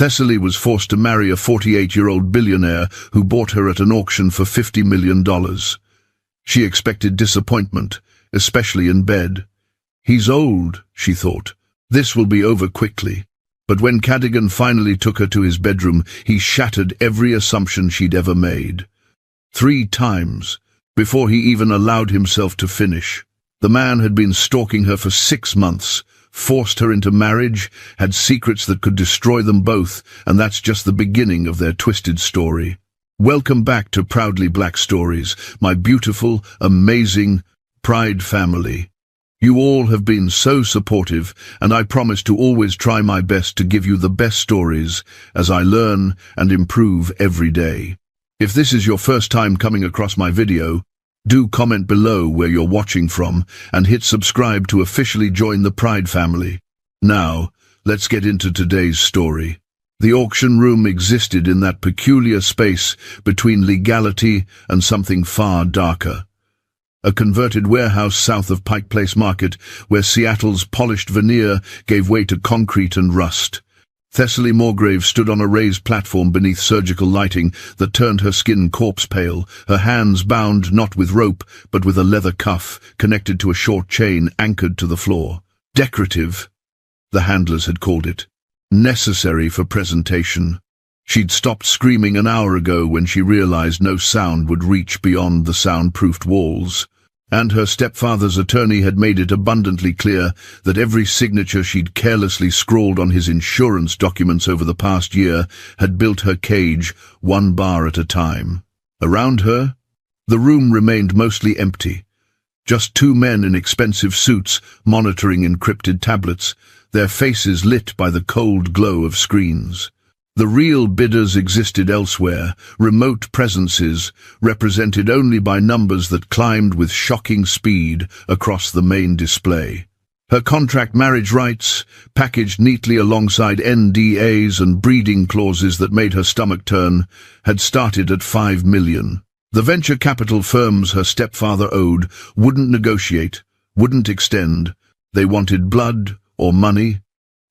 Thessaly was forced to marry a 48-year-old billionaire who bought her at an auction for $50 million. She expected disappointment, especially in bed. He's old, she thought. This will be over quickly. But when Cadogan finally took her to his bedroom, he shattered every assumption she'd ever made. 3 times, before he even allowed himself to finish. The man had been stalking her for 6 months, forced her into marriage, had secrets that could destroy them both, and that's just the beginning of their twisted story. Welcome back to Proudly Black Stories, my beautiful, amazing Pride family. You all have been so supportive, and I promise to always try my best to give you the best stories as I learn and improve every day. If this is your first time coming across my video, do comment below where you're watching from and hit subscribe to officially join the Pride family. Now, let's get into today's story. The auction room existed in that peculiar space between legality and something far darker. A converted warehouse south of Pike Place Market, where Seattle's polished veneer gave way to concrete and rust. Thessaly Moregrave stood on a raised platform beneath surgical lighting that turned her skin corpse pale, her hands bound not with rope but with a leather cuff connected to a short chain anchored to the floor. Decorative, the handlers had called it. Necessary for presentation. She'd stopped screaming an hour ago when she realized no sound would reach beyond the soundproofed walls. And her stepfather's attorney had made it abundantly clear that every signature she'd carelessly scrawled on his insurance documents over the past year had built her cage 1 bar at a time. Around her, the room remained mostly empty. Just 2 men in expensive suits monitoring encrypted tablets, their faces lit by the cold glow of screens. The real bidders existed elsewhere, remote presences, represented only by numbers that climbed with shocking speed across the main display. Her contract marriage rights, packaged neatly alongside NDAs and breeding clauses that made her stomach turn, had started at $5 million. The venture capital firms her stepfather owed wouldn't negotiate, wouldn't extend. They wanted blood or money,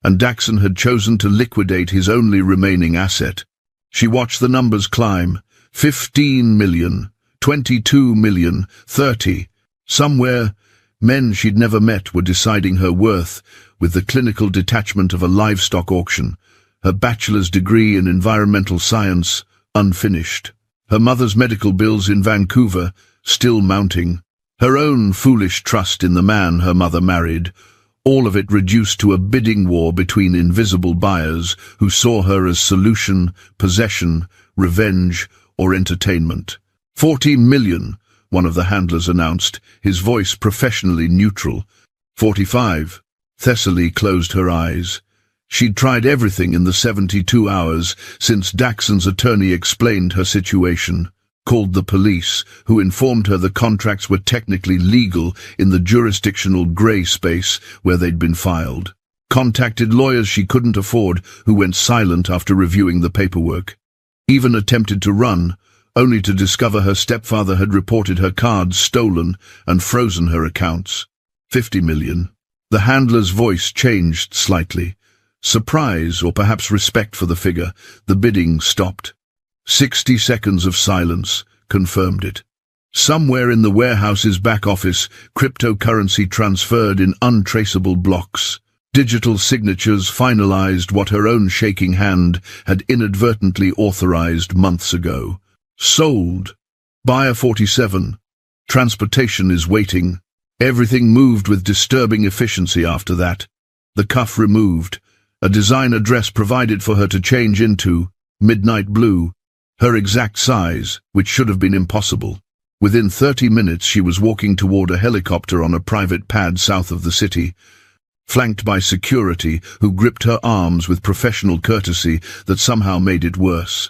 and Daxon had chosen to liquidate his only remaining asset. She watched the numbers climb. 15 million, 22 million, 30. Somewhere, men she'd never met were deciding her worth with the clinical detachment of a livestock auction, her bachelor's degree in environmental science unfinished, her mother's medical bills in Vancouver still mounting, her own foolish trust in the man her mother married, all of it reduced to a bidding war between invisible buyers who saw her as solution, possession, revenge, or entertainment. 40 million, one of the handlers announced, his voice professionally neutral. 45. Thessaly closed her eyes. She'd tried everything in the 72 hours since Daxon's attorney explained her situation. Called the police, who informed her the contracts were technically legal in the jurisdictional grey space where they'd been filed. Contacted lawyers she couldn't afford, who went silent after reviewing the paperwork. Even attempted to run, only to discover her stepfather had reported her cards stolen and frozen her accounts. 50 million. The handler's voice changed slightly. Surprise, or perhaps respect for the figure, the bidding stopped. 60 seconds of silence confirmed it. Somewhere in the warehouse's back office, cryptocurrency transferred in untraceable blocks. Digital signatures finalized what her own shaking hand had inadvertently authorized months ago. Sold. Buyer 47. Transportation is waiting. Everything moved with disturbing efficiency after that. The cuff removed. A designer dress provided for her to change into, midnight blue. Her exact size, which should have been impossible. Within 30 minutes she was walking toward a helicopter on a private pad south of the city, flanked by security who gripped her arms with professional courtesy that somehow made it worse.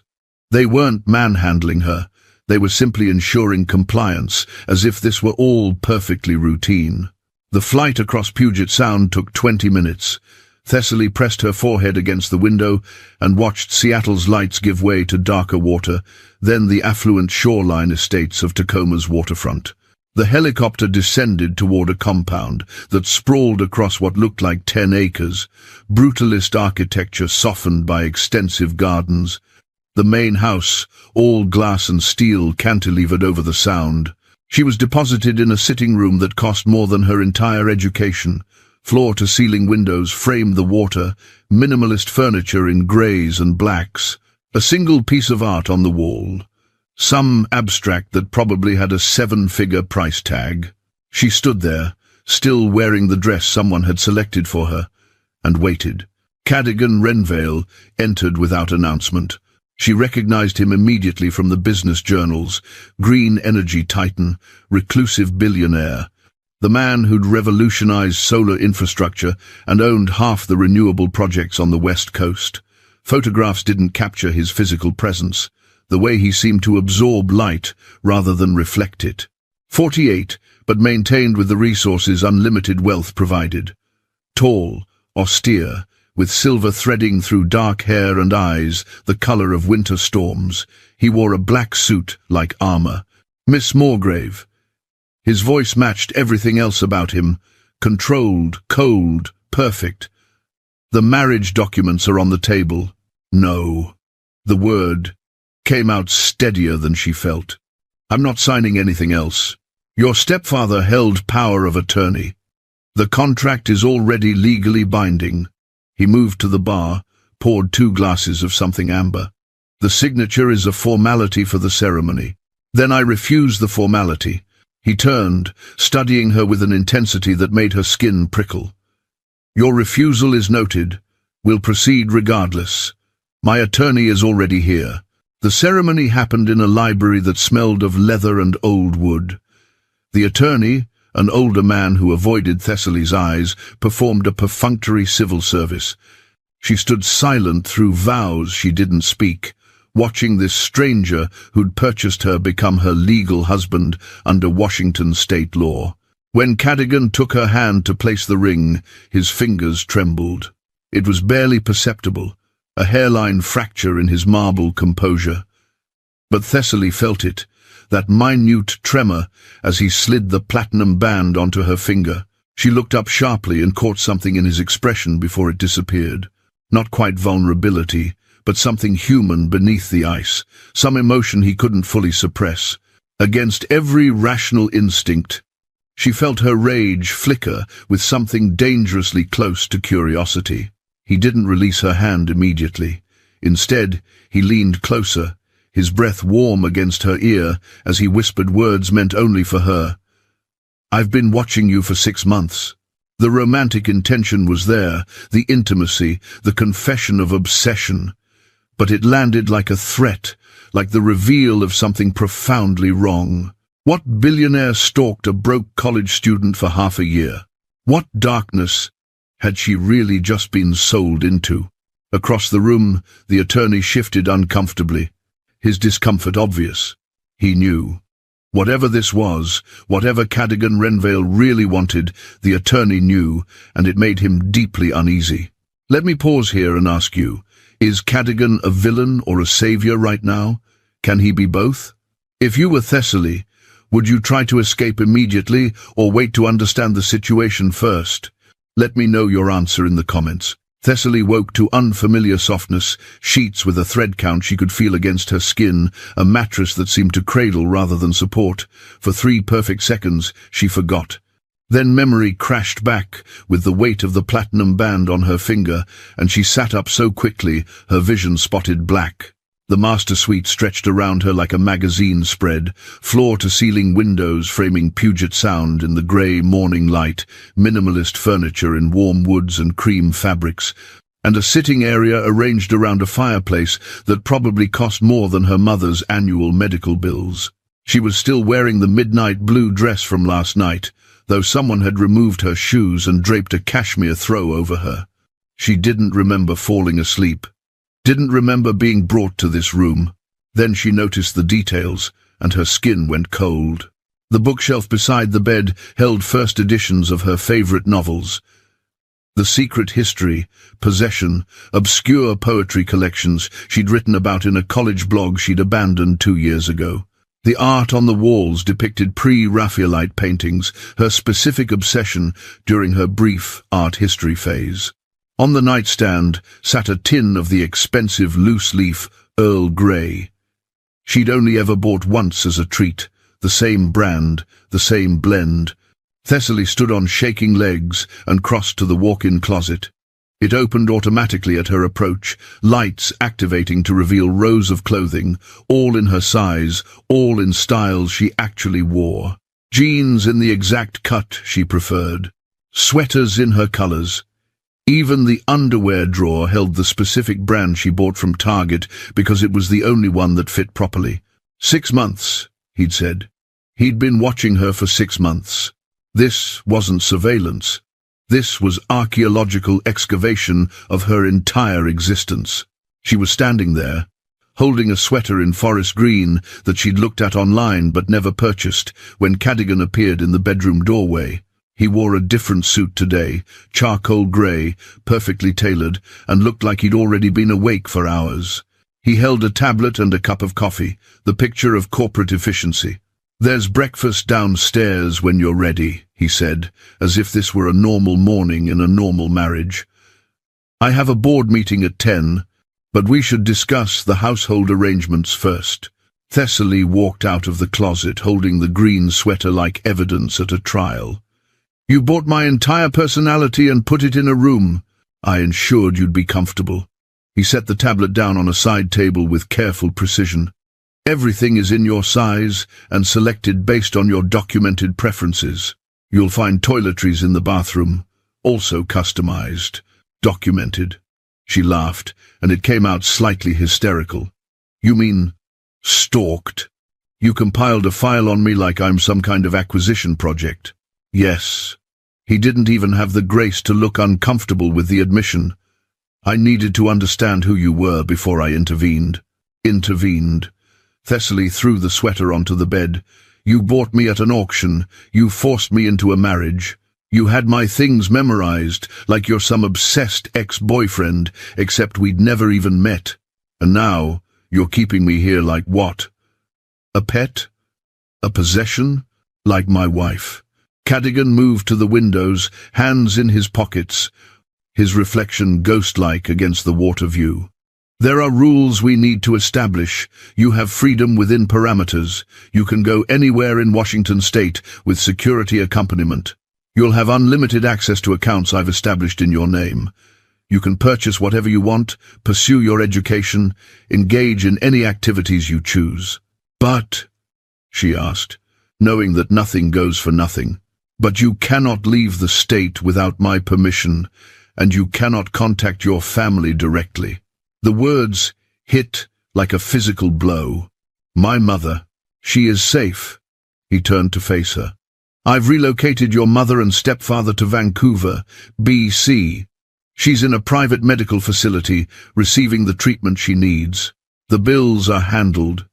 They weren't manhandling her, they were simply ensuring compliance, as if this were all perfectly routine. The flight across Puget Sound took 20 minutes. Thessaly pressed her forehead against the window and watched Seattle's lights give way to darker water, then the affluent shoreline estates of Tacoma's waterfront. The helicopter descended toward a compound that sprawled across what looked like 10 acres, brutalist architecture softened by extensive gardens. The main house, all glass and steel, cantilevered over the Sound. She was deposited in a sitting room that cost more than her entire education. Floor-to-ceiling windows framed the water, minimalist furniture in greys and blacks, a single piece of art on the wall. Some abstract that probably had a 7-figure price tag. She stood there, still wearing the dress someone had selected for her, and waited. Cadogan Renvale entered without announcement. She recognized him immediately from the business journals: green energy titan, reclusive billionaire, the man who'd revolutionized solar infrastructure and owned half the renewable projects on the West Coast. Photographs didn't capture his physical presence, the way he seemed to absorb light rather than reflect it. 48, but maintained with the resources unlimited wealth provided. Tall, austere, with silver threading through dark hair and eyes, the color of winter storms. He wore a black suit like armor. Miss Morgrave. His voice matched everything else about him. Controlled, cold, perfect. The marriage documents are on the table. No. The word came out steadier than she felt. I'm not signing anything else. Your stepfather held power of attorney. The contract is already legally binding. He moved to the bar, poured 2 glasses of something amber. The signature is a formality for the ceremony. Then I refuse the formality. He turned, studying her with an intensity that made her skin prickle. Your refusal is noted. We'll proceed regardless. My attorney is already here. The ceremony happened in a library that smelled of leather and old wood. The attorney, an older man who avoided Thessaly's eyes, performed a perfunctory civil service. She stood silent through vows she didn't speak, watching this stranger who'd purchased her become her legal husband under Washington state law. When Cadogan took her hand to place the ring, his fingers trembled. It was barely perceptible, a hairline fracture in his marble composure. But Thessaly felt it, that minute tremor, as he slid the platinum band onto her finger. She looked up sharply and caught something in his expression before it disappeared. Not quite vulnerability, but something human beneath the ice, some emotion he couldn't fully suppress. Against every rational instinct, she felt her rage flicker with something dangerously close to curiosity. He didn't release her hand immediately. Instead, he leaned closer, his breath warm against her ear as he whispered words meant only for her. I've been watching you for 6 months. The romantic intention was there, the intimacy, the confession of obsession. But it landed like a threat, like the reveal of something profoundly wrong. What billionaire stalked a broke college student for half a year? What darkness had she really just been sold into? Across the room, the attorney shifted uncomfortably, his discomfort obvious. He knew. Whatever this was, whatever Cadogan Renvale really wanted, the attorney knew, and it made him deeply uneasy. Let me pause here and ask you, is Cadogan a villain or a savior right now? Can he be both? If you were Thessaly, would you try to escape immediately or wait to understand the situation first? Let me know your answer in the comments. Thessaly woke to unfamiliar softness, sheets with a thread count she could feel against her skin, a mattress that seemed to cradle rather than support. For 3 perfect seconds, she forgot. Then memory crashed back with the weight of the platinum band on her finger, and she sat up so quickly her vision spotted black. The master suite stretched around her like a magazine spread, floor-to-ceiling windows framing Puget Sound in the grey morning light, minimalist furniture in warm woods and cream fabrics, and a sitting area arranged around a fireplace that probably cost more than her mother's annual medical bills. She was still wearing the midnight blue dress from last night, though someone had removed her shoes and draped a cashmere throw over her. She didn't remember falling asleep. Didn't remember being brought to this room. Then she noticed the details, and her skin went cold. The bookshelf beside the bed held first editions of her favorite novels. The Secret History, Possession, obscure poetry collections she'd written about in a college blog she'd abandoned 2 years ago. The art on the walls depicted pre-Raphaelite paintings, her specific obsession during her brief art history phase. On the nightstand sat a tin of the expensive loose-leaf Earl Grey. She'd only ever bought once as a treat, the same brand, the same blend. Thessaly stood on shaking legs and crossed to the walk-in closet. It opened automatically at her approach, lights activating to reveal rows of clothing, all in her size, all in styles she actually wore. Jeans in the exact cut she preferred. Sweaters in her colors. Even the underwear drawer held the specific brand she bought from Target because it was the only one that fit properly. 6 months, he'd said. He'd been watching her for 6 months. This wasn't surveillance. This was archaeological excavation of her entire existence. She was standing there, holding a sweater in forest green that she'd looked at online but never purchased, when Cadogan appeared in the bedroom doorway. He wore a different suit today, charcoal grey, perfectly tailored, and looked like he'd already been awake for hours. He held a tablet and a cup of coffee, the picture of corporate efficiency. "There's breakfast downstairs when you're ready," he said, as if this were a normal morning in a normal marriage. "I have a board meeting at 10, but we should discuss the household arrangements first." Thessaly walked out of the closet holding the green sweater like evidence at a trial. "You bought my entire personality and put it in a room. I ensured you'd be comfortable." He set the tablet down on a side table with careful precision. "Everything is in your size and selected based on your documented preferences. You'll find toiletries in the bathroom, also customized, documented." She laughed, and it came out slightly hysterical. "You mean stalked? You compiled a file on me like I'm some kind of acquisition project?" "Yes." He didn't even have the grace to look uncomfortable with the admission. "I needed to understand who you were before I intervened." Intervened. Thessaly threw the sweater onto the bed. "You bought me at an auction. You forced me into a marriage. You had my things memorized, like you're some obsessed ex-boyfriend, except we'd never even met. And now, you're keeping me here like what? A pet? A possession? Like my wife." Cadogan moved to the windows, hands in his pockets, his reflection ghost-like against the water view. "There are rules we need to establish. You have freedom within parameters. You can go anywhere in Washington state with security accompaniment. You'll have unlimited access to accounts I've established in your name. You can purchase whatever you want, pursue your education, engage in any activities you choose." "But," she asked, knowing that nothing goes for nothing, "but you cannot leave the state without my permission, and you cannot contact your family directly." The words hit like a physical blow. "My mother, she is safe." He turned to face her. "I've relocated your mother and stepfather to Vancouver, BC. She's in a private medical facility, receiving the treatment she needs. The bills are handled.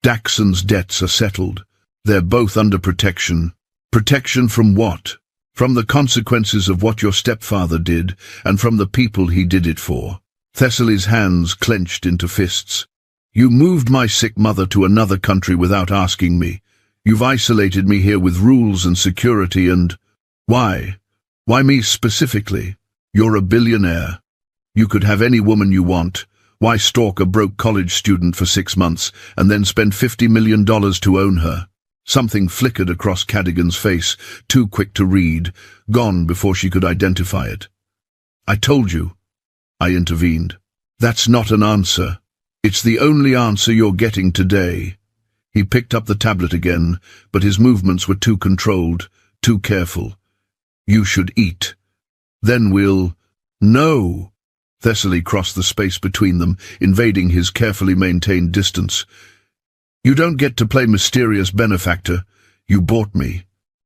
Daxon's debts are settled. They're both under protection." "Protection from what?" "From the consequences of what your stepfather did, and from the people he did it for." Thessaly's hands clenched into fists. "You moved my sick mother to another country without asking me. You've isolated me here with rules and security and... Why? Why me specifically? You're a billionaire. You could have any woman you want. Why stalk a broke college student for 6 months and then spend $50 million to own her?" Something flickered across Cadogan's face, too quick to read, gone before she could identify it. "I told you," I intervened. "That's not an answer. It's the only answer you're getting today." He picked up the tablet again, but his movements were too controlled, too careful. "You should eat. Then we'll—" "No!" Thessaly crossed the space between them, invading his carefully maintained distance. "You don't get to play mysterious benefactor. You bought me.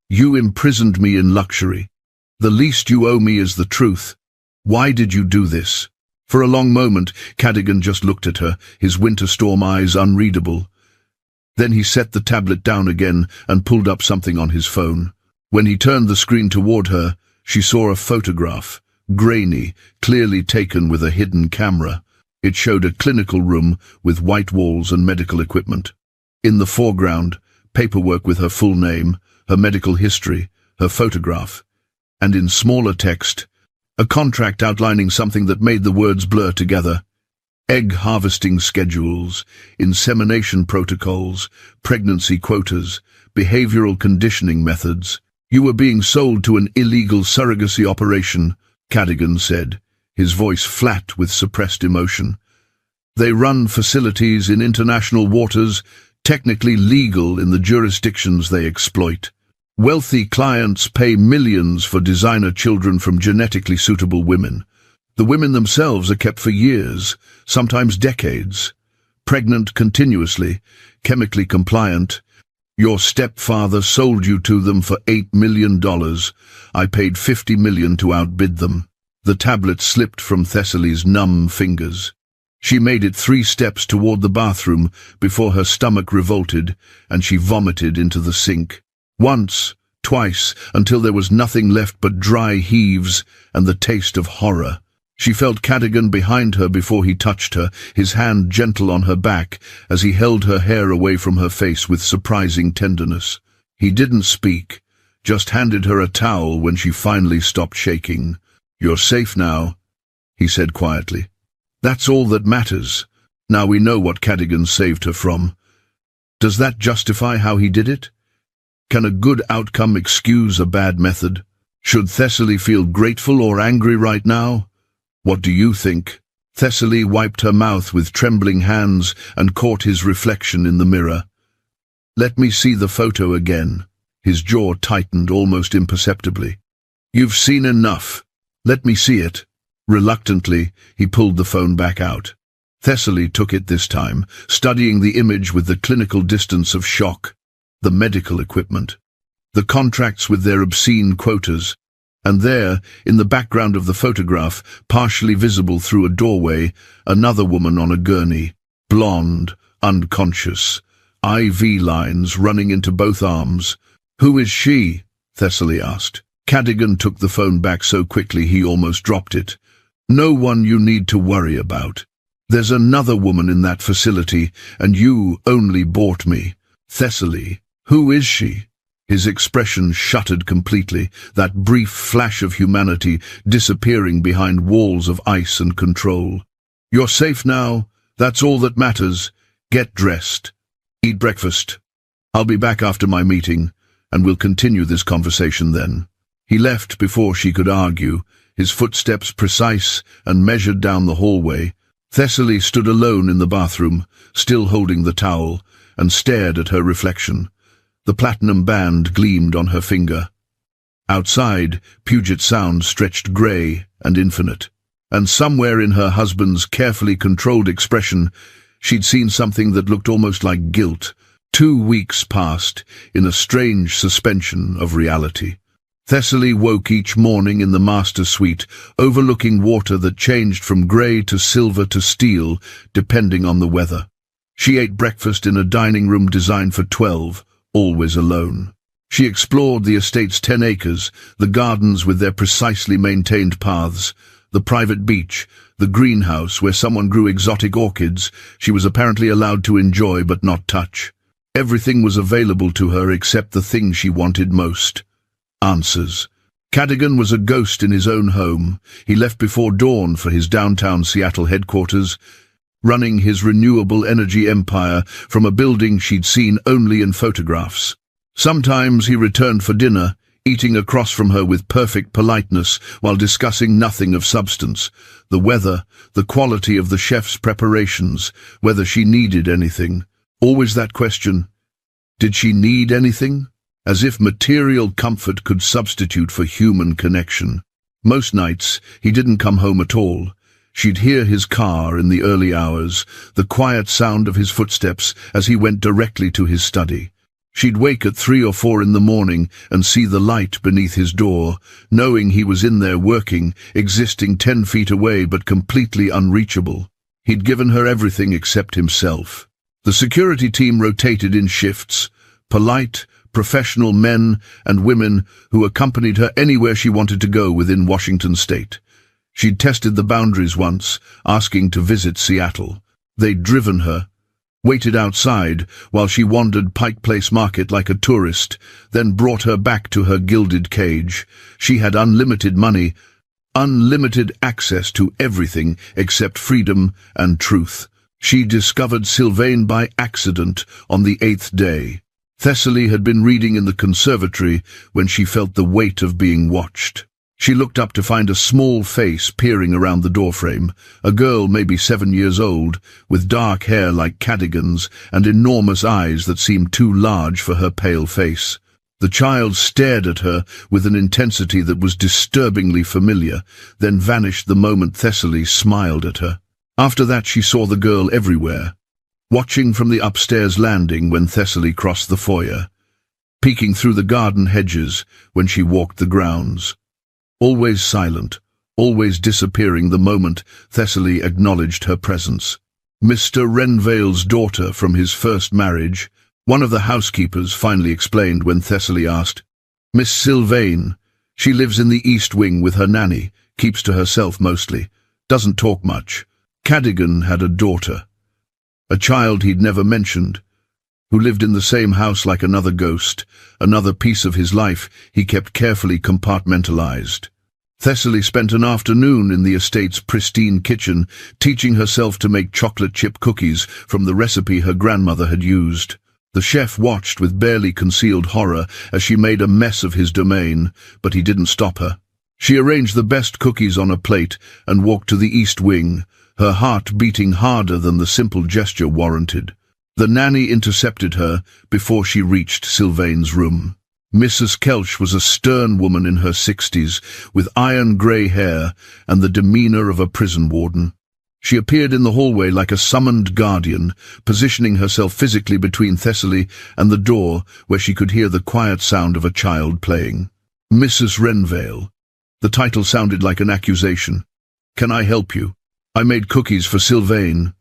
You imprisoned me in luxury. The least you owe me is the truth. Why did you do this?" For a long moment, Cadogan just looked at her, his winter storm eyes unreadable. Then he set the tablet down again and pulled up something on his phone. When he turned the screen toward her, she saw a photograph, grainy, clearly taken with a hidden camera. It showed a clinical room with white walls and medical equipment. In the foreground, paperwork with her full name, her medical history, her photograph, and in smaller text, a contract outlining something that made the words blur together. Egg harvesting schedules, insemination protocols, pregnancy quotas, behavioral conditioning methods. You were being sold to an illegal surrogacy operation, Cadogan said, his voice flat with suppressed emotion. They run facilities in international waters, technically legal in the jurisdictions they exploit. Wealthy clients pay millions for designer children from genetically suitable women. The women themselves are kept for years, sometimes decades. Pregnant continuously, chemically compliant. Your stepfather sold you to them for $8 million. I paid $50 million to outbid them. The tablet slipped from Thessaly's numb fingers. She made it 3 steps toward the bathroom before her stomach revolted and she vomited into the sink. Once, twice, until there was nothing left but dry heaves and the taste of horror. She felt Cadogan behind her before he touched her, his hand gentle on her back as he held her hair away from her face with surprising tenderness. He didn't speak, just handed her a towel when she finally stopped shaking. "You're safe now," he said quietly. "That's all that matters. Now we know what Cadogan saved her from. Does that justify how he did it? Can a good outcome excuse a bad method? Should Thessaly feel grateful or angry right now? What do you think?" Thessaly wiped her mouth with trembling hands and caught his reflection in the mirror. "Let me see the photo again." His jaw tightened almost imperceptibly. "You've seen enough. Let me see it." Reluctantly, he pulled the phone back out. Thessaly took it this time, studying the image with the clinical distance of shock. The medical equipment, the contracts with their obscene quotas, and there, in the background of the photograph, partially visible through a doorway, another woman on a gurney, blonde, unconscious, IV lines running into both arms. "Who is she?" Thessaly asked. Cadogan took the phone back so quickly he almost dropped it. "No one you need to worry about. There's another woman in that facility, and you only bought me. Thessaly, who is she?" His expression shuttered completely, that brief flash of humanity disappearing behind walls of ice and control. "You're safe now. That's all that matters. Get dressed. Eat breakfast. I'll be back after my meeting, and we'll continue this conversation then." He left before she could argue, his footsteps precise and measured down the hallway. Thessaly stood alone in the bathroom, still holding the towel, and stared at her reflection. The platinum band gleamed on her finger. Outside, Puget Sound stretched grey and infinite, and somewhere in her husband's carefully controlled expression, she'd seen something that looked almost like guilt. 2 weeks passed in a strange suspension of reality. Thessaly woke each morning in the master suite, overlooking water that changed from grey to silver to steel, depending on the weather. She ate breakfast in a dining room designed for 12, always alone. She explored the estate's 10 acres, the gardens with their precisely maintained paths, the private beach, the greenhouse where someone grew exotic orchids she was apparently allowed to enjoy but not touch. Everything was available to her except the thing she wanted most: answers. Cadogan was a ghost in his own home. He left before dawn for his downtown Seattle headquarters, running his renewable energy empire from a building she'd seen only in photographs. Sometimes he returned for dinner, eating across from her with perfect politeness while discussing nothing of substance: the weather, the quality of the chef's preparations, whether she needed anything. Always that question: did she need anything? As if material comfort could substitute for human connection. Most nights, he didn't come home at all. She'd hear his car in the early hours, the quiet sound of his footsteps as he went directly to his study. She'd wake at 3 or 4 in the morning and see the light beneath his door, knowing he was in there working, existing 10 feet away but completely unreachable. He'd given her everything except himself. The security team rotated in shifts, polite, professional men and women who accompanied her anywhere she wanted to go within Washington state. She'd tested the boundaries once, asking to visit Seattle. They'd driven her. waited outside while she wandered Pike Place Market like a tourist, then brought her back to her gilded cage. She had unlimited money, unlimited access to everything except freedom and truth. She discovered Sylvain by accident on the 8th day. Thessaly had been reading in the conservatory when she felt the weight of being watched. She looked up to find a small face peering around the doorframe, a girl maybe 7 years old, with dark hair like Cadogan's and enormous eyes that seemed too large for her pale face. The child stared at her with an intensity that was disturbingly familiar, then vanished the moment Thessaly smiled at her. After that she saw the girl everywhere, watching from the upstairs landing when Thessaly crossed the foyer, peeking through the garden hedges when she walked the grounds. Always silent, always disappearing the moment Thessaly acknowledged her presence. Mr. Renvale's daughter from his first marriage, one of the housekeepers finally explained when Thessaly asked. Miss Sylvain. She lives in the East Wing with her nanny, keeps to herself mostly, doesn't talk much. Cadogan had a daughter, a child he'd never mentioned, who lived in the same house like another ghost, another piece of his life he kept carefully compartmentalized. Thessaly spent an afternoon in the estate's pristine kitchen, teaching herself to make chocolate chip cookies from the recipe her grandmother had used. The chef watched with barely concealed horror as she made a mess of his domain, but he didn't stop her. She arranged the best cookies on a plate and walked to the East Wing, her heart beating harder than the simple gesture warranted. The nanny intercepted her before she reached Sylvain's room. Mrs. Kelch was a stern woman in her 60s, with iron-grey hair and the demeanor of a prison warden. She appeared in the hallway like a summoned guardian, positioning herself physically between Thessaly and the door where she could hear the quiet sound of a child playing. Mrs. Renvale. The title sounded like an accusation. Can I help you? I made cookies for Sylvain.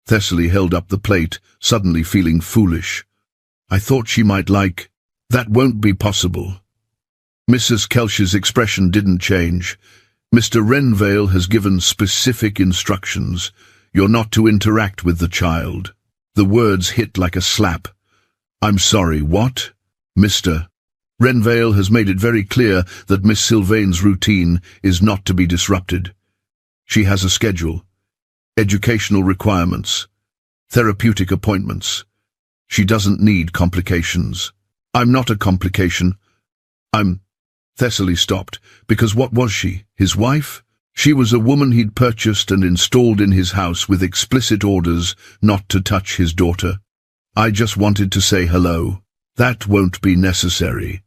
Thessaly held up the plate, suddenly feeling foolish. I thought she might like... That won't be possible. Mrs. Kelch's expression didn't change. Mr. Renvale has given specific instructions. You're not to interact with the child. The words hit like a slap. I'm sorry, what? Mr. Renvale has made it very clear that Miss Sylvain's routine is not to be disrupted. She has a schedule, educational requirements, therapeutic appointments. She doesn't need complications. I'm not a complication. Thessaly stopped, because what was she, his wife? She was a woman he'd purchased and installed in his house with explicit orders not to touch his daughter. I just wanted to say hello. That won't be necessary.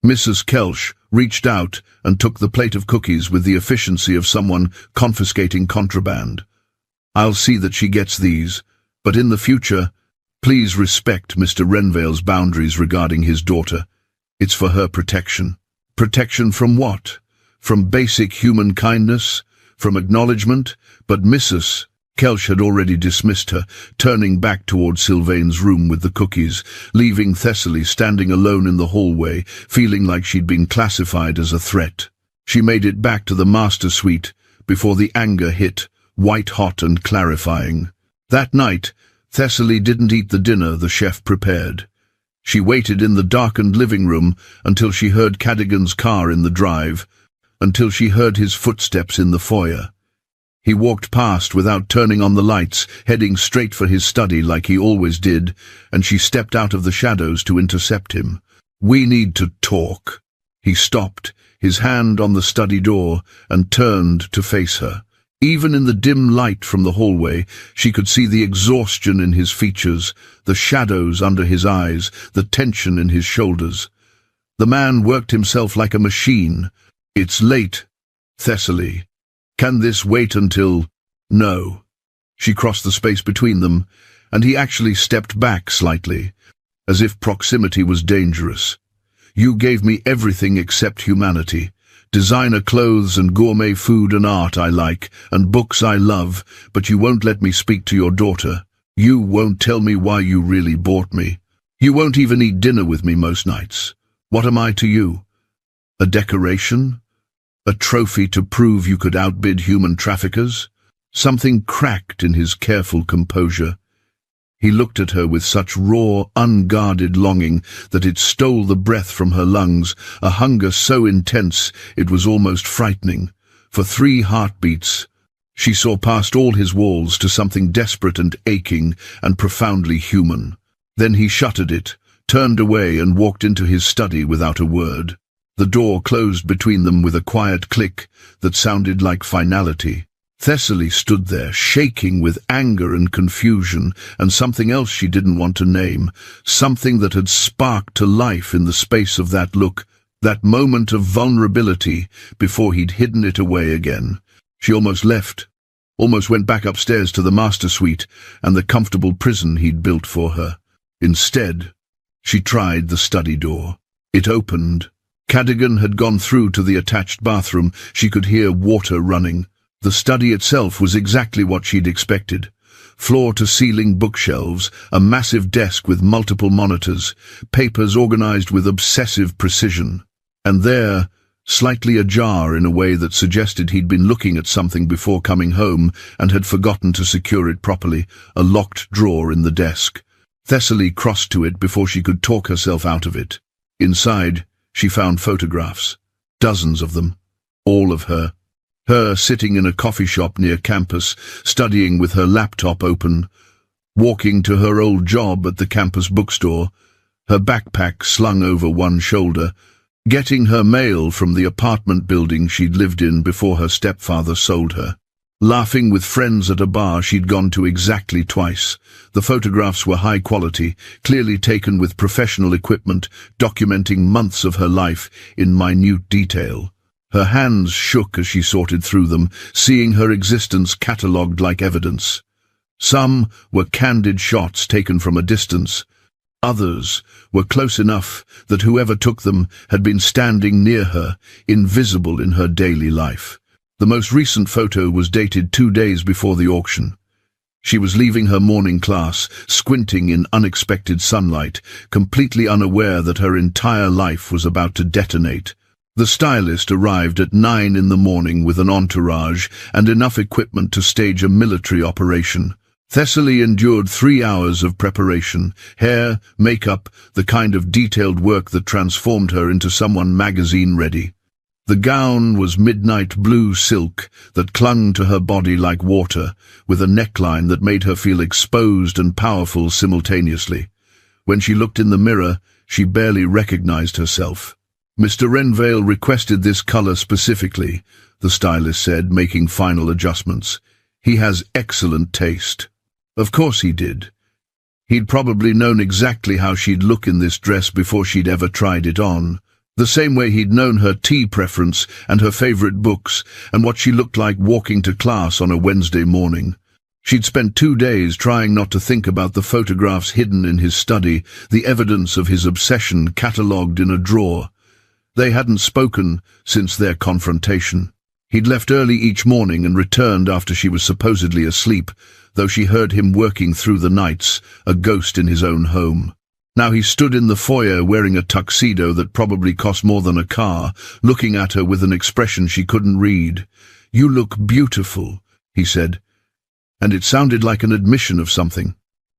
Mrs. Kelch reached out and took the plate of cookies with the efficiency of someone confiscating contraband. I'll see that she gets these, but in the future, please respect Mr. Renvale's boundaries regarding his daughter. It's for her protection. Protection from what? From basic human kindness? From acknowledgement? But Mrs. Kelch had already dismissed her, turning back toward Sylvain's room with the cookies, leaving Thessaly standing alone in the hallway, feeling like she'd been classified as a threat. She made it back to the master suite before the anger hit, white-hot and clarifying. That night, Thessaly didn't eat the dinner the chef prepared. She waited in the darkened living room until she heard Cadogan's car in the drive, until she heard his footsteps in the foyer. He walked past without turning on the lights, heading straight for his study like he always did, and she stepped out of the shadows to intercept him. We need to talk. He stopped, his hand on the study door, and turned to face her. Even in the dim light from the hallway, she could see the exhaustion in his features, the shadows under his eyes, the tension in his shoulders. The man worked himself like a machine. It's late, Thessaly. Can this wait until... No. She crossed the space between them, and he actually stepped back slightly, as if proximity was dangerous. You gave me everything except humanity. Designer clothes and gourmet food and art I like, and books I love, but you won't let me speak to your daughter. You won't tell me why you really bought me. You won't even eat dinner with me most nights. What am I to you? A decoration? A trophy to prove you could outbid human traffickers? Something cracked in his careful composure. He looked at her with such raw, unguarded longing that it stole the breath from her lungs, a hunger so intense it was almost frightening. For 3 heartbeats, she saw past all his walls to something desperate and aching and profoundly human. Then he shuttered it, turned away and walked into his study without a word. The door closed between them with a quiet click that sounded like finality. Thessaly stood there, shaking with anger and confusion, and something else she didn't want to name, something that had sparked to life in the space of that look, that moment of vulnerability before he'd hidden it away again. She almost left, almost went back upstairs to the master suite and the comfortable prison he'd built for her. Instead, she tried the study door. It opened. Cadogan had gone through to the attached bathroom. She could hear water running. The study itself was exactly what she'd expected. Floor-to-ceiling bookshelves, a massive desk with multiple monitors, papers organized with obsessive precision. And there, slightly ajar in a way that suggested he'd been looking at something before coming home and had forgotten to secure it properly, a locked drawer in the desk. Thessaly crossed to it before she could talk herself out of it. Inside, she found photographs. Dozens of them. All of her. Her sitting in a coffee shop near campus, studying with her laptop open, walking to her old job at the campus bookstore, her backpack slung over one shoulder, getting her mail from the apartment building she'd lived in before her stepfather sold her, laughing with friends at a bar she'd gone to exactly twice. The photographs were high quality, clearly taken with professional equipment, documenting months of her life in minute detail. Her hands shook as she sorted through them, seeing her existence catalogued like evidence. Some were candid shots taken from a distance. Others were close enough that whoever took them had been standing near her, invisible in her daily life. The most recent photo was dated 2 days before the auction. She was leaving her morning class, squinting in unexpected sunlight, completely unaware that her entire life was about to detonate. The stylist arrived at 9 in the morning with an entourage and enough equipment to stage a military operation. Thessaly endured 3 hours of preparation, hair, makeup, the kind of detailed work that transformed her into someone magazine-ready. The gown was midnight blue silk that clung to her body like water, with a neckline that made her feel exposed and powerful simultaneously. When she looked in the mirror, she barely recognized herself. "Mr. Renvale requested this color specifically," the stylist said, making final adjustments. "He has excellent taste." Of course he did. He'd probably known exactly how she'd look in this dress before she'd ever tried it on. The same way he'd known her tea preference and her favorite books and what she looked like walking to class on a Wednesday morning. She'd spent 2 days trying not to think about the photographs hidden in his study, the evidence of his obsession catalogued in a drawer. They hadn't spoken since their confrontation. He'd left early each morning and returned after she was supposedly asleep, though she heard him working through the nights, a ghost in his own home. Now he stood in the foyer wearing a tuxedo that probably cost more than a car, looking at her with an expression she couldn't read. "You look beautiful," he said, and it sounded like an admission of something.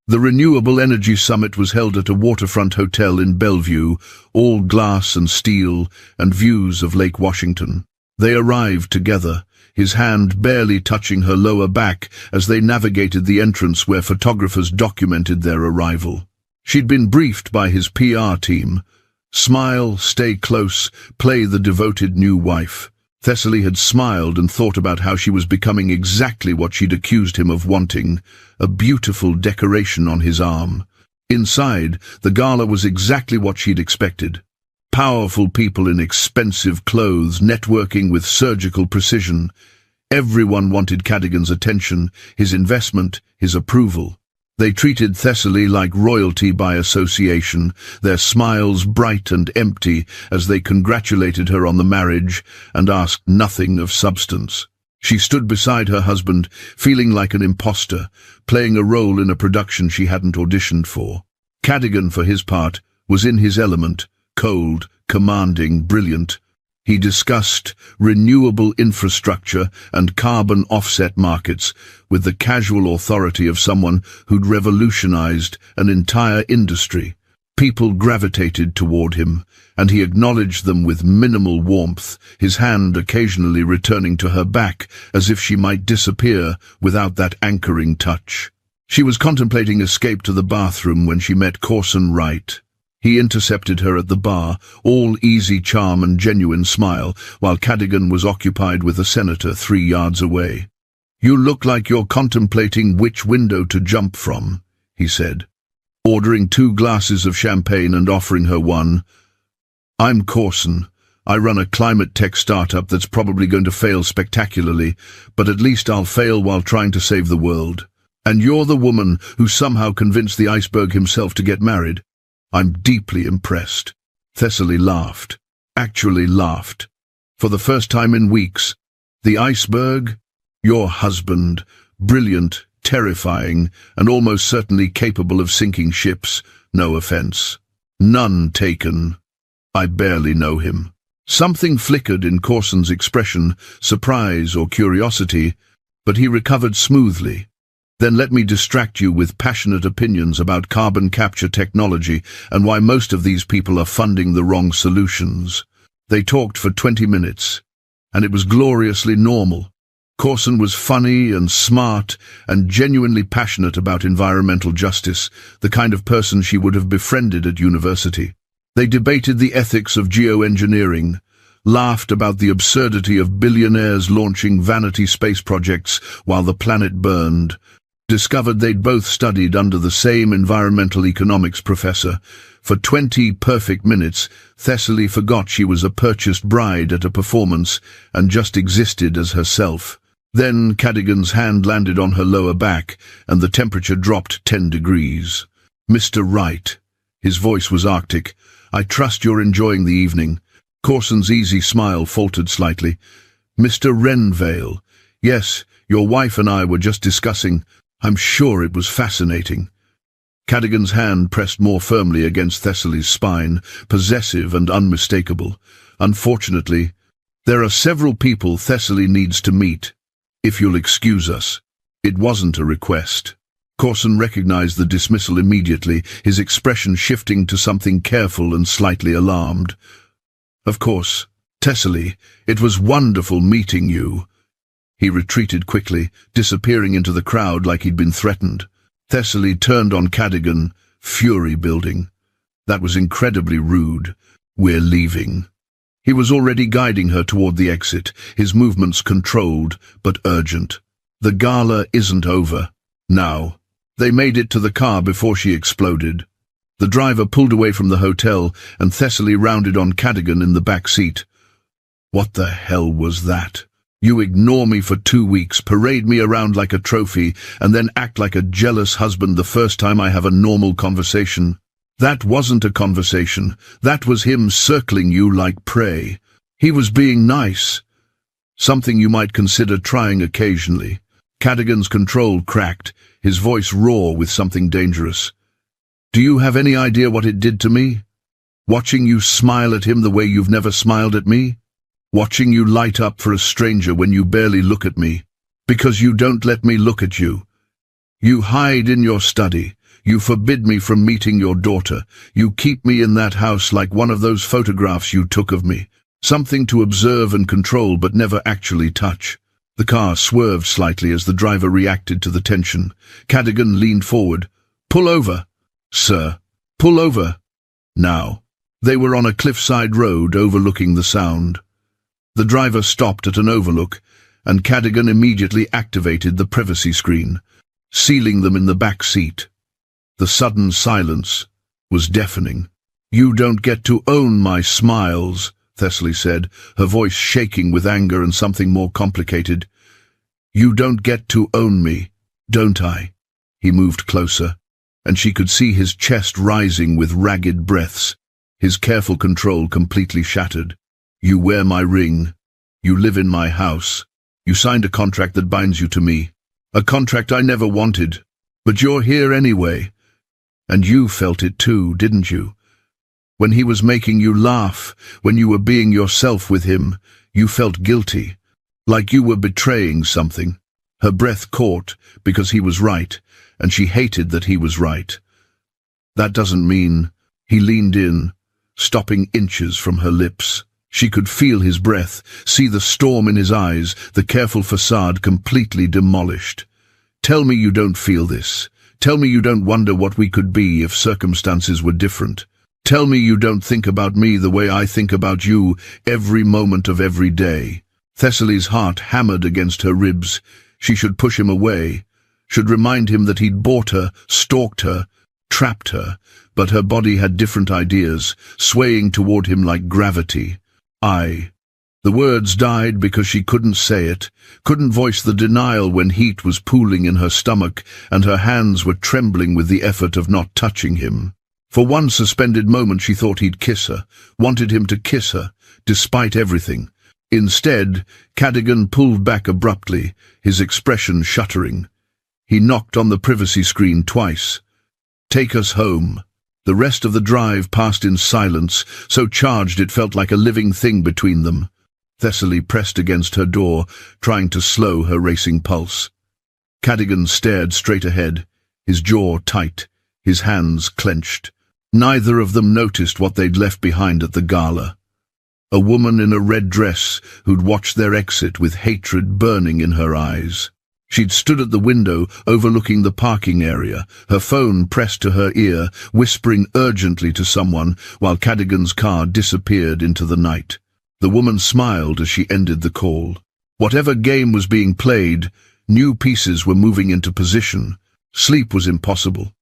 The Renewable Energy Summit was held at a waterfront hotel in Bellevue, all glass and steel and views of Lake Washington. They arrived together, his hand barely touching her lower back as they navigated the entrance where photographers documented their arrival. She'd been briefed by his PR team. Smile, stay close, play the devoted new wife. Thessaly had smiled and thought about how she was becoming exactly what she'd accused him of wanting, a beautiful decoration on his arm. Inside, the gala was exactly what she'd expected. Powerful people in expensive clothes, networking with surgical precision. Everyone wanted Cadogan's attention, his investment, his approval. They treated Thessaly like royalty by association, their smiles bright and empty as they congratulated her on the marriage and asked nothing of substance. She stood beside her husband, feeling like an imposter, playing a role in a production she hadn't auditioned for. Cadogan, for his part, was in his element, cold, commanding, brilliant. He discussed renewable infrastructure and carbon offset markets with the casual authority of someone who'd revolutionized an entire industry. People gravitated toward him, and he acknowledged them with minimal warmth, his hand occasionally returning to her back as if she might disappear without that anchoring touch. She was contemplating escape to the bathroom when she met Corson Wright. He intercepted her at the bar, all easy charm and genuine smile, while Cadogan was occupied with a senator 3 yards away. "You look like you're contemplating which window to jump from," he said, ordering 2 glasses of champagne and offering her one. "I'm Corson. I run a climate tech startup that's probably going to fail spectacularly, but at least I'll fail while trying to save the world. And you're the woman who somehow convinced the iceberg himself to get married. I'm deeply impressed." Thessaly laughed. Actually laughed. For the first time in weeks. "The iceberg? Your husband. Brilliant, terrifying, and almost certainly capable of sinking ships. No offense. None taken. I barely know him." Something flickered in Corson's expression, surprise or curiosity, but he recovered smoothly. "Then let me distract you with passionate opinions about carbon capture technology and why most of these people are funding the wrong solutions." They talked for 20 minutes, and it was gloriously normal. Corson was funny and smart and genuinely passionate about environmental justice, the kind of person she would have befriended at university. They debated the ethics of geoengineering, laughed about the absurdity of billionaires launching vanity space projects while the planet burned, discovered they'd both studied under the same environmental economics professor. For 20 perfect minutes, Thessaly forgot she was a purchased bride at a performance and just existed as herself. Then Cadogan's hand landed on her lower back, and the temperature dropped 10 degrees. "Mr. Wright," his voice was arctic, "I trust you're enjoying the evening." Corson's easy smile faltered slightly. "Mr. Renvale, yes, your wife and I were just discussing. I'm sure it was fascinating." Cadogan's hand pressed more firmly against Thessaly's spine, possessive and unmistakable. "Unfortunately, there are several people Thessaly needs to meet. If you'll excuse us." It wasn't a request. Corson recognized the dismissal immediately, his expression shifting to something careful and slightly alarmed. "Of course, Thessaly, it was wonderful meeting you." He retreated quickly, disappearing into the crowd like he'd been threatened. Thessaly turned on Cadogan, fury building. "That was incredibly rude. We're leaving." He was already guiding her toward the exit, his movements controlled but urgent. "The gala isn't over. Now." They made it to the car before she exploded. The driver pulled away from the hotel, and Thessaly rounded on Cadogan in the back seat. "What the hell was that? You ignore me for 2 weeks, parade me around like a trophy, and then act like a jealous husband the first time I have a normal conversation. That wasn't a conversation. That was him circling you like prey. He was being nice. Something you might consider trying occasionally." Cadogan's control cracked, his voice raw with something dangerous. "Do you have any idea what it did to me? Watching you smile at him the way you've never smiled at me? Watching you light up for a stranger when you barely look at me, because you don't let me look at you. You hide in your study. You forbid me from meeting your daughter. You keep me in that house like one of those photographs you took of me, something to observe and control but never actually touch." The car swerved slightly as the driver reacted to the tension. Cadogan leaned forward. "Pull over." "Sir." "Pull over. Now." They were on a cliffside road overlooking the Sound. The driver stopped at an overlook, and Cadogan immediately activated the privacy screen, sealing them in the back seat. The sudden silence was deafening. "You don't get to own my smiles," Thessaly said, her voice shaking with anger and something more complicated. "You don't get to own me, don't I?" He moved closer, and she could see his chest rising with ragged breaths, his careful control completely shattered. "You wear my ring. You live in my house. You signed a contract that binds you to me. A contract I never wanted. But you're here anyway. And you felt it too, didn't you? When he was making you laugh, when you were being yourself with him, you felt guilty, like you were betraying something. Her breath caught because he was right, and she hated that he was right. That doesn't mean... He leaned in, stopping inches from her lips. She could feel his breath, see the storm in his eyes, the careful facade completely demolished. Tell me you don't feel this. Tell me you don't wonder what we could be if circumstances were different. Tell me you don't think about me the way I think about you every moment of every day. Thessaly's heart hammered against her ribs. She should push him away, should remind him that he'd bought her, stalked her, trapped her, but her body had different ideas, swaying toward him like gravity. The words died because she couldn't say it, couldn't voice the denial when heat was pooling in her stomach and her hands were trembling with the effort of not touching him. For one suspended moment she thought he'd kiss her, wanted him to kiss her, despite everything. Instead, Cadogan pulled back abruptly, his expression shuddering. He knocked on the privacy screen twice. "Take us home." The rest of the drive passed in silence, so charged it felt like a living thing between them. Thessaly pressed against her door, trying to slow her racing pulse. Cadogan stared straight ahead, his jaw tight, his hands clenched. Neither of them noticed what they'd left behind at the gala. A woman in a red dress who'd watched their exit with hatred burning in her eyes. She'd stood at the window overlooking the parking area, her phone pressed to her ear, whispering urgently to someone while Cadogan's car disappeared into the night. The woman smiled as she ended the call. Whatever game was being played, new pieces were moving into position. Sleep was impossible.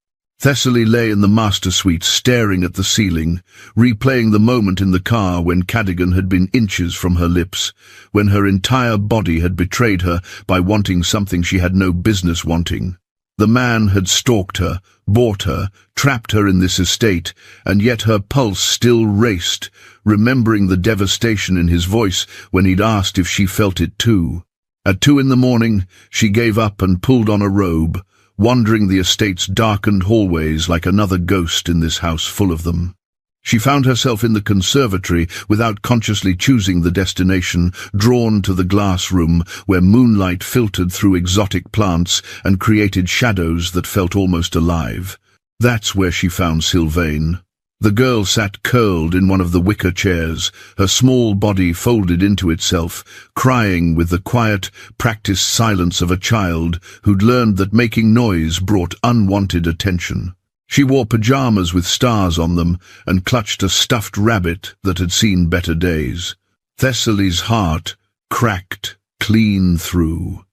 Thessaly lay in the master suite staring at the ceiling, replaying the moment in the car when Cadogan had been inches from her lips, when her entire body had betrayed her by wanting something she had no business wanting. The man had stalked her, bought her, trapped her in this estate, and yet her pulse still raced, remembering the devastation in his voice when he'd asked if she felt it too. At 2 a.m, she gave up and pulled on a robe, wandering the estate's darkened hallways like another ghost in this house full of them. She found herself in the conservatory without consciously choosing the destination, drawn to the glass room where moonlight filtered through exotic plants and created shadows that felt almost alive. That's where she found Sylvain. The girl sat curled in one of the wicker chairs, her small body folded into itself, crying with the quiet, practiced silence of a child who'd learned that making noise brought unwanted attention. She wore pajamas with stars on them and clutched a stuffed rabbit that had seen better days. Thessaly's heart cracked clean through.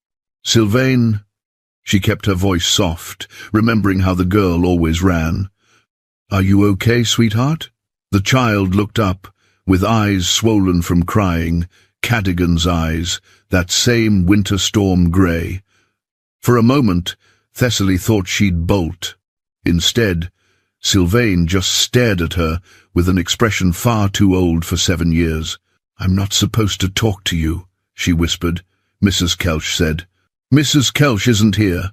"Sylvain?" She kept her voice soft, remembering how the girl always ran. "Are you okay, sweetheart?" The child looked up, with eyes swollen from crying, Cadogan's eyes, that same winter storm grey. For a moment, Thessaly thought she'd bolt. Instead, Sylvain just stared at her with an expression far too old for 7 years. "I'm not supposed to talk to you," she whispered. "Mrs. Kelch said." "Mrs. Kelch isn't here."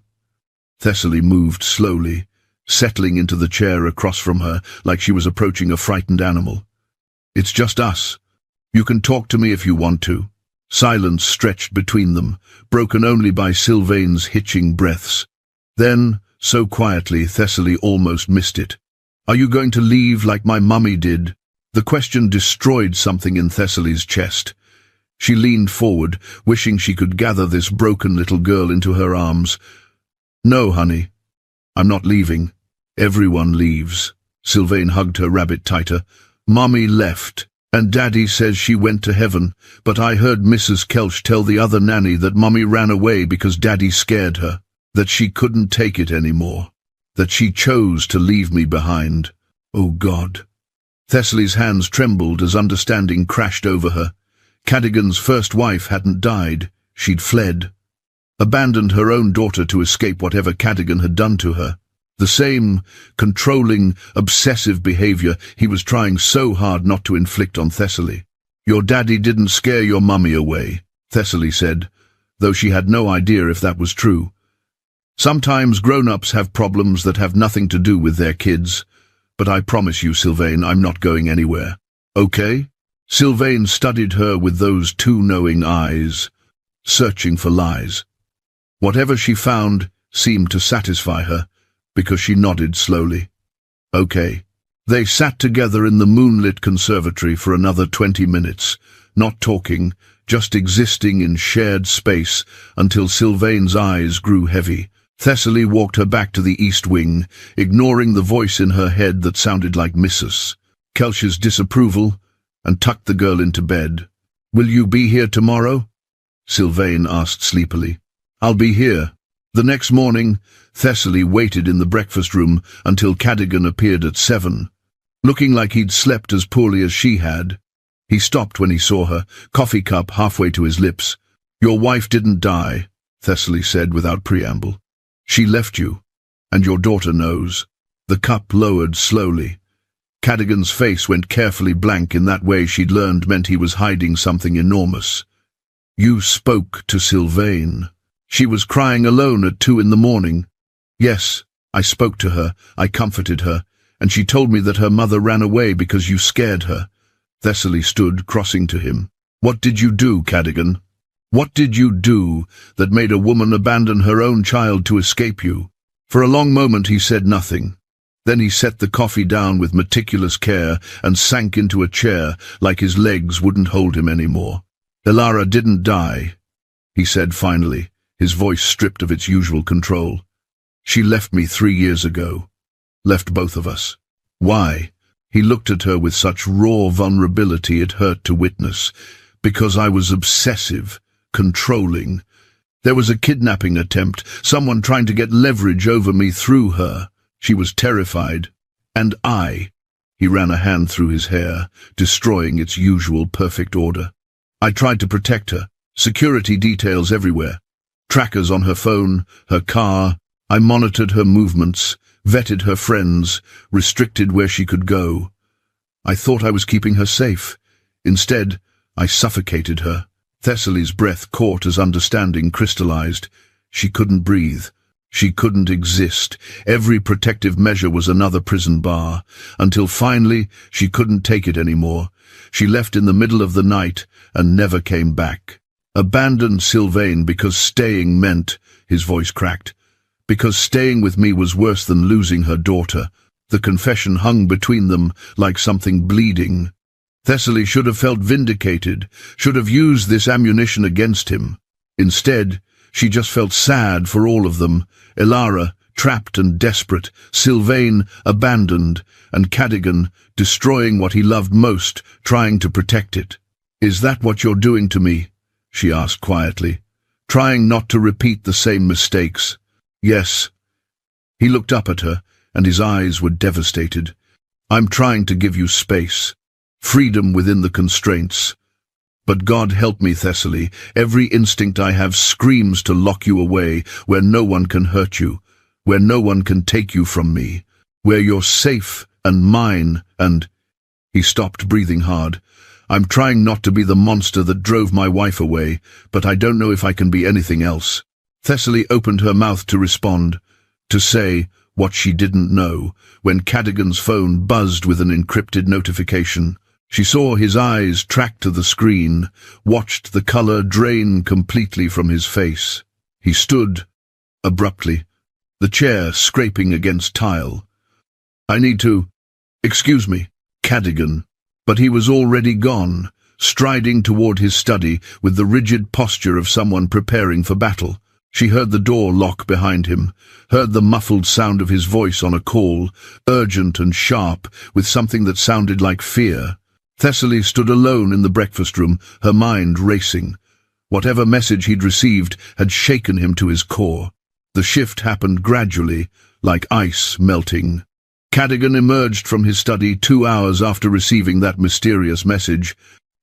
Thessaly moved slowly, settling into the chair across from her like she was approaching a frightened animal. "It's just us. You can talk to me if you want to." Silence stretched between them, broken only by Sylvain's hitching breaths. Then, so quietly, Thessaly almost missed it. "Are you going to leave like my mummy did?" The question destroyed something in Thessaly's chest. She leaned forward, wishing she could gather this broken little girl into her arms. "No, honey. I'm not leaving. Everyone leaves." Sylvain hugged her rabbit tighter. "Mommy left, and Daddy says she went to heaven, but I heard Mrs. Kelch tell the other nanny that Mommy ran away because Daddy scared her, that she couldn't take it anymore, that she chose to leave me behind. Oh, God." Thessaly's hands trembled as understanding crashed over her. Cadogan's first wife hadn't died. She'd fled. Abandoned her own daughter to escape whatever Cadogan had done to her. The same controlling, obsessive behavior he was trying so hard not to inflict on Thessaly. "Your daddy didn't scare your mummy away," Thessaly said, though she had no idea if that was true. Sometimes grown-ups have problems that have nothing to do with their kids. But I promise you, Sylvain, I'm not going anywhere. Okay? Sylvain studied her with those two knowing eyes, searching for lies. Whatever she found seemed to satisfy her, because she nodded slowly. Okay. They sat together in the moonlit conservatory for another 20 minutes, not talking, just existing in shared space until Sylvain's eyes grew heavy. Thessaly walked her back to the east wing, ignoring the voice in her head that sounded like Mrs. Kelch's disapproval, and tucked the girl into bed. "Will you be here tomorrow?" Sylvain asked sleepily. "I'll be here." The next morning, Thessaly waited in the breakfast room until Cadogan appeared at 7, looking like he'd slept as poorly as she had. He stopped when he saw her, coffee cup halfway to his lips. "Your wife didn't die," Thessaly said without preamble. "She left you, and your daughter knows." The cup lowered slowly. Cadogan's face went carefully blank in that way she'd learned meant he was hiding something enormous. "You spoke to Sylvain. She was crying alone at 2 in the morning. Yes, I spoke to her, I comforted her, and she told me that her mother ran away because you scared her." Thessaly stood, crossing to him. "What did you do, Cadogan? What did you do that made a woman abandon her own child to escape you?" For a long moment he said nothing. Then he set the coffee down with meticulous care and sank into a chair like his legs wouldn't hold him anymore. "Elara didn't die," he said finally, his voice stripped of its usual control. "She left me 3 years ago. Left both of us." "Why?" He looked at her with such raw vulnerability it hurt to witness. "Because I was obsessive, controlling. There was a kidnapping attempt, someone trying to get leverage over me through her. She was terrified. And he ran a hand through his hair, destroying its usual perfect order. "I tried to protect her. Security details everywhere. Trackers on her phone, her car. I monitored her movements, vetted her friends, restricted where she could go. I thought I was keeping her safe. Instead, I suffocated her." Thessaly's breath caught as understanding crystallized. She couldn't breathe. She couldn't exist. Every protective measure was another prison bar, until finally she couldn't take it anymore. She left in the middle of the night and never came back. "Abandoned Sylvain because staying meant," his voice cracked, "because staying with me was worse than losing her daughter." The confession hung between them like something bleeding. Thessaly should have felt vindicated, should have used this ammunition against him. Instead, she just felt sad for all of them. Elara, trapped and desperate, Sylvain, abandoned, and Cadogan, destroying what he loved most, trying to protect it. "Is that what you're doing to me?" she asked quietly, trying not to repeat the same mistakes. "Yes." He looked up at her, and his eyes were devastated. "I'm trying to give you space, freedom within the constraints. But God help me, Thessaly, every instinct I have screams to lock you away, where no one can hurt you, where no one can take you from me, where you're safe and mine, and—" He stopped, breathing hard. "I'm trying not to be the monster that drove my wife away, but I don't know if I can be anything else." Thessaly opened her mouth to respond, to say what she didn't know, when Cadogan's phone buzzed with an encrypted notification. She saw his eyes track to the screen, watched the color drain completely from his face. He stood, abruptly, the chair scraping against tile. "I need to— excuse me, Cadogan." But he was already gone, striding toward his study with the rigid posture of someone preparing for battle. She heard the door lock behind him, heard the muffled sound of his voice on a call, urgent and sharp, with something that sounded like fear. Thessaly stood alone in the breakfast room, her mind racing. Whatever message he'd received had shaken him to his core. The shift happened gradually, like ice melting. Cadogan emerged from his study 2 hours after receiving that mysterious message,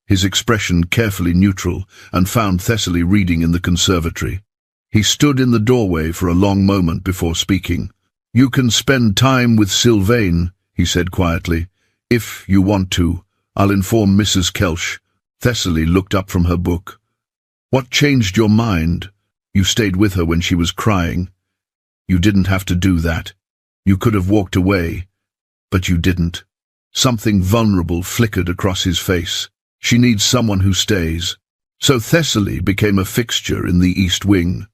his expression carefully neutral, and found Thessaly reading in the conservatory. He stood in the doorway for a long moment before speaking. "You can spend time with Sylvain," he said quietly. "If you want to, I'll inform Mrs. Kelch." Thessaly looked up from her book. "What changed your mind? You stayed with her when she was crying. You didn't have to do that. You could have walked away." But you didn't. Something vulnerable flickered across his face. She needs someone who stays. So Thessaly became a fixture in the East Wing.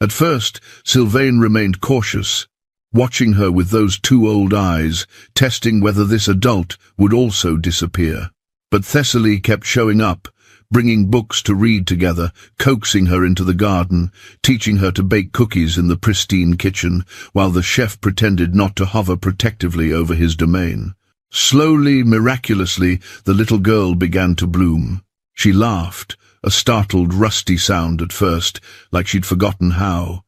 At first, Sylvain remained cautious, watching her with those two old eyes, testing whether this adult would also disappear. But Thessaly kept showing up, bringing books to read together, coaxing her into the garden, teaching her to bake cookies in the pristine kitchen, while the chef pretended not to hover protectively over his domain. Slowly, miraculously, the little girl began to bloom. She laughed, a startled, rusty sound at first, like she'd forgotten how.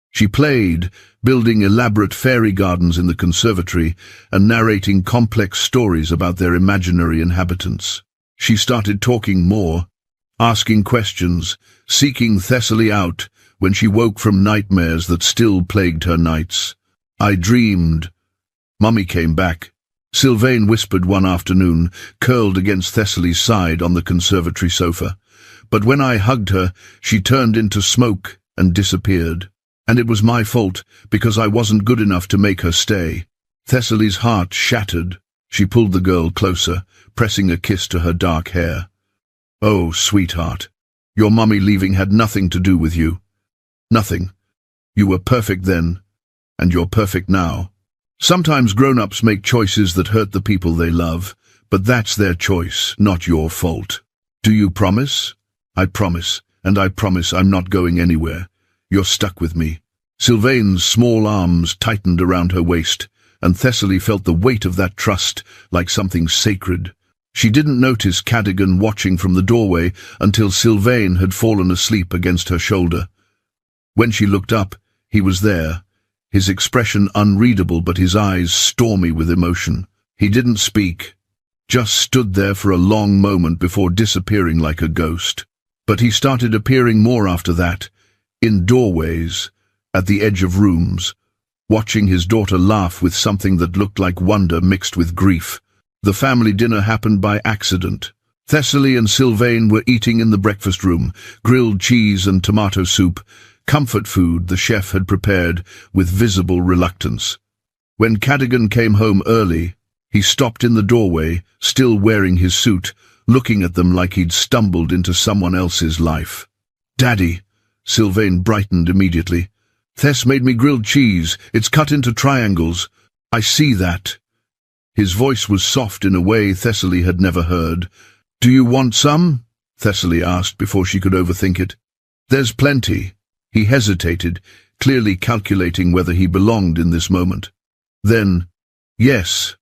She played, building elaborate fairy gardens in the conservatory and narrating complex stories about their imaginary inhabitants. She started talking more, asking questions, seeking Thessaly out when she woke from nightmares that still plagued her nights. "I dreamed." Mummy came back. Sylvain whispered one afternoon, curled against Thessaly's side on the conservatory sofa. But when I hugged her, she turned into smoke and disappeared. And it was my fault, because I wasn't good enough to make her stay. Thessaly's heart shattered. She pulled the girl closer, pressing a kiss to her dark hair. "Oh, sweetheart, your mummy leaving had nothing to do with you. Nothing. You were perfect then, and you're perfect now. Sometimes grown-ups make choices that hurt the people they love, but that's their choice, not your fault. Do you promise?" "I promise, and I promise I'm not going anywhere. You're stuck with me." Sylvain's small arms tightened around her waist, and Thessaly felt the weight of that trust like something sacred. She didn't notice Cadogan watching from the doorway until Sylvain had fallen asleep against her shoulder. When she looked up, he was there, his expression unreadable but his eyes stormy with emotion. He didn't speak, just stood there for a long moment before disappearing like a ghost. But he started appearing more after that, in doorways, at the edge of rooms, watching his daughter laugh with something that looked like wonder mixed with grief. The family dinner happened by accident. Thessaly and Sylvain were eating in the breakfast room, grilled cheese and tomato soup, comfort food the chef had prepared with visible reluctance. When Cadogan came home early, he stopped in the doorway, still wearing his suit, looking at them like he'd stumbled into someone else's life. "Daddy," Sylvain brightened immediately. "Thess made me grilled cheese. It's cut into triangles. I see that." His voice was soft in a way Thessaly had never heard. "Do you want some?" Thessaly asked before she could overthink it. "There's plenty." He hesitated, clearly calculating whether he belonged in this moment. Then, "Yes,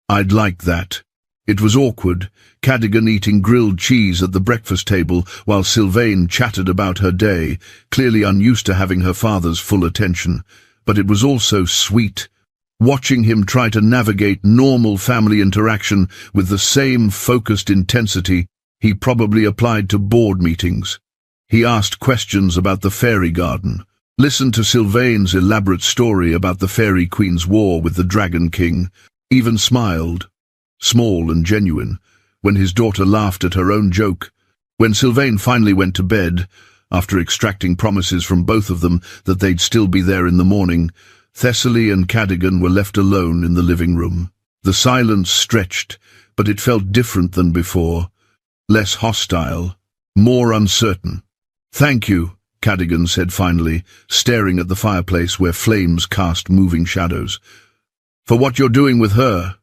I'd like that." It was awkward, Cadogan eating grilled cheese at the breakfast table while Sylvain chattered about her day, clearly unused to having her father's full attention. But it was also sweet, watching him try to navigate normal family interaction with the same focused intensity he probably applied to board meetings. He asked questions about the fairy garden, listened to Sylvain's elaborate story about the Fairy Queen's war with the Dragon King, even smiled, small and genuine, when his daughter laughed at her own joke. When Sylvain finally went to bed, after extracting promises from both of them that they'd still be there in the morning, Thessaly and Cadogan were left alone in the living room. The silence stretched, but it felt different than before, less hostile, more uncertain. "Thank you," Cadogan said finally, staring at the fireplace where flames cast moving shadows, "for what you're doing with her.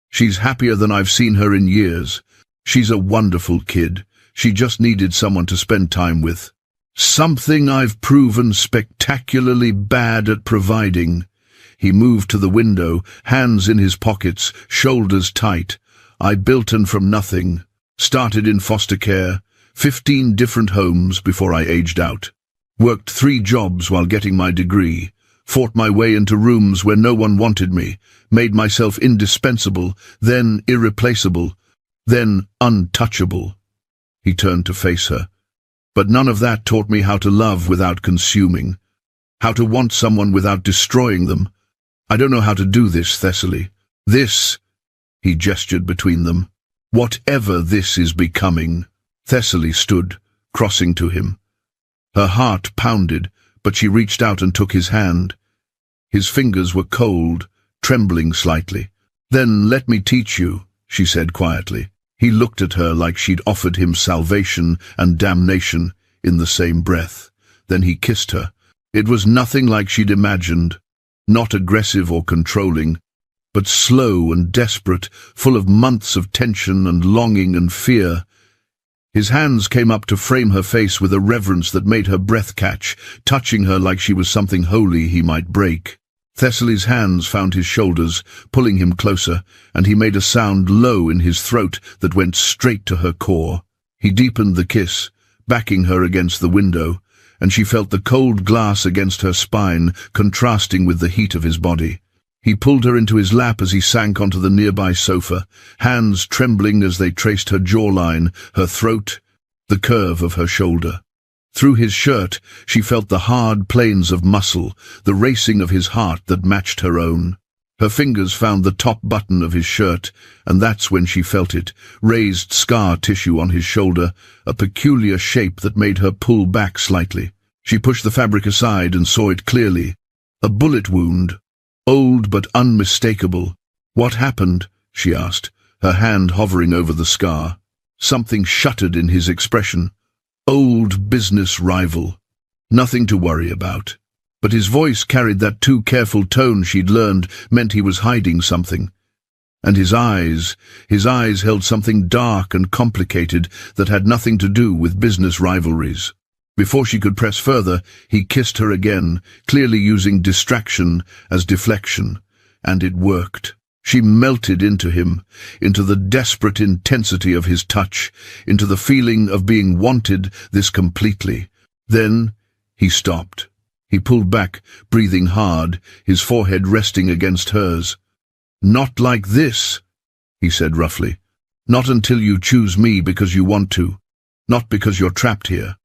She's happier than I've seen her in years. She's a wonderful kid. She just needed someone to spend time with. Something I've proven spectacularly bad at providing." He moved to the window, hands in his pockets, shoulders tight. "I built her from nothing. Started in foster care, 15 different homes before I aged out. Worked 3 jobs while getting my degree. Fought my way into rooms where no one wanted me, made myself indispensable, then irreplaceable, then untouchable." He turned to face her. "But none of that taught me how to love without consuming, how to want someone without destroying them. I don't know how to do this, Thessaly. This," he gestured between them, "whatever this is becoming." Thessaly stood, crossing to him. Her heart pounded, but she reached out and took his hand. His fingers were cold, trembling slightly. "Then let me teach you," she said quietly. He looked at her like she'd offered him salvation and damnation in the same breath. Then he kissed her. It was nothing like she'd imagined, not aggressive or controlling, but slow and desperate, full of months of tension and longing and fear. His hands came up to frame her face with a reverence that made her breath catch, touching her like she was something holy he might break. Thessaly's hands found his shoulders, pulling him closer, and he made a sound low in his throat that went straight to her core. He deepened the kiss, backing her against the window, and she felt the cold glass against her spine, contrasting with the heat of his body. He pulled her into his lap as he sank onto the nearby sofa, hands trembling as they traced her jawline, her throat, the curve of her shoulder. Through his shirt, she felt the hard planes of muscle, the racing of his heart that matched her own. Her fingers found the top button of his shirt, and that's when she felt it, raised scar tissue on his shoulder, a peculiar shape that made her pull back slightly. She pushed the fabric aside and saw it clearly. A bullet wound. Old but unmistakable. "What happened?" she asked, her hand hovering over the scar. Something shuddered in his expression. Old business rival. Nothing to worry about. But his voice carried that too careful tone she'd learned meant he was hiding something. And his eyes held something dark and complicated that had nothing to do with business rivalries. Before she could press further, he kissed her again, clearly using distraction as deflection, and it worked. She melted into him, into the desperate intensity of his touch, into the feeling of being wanted this completely. Then he stopped. He pulled back, breathing hard, his forehead resting against hers. "Not like this," he said roughly. "Not until you choose me because you want to. Not because you're trapped here.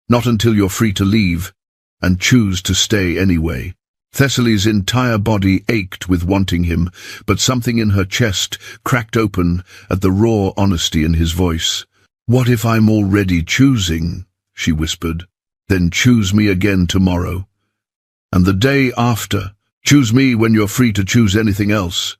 Not until you're free to leave, and choose to stay anyway." Thessaly's entire body ached with wanting him, but something in her chest cracked open at the raw honesty in his voice. "What if I'm already choosing?" she whispered. "Then choose me again tomorrow. And the day after. Choose me when you're free to choose anything else."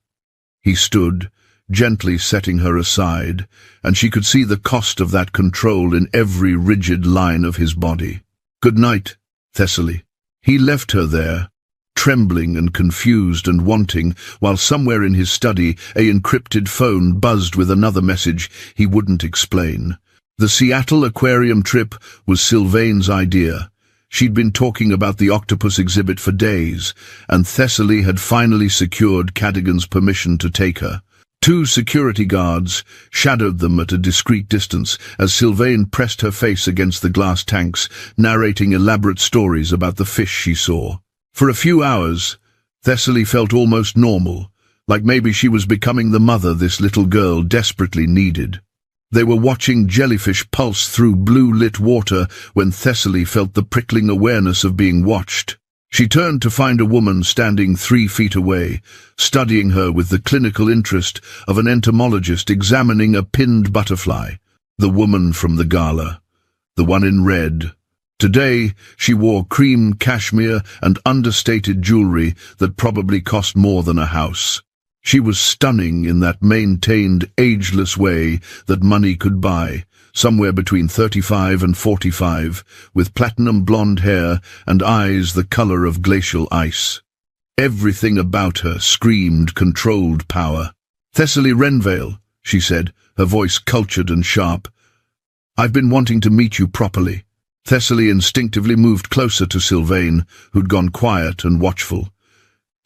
He stood, gently setting her aside, and she could see the cost of that control in every rigid line of his body. "Good night, Thessaly." He left her there, trembling and confused and wanting, while somewhere in his study a encrypted phone buzzed with another message he wouldn't explain. The Seattle aquarium trip was Sylvain's idea. She'd been talking about the octopus exhibit for days, and Thessaly had finally secured Cadogan's permission to take her. 2 security guards shadowed them at a discreet distance as Sylvain pressed her face against the glass tanks, narrating elaborate stories about the fish she saw. For a few hours, Thessaly felt almost normal, like maybe she was becoming the mother this little girl desperately needed. They were watching jellyfish pulse through blue-lit water when Thessaly felt the prickling awareness of being watched. She turned to find a woman standing 3 feet away, studying her with the clinical interest of an entomologist examining a pinned butterfly. The woman from the gala. The one in red. Today, she wore cream cashmere and understated jewelry that probably cost more than a house. She was stunning in that maintained, ageless way that money could buy, somewhere between 35 and 45, with platinum blonde hair and eyes the color of glacial ice. Everything about her screamed controlled power. "Thessaly Renvale," she said, her voice cultured and sharp. "I've been wanting to meet you properly." Thessaly instinctively moved closer to Sylvain, who'd gone quiet and watchful.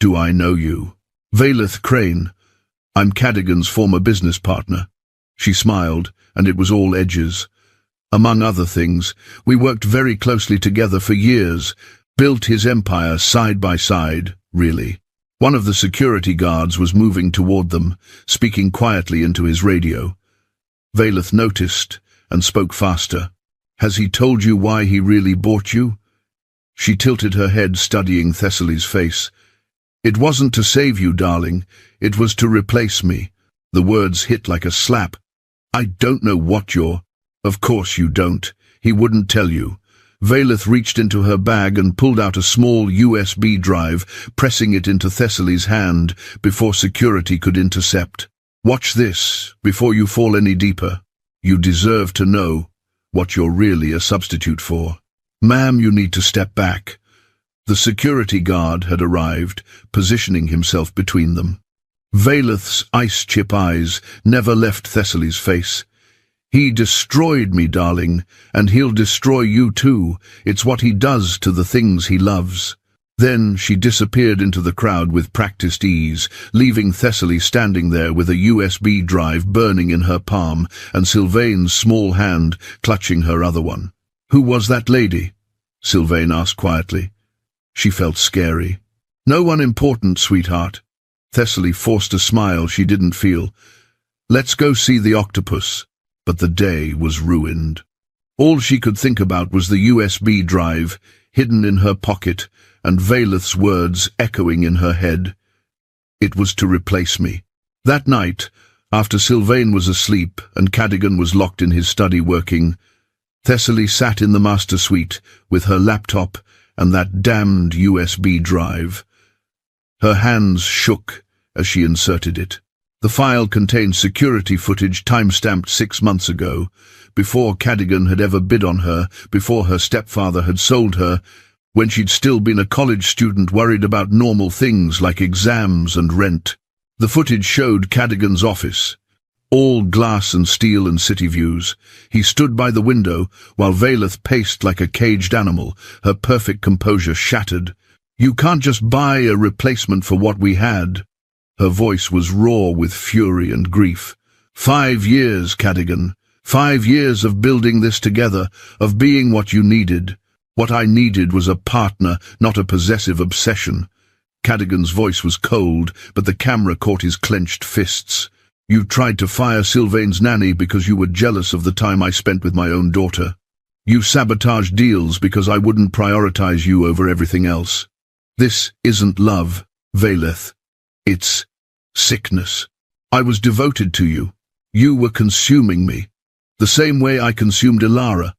"Do I know you?" "Vailith Crane. I'm Cadogan's former business partner." She smiled, and it was all edges. "Among other things, we worked very closely together for years, built his empire side by side, really." One of the security guards was moving toward them, speaking quietly into his radio. Vailith noticed and spoke faster. "Has he told you why he really bought you?" She tilted her head, studying Thessaly's face. "It wasn't to save you, darling. It was to replace me." The words hit like a slap. "I don't know what you're—" "Of course you don't. He wouldn't tell you. Vayleth reached into her bag and pulled out a small USB drive, pressing it into Thessaly's hand before security could intercept. "Watch this, before you fall any deeper. You deserve to know what you're really a substitute for." "Ma'am, you need to step back." The security guard had arrived, positioning himself between them. Vayleth's ice-chip eyes never left Thessaly's face. "He destroyed me, darling, and he'll destroy you too. It's what he does to the things he loves." Then she disappeared into the crowd with practiced ease, leaving Thessaly standing there with a USB drive burning in her palm and Sylvain's small hand clutching her other one. "Who was that lady?" Sylvain asked quietly. She felt scary. "No one important, sweetheart." Thessaly forced a smile she didn't feel. "Let's go see the octopus." But the day was ruined. All she could think about was the USB drive, hidden in her pocket, and Vayleth's words echoing in her head. It was to replace me. That night, after Sylvain was asleep and Cadogan was locked in his study working, Thessaly sat in the master suite with her laptop and that damned USB drive. Her hands shook as she inserted it. The file contained security footage time-stamped 6 months ago, before Cadogan had ever bid on her, before her stepfather had sold her, when she'd still been a college student worried about normal things like exams and rent. The footage showed Cadogan's office, all glass and steel and city views. He stood by the window while Vayleth paced like a caged animal, her perfect composure shattered. "You can't just buy a replacement for what we had." Her voice was raw with fury and grief. 5 years, Cadogan. 5 years of building this together, of being what you needed. What I needed was a partner, not a possessive obsession. Cadogan's voice was cold, but the camera caught his clenched fists. "You tried to fire Sylvain's nanny because you were jealous of the time I spent with my own daughter. You sabotaged deals because I wouldn't prioritize you over everything else. This isn't love, Vayleth. It's sickness. I was devoted to you. You were consuming me. The same way I consumed Ilara.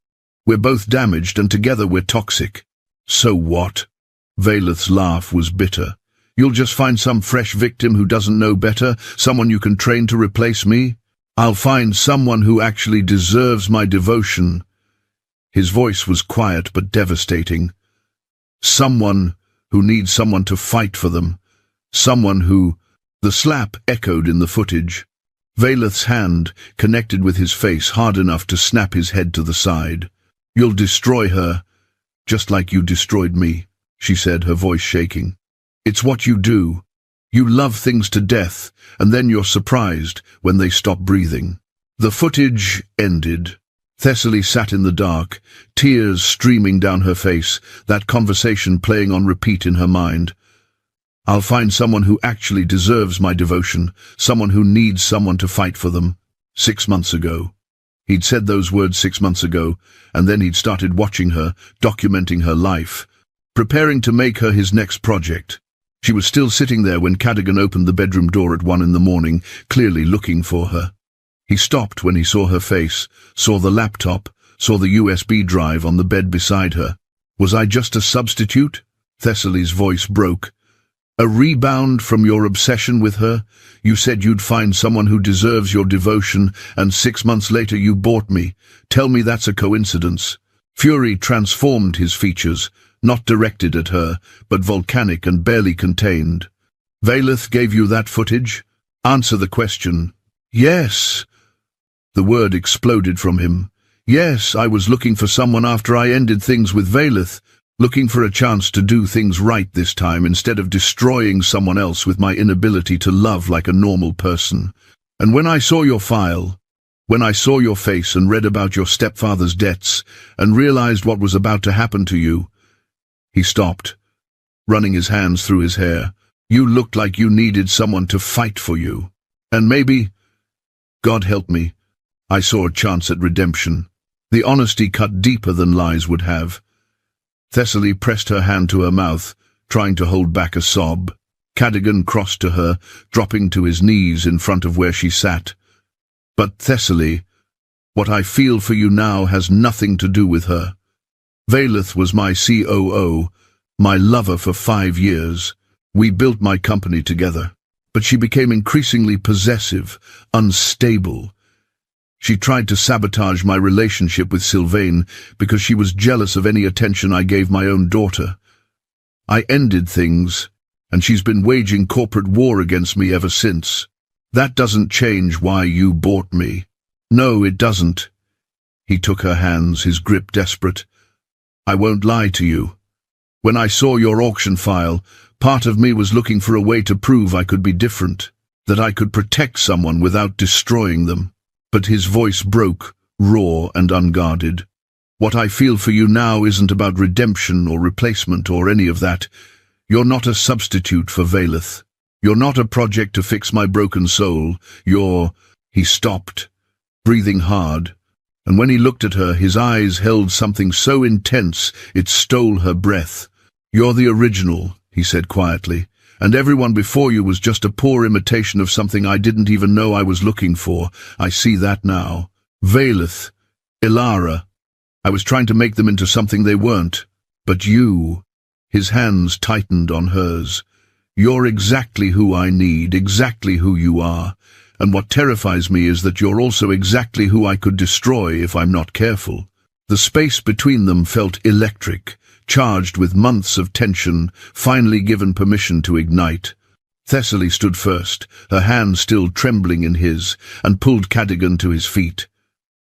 We're both damaged and together we're toxic." "So what?" Vayleth's laugh was bitter. "You'll just find some fresh victim who doesn't know better, someone you can train to replace me? I'll find someone who actually deserves my devotion." His voice was quiet but devastating. "Someone who needs someone to fight for them. Someone who—" The slap echoed in the footage. Vayleth's hand connected with his face hard enough to snap his head to the side. "You'll destroy her, just like you destroyed me," she said, her voice shaking. "It's what you do. You love things to death, and then you're surprised when they stop breathing." The footage ended. Thessaly sat in the dark, tears streaming down her face, that conversation playing on repeat in her mind. "I'll find someone who actually deserves my devotion, someone who needs someone to fight for them." 6 months ago. He'd said those words 6 months ago, and then he'd started watching her, documenting her life, preparing to make her his next project. She was still sitting there when Cadogan opened the bedroom door at 1 in the morning, clearly looking for her. He stopped when he saw her face, saw the laptop, saw the USB drive on the bed beside her. "Was I just a substitute?" Thessaly's voice broke. "A rebound from your obsession with her? You said you'd find someone who deserves your devotion, and 6 months later you bought me. Tell me that's a coincidence." Fury transformed his features, not directed at her, but volcanic and barely contained. "Vayleth gave you that footage? Answer the question." "Yes." The word exploded from him. "Yes, I was looking for someone after I ended things with Vayleth. Looking for a chance to do things right this time instead of destroying someone else with my inability to love like a normal person. And when I saw your file, when I saw your face and read about your stepfather's debts and realized what was about to happen to you—" He stopped, running his hands through his hair. "You looked like you needed someone to fight for you. And maybe, God help me, I saw a chance at redemption." The honesty cut deeper than lies would have. Thessaly pressed her hand to her mouth, trying to hold back a sob. Cadogan crossed to her, dropping to his knees in front of where she sat. "But Thessaly, what I feel for you now has nothing to do with her." Veilith was my COO, my lover for 5 years. We built my company together. But she became increasingly possessive, unstable. She tried to sabotage my relationship with Sylvain because she was jealous of any attention I gave my own daughter. I ended things, and she's been waging corporate war against me ever since. That doesn't change why you bought me. No, it doesn't. He took her hands, his grip desperate. I won't lie to you. When I saw your auction file, part of me was looking for a way to prove I could be different, that I could protect someone without destroying them. But his voice broke, raw and unguarded. What I feel for you now isn't about redemption or replacement or any of that. You're not a substitute for Veilith. You're not a project to fix my broken soul. You're... He stopped, breathing hard, and when he looked at her, his eyes held something so intense it stole her breath. You're the original, he said quietly, and everyone before you was just a poor imitation of something I didn't even know I was looking for. I see that now. Veilith, Ilara. I was trying to make them into something they weren't. But you... His hands tightened on hers. You're exactly who I need, exactly who you are. And what terrifies me is that you're also exactly who I could destroy if I'm not careful. The space between them felt electric, charged with months of tension, finally given permission to ignite. Thessaly stood first, her hand still trembling in his, and pulled Cadogan to his feet.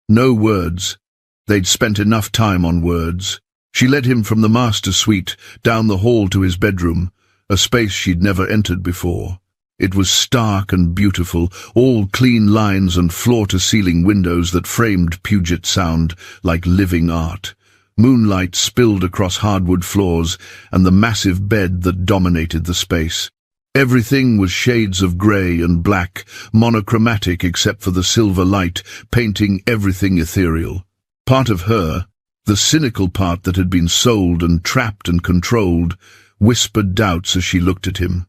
No words. They'd spent enough time on words. She led him from the master suite, down the hall to his bedroom, a space she'd never entered before. It was stark and beautiful, all clean lines and floor-to-ceiling windows that framed Puget Sound like living art. Moonlight spilled across hardwood floors and the massive bed that dominated the space. Everything was shades of grey and black, monochromatic except for the silver light, painting everything ethereal. Part of her, the cynical part that had been sold and trapped and controlled, whispered doubts as she looked at him.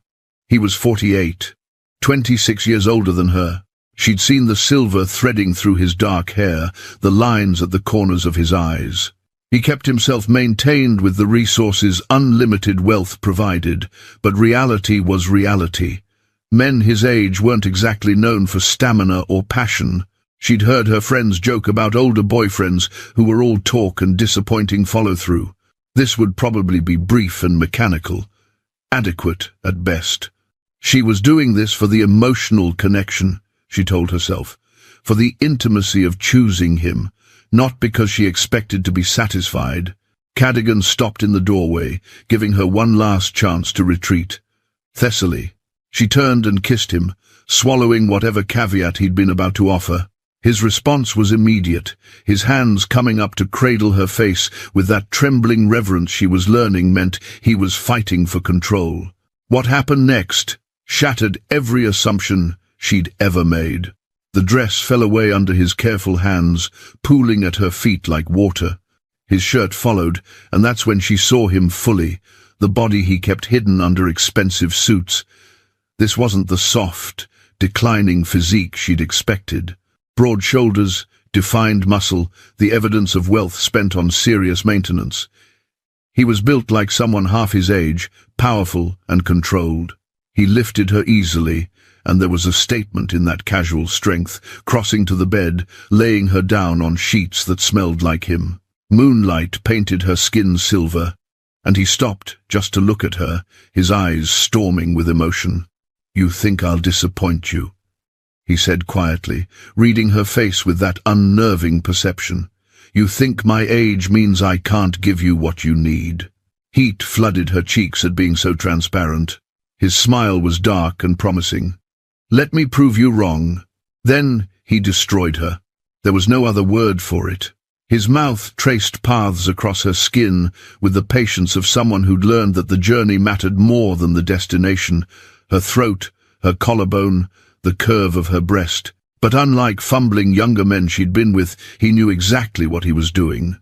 He was 48, 26 years older than her. She'd seen the silver threading through his dark hair, the lines at the corners of his eyes. He kept himself maintained with the resources unlimited wealth provided, but reality was reality. Men his age weren't exactly known for stamina or passion. She'd heard her friends joke about older boyfriends who were all talk and disappointing follow-through. This would probably be brief and mechanical, adequate at best. She was doing this for the emotional connection, she told herself, for the intimacy of choosing him, not because she expected to be satisfied. Cadogan stopped in the doorway, giving her one last chance to retreat. Thessaly. She turned and kissed him, swallowing whatever caveat he'd been about to offer. His response was immediate, his hands coming up to cradle her face with that trembling reverence she was learning meant he was fighting for control. What happened next shattered every assumption she'd ever made. The dress fell away under his careful hands, pooling at her feet like water. His shirt followed, and that's when she saw him fully, the body he kept hidden under expensive suits. This wasn't the soft, declining physique she'd expected. Broad shoulders, defined muscle, the evidence of wealth spent on serious maintenance. He was built like someone half his age, powerful and controlled. He lifted her easily, and there was a statement in that casual strength, crossing to the bed, laying her down on sheets that smelled like him. Moonlight painted her skin silver, and he stopped just to look at her, his eyes storming with emotion. "You think I'll disappoint you," he said quietly, reading her face with that unnerving perception. "You think my age means I can't give you what you need." Heat flooded her cheeks at being so transparent. His smile was dark and promising. "Let me prove you wrong." Then he destroyed her. There was no other word for it. His mouth traced paths across her skin with the patience of someone who'd learned that the journey mattered more than the destination. Her throat, her collarbone, the curve of her breast. But unlike fumbling younger men she'd been with, he knew exactly what he was doing.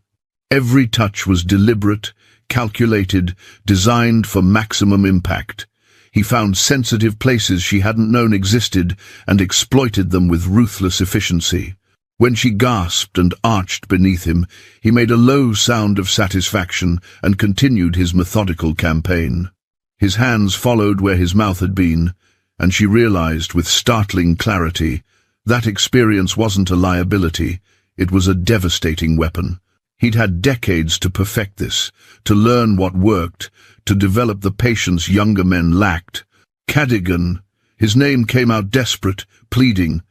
Every touch was deliberate, calculated, designed for maximum impact. He found sensitive places she hadn't known existed and exploited them with ruthless efficiency. When she gasped and arched beneath him, he made a low sound of satisfaction and continued his methodical campaign. His hands followed where his mouth had been, and she realized with startling clarity that experience wasn't a liability, it was a devastating weapon. He'd had decades to perfect this, to learn what worked, to develop the patience younger men lacked. Cadogan, his name came out desperate, pleading.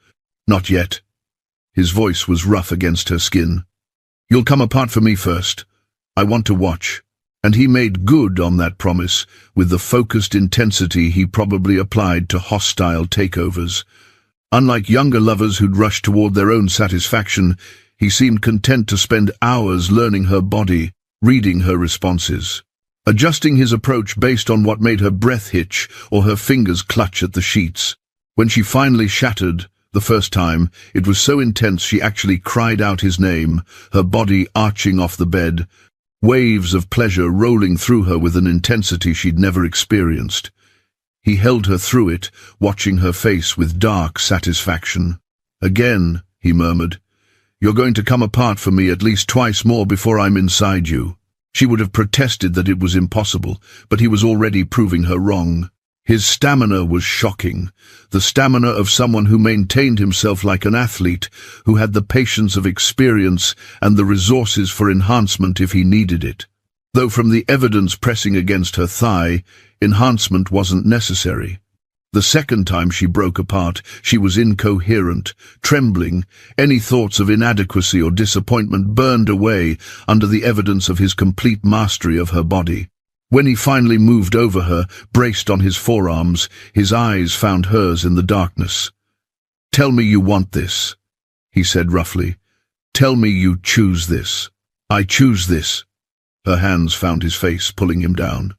Not yet. His voice was rough against her skin. You'll come apart for me first. I want to watch. And he made good on that promise with the focused intensity he probably applied to hostile takeovers. Unlike younger lovers who'd rushed toward their own satisfaction, he seemed content to spend hours learning her body, reading her responses, adjusting his approach based on what made her breath hitch or her fingers clutch at the sheets. When she finally shattered, the first time, it was so intense she actually cried out his name, her body arching off the bed, waves of pleasure rolling through her with an intensity she'd never experienced. He held her through it, watching her face with dark satisfaction. Again, he murmured, you're going to come apart for me at least twice more before I'm inside you. She would have protested that it was impossible, but he was already proving her wrong. His stamina was shocking, the stamina of someone who maintained himself like an athlete, who had the patience of experience and the resources for enhancement if he needed it. Though from the evidence pressing against her thigh, enhancement wasn't necessary. The second time she broke apart, she was incoherent, trembling. Any thoughts of inadequacy or disappointment burned away under the evidence of his complete mastery of her body. When he finally moved over her, braced on his forearms, his eyes found hers in the darkness. Tell me you want this, he said roughly. Tell me you choose this. I choose this. Her hands found his face, pulling him down.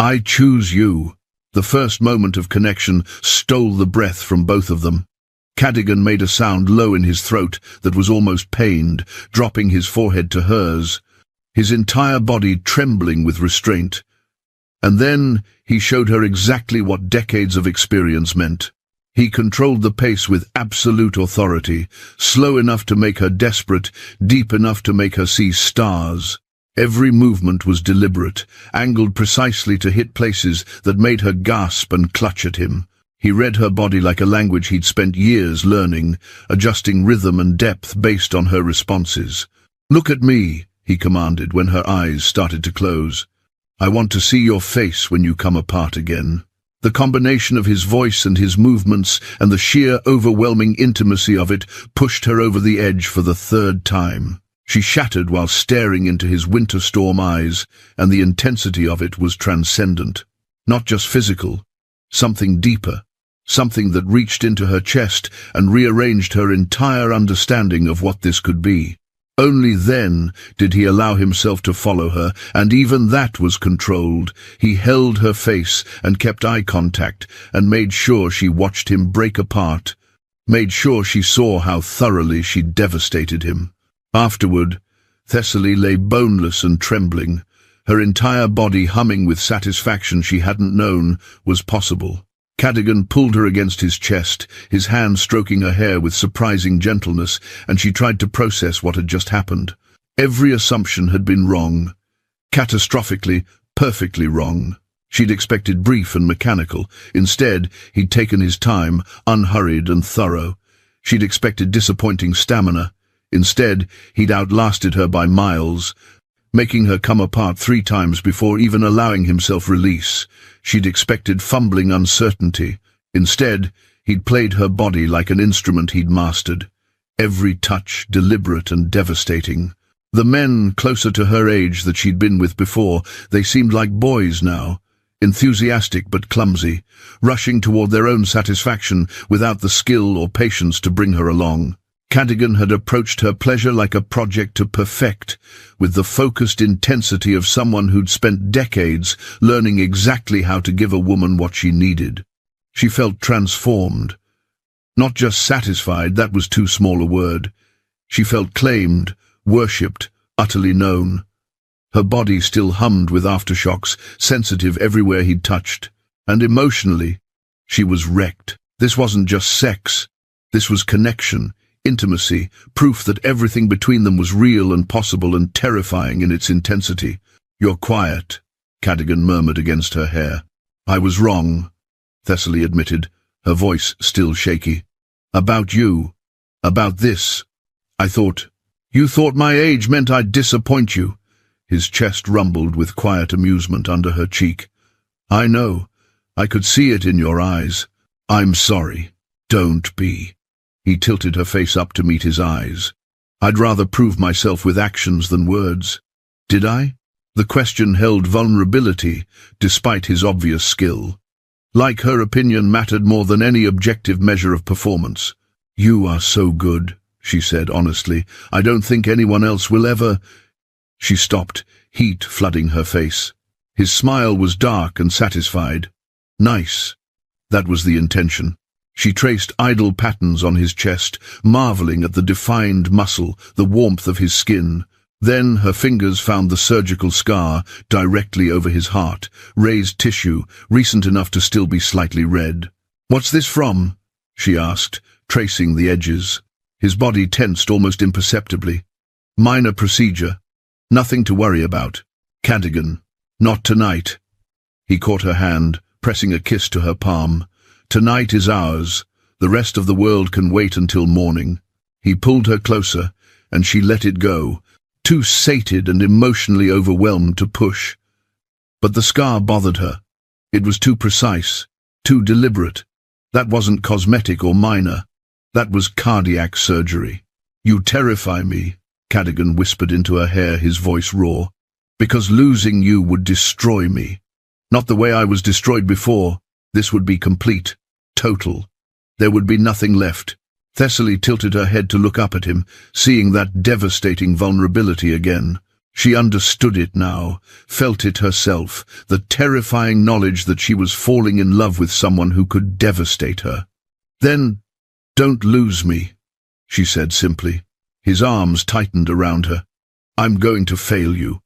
I choose you. The first moment of connection stole the breath from both of them. Cadogan made a sound low in his throat that was almost pained, dropping his forehead to hers, his entire body trembling with restraint. And then he showed her exactly what decades of experience meant. He controlled the pace with absolute authority, slow enough to make her desperate, deep enough to make her see stars. Every movement was deliberate, angled precisely to hit places that made her gasp and clutch at him. He read her body like a language he'd spent years learning, adjusting rhythm and depth based on her responses. Look at me, he commanded when her eyes started to close. I want to see your face when you come apart again. The combination of his voice and his movements and the sheer overwhelming intimacy of it pushed her over the edge for the third time. She shattered while staring into his winter storm eyes, and the intensity of it was transcendent. Not just physical, something deeper, something that reached into her chest and rearranged her entire understanding of what this could be. Only then did he allow himself to follow her, and even that was controlled. He held her face and kept eye contact and made sure she watched him break apart, made sure she saw how thoroughly she devastated him. Afterward, Thessaly lay boneless and trembling, her entire body humming with satisfaction she hadn't known was possible. Cadogan pulled her against his chest, his hand stroking her hair with surprising gentleness, and she tried to process what had just happened. Every assumption had been wrong. Catastrophically, perfectly wrong. She'd expected brief and mechanical. Instead, he'd taken his time, unhurried and thorough. She'd expected disappointing stamina. Instead, he'd outlasted her by miles, making her come apart 3 times before even allowing himself release. She'd expected fumbling uncertainty. Instead, he'd played her body like an instrument he'd mastered, every touch deliberate and devastating. The men closer to her age that she'd been with before, they seemed like boys now, enthusiastic but clumsy, rushing toward their own satisfaction without the skill or patience to bring her along. Cadogan had approached her pleasure like a project to perfect, with the focused intensity of someone who'd spent decades learning exactly how to give a woman what she needed. She felt transformed. Not just satisfied, that was too small a word. She felt claimed, worshipped, utterly known. Her body still hummed with aftershocks, sensitive everywhere he'd touched. And emotionally, she was wrecked. This wasn't just sex. This was connection. intimacy, proof that everything between them was real and possible and terrifying in its intensity. "You're quiet," Cadogan murmured against her hair. "I was wrong," Thessaly admitted, her voice still shaky. "About you. About this. You thought my age meant I'd disappoint you." His chest rumbled with quiet amusement under her cheek. "I know. I could see it in your eyes. I'm sorry. Don't be." He tilted her face up to meet his eyes. "I'd rather prove myself with actions than words." "Did I?" The question held vulnerability, despite his obvious skill. Like her opinion mattered more than any objective measure of performance. "You are so good," she said honestly. "I don't think anyone else will ever—" She stopped, heat flooding her face. His smile was dark and satisfied. "Nice." That was the intention. She traced idle patterns on his chest, marveling at the defined muscle, the warmth of his skin. Then her fingers found the surgical scar directly over his heart, raised tissue, recent enough to still be slightly red. "What's this from?" she asked, tracing the edges. His body tensed almost imperceptibly. "Minor procedure. Nothing to worry about." "Cadogan, not tonight." He caught her hand, pressing a kiss to her palm. "Tonight is ours. The rest of the world can wait until morning." He pulled her closer, and she let it go, too sated and emotionally overwhelmed to push. But the scar bothered her. It was too precise, too deliberate. That wasn't cosmetic or minor. That was cardiac surgery. "You terrify me," Cadogan whispered into her hair, his voice raw. "Because losing you would destroy me. Not the way I was destroyed before. This would be complete, total. There would be nothing left." Thessaly tilted her head to look up at him, seeing that devastating vulnerability again. She understood it now, felt it herself, the terrifying knowledge that she was falling in love with someone who could devastate her. "Then, don't lose me," she said simply. His arms tightened around her. "I'm going to fail you.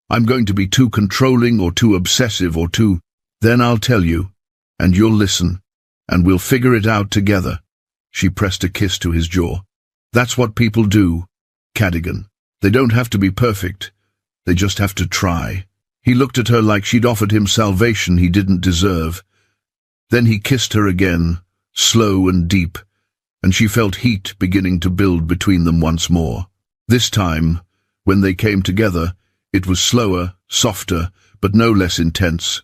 I'm going to be too controlling or too obsessive or too— Then I'll tell you, and you'll listen, and we'll figure it out together." She pressed a kiss to his jaw. "That's what people do, Cadogan. They don't have to be perfect. They just have to try." He looked at her like she'd offered him salvation he didn't deserve. Then he kissed her again, slow and deep, and she felt heat beginning to build between them once more. This time, when they came together, it was slower, softer, but no less intense.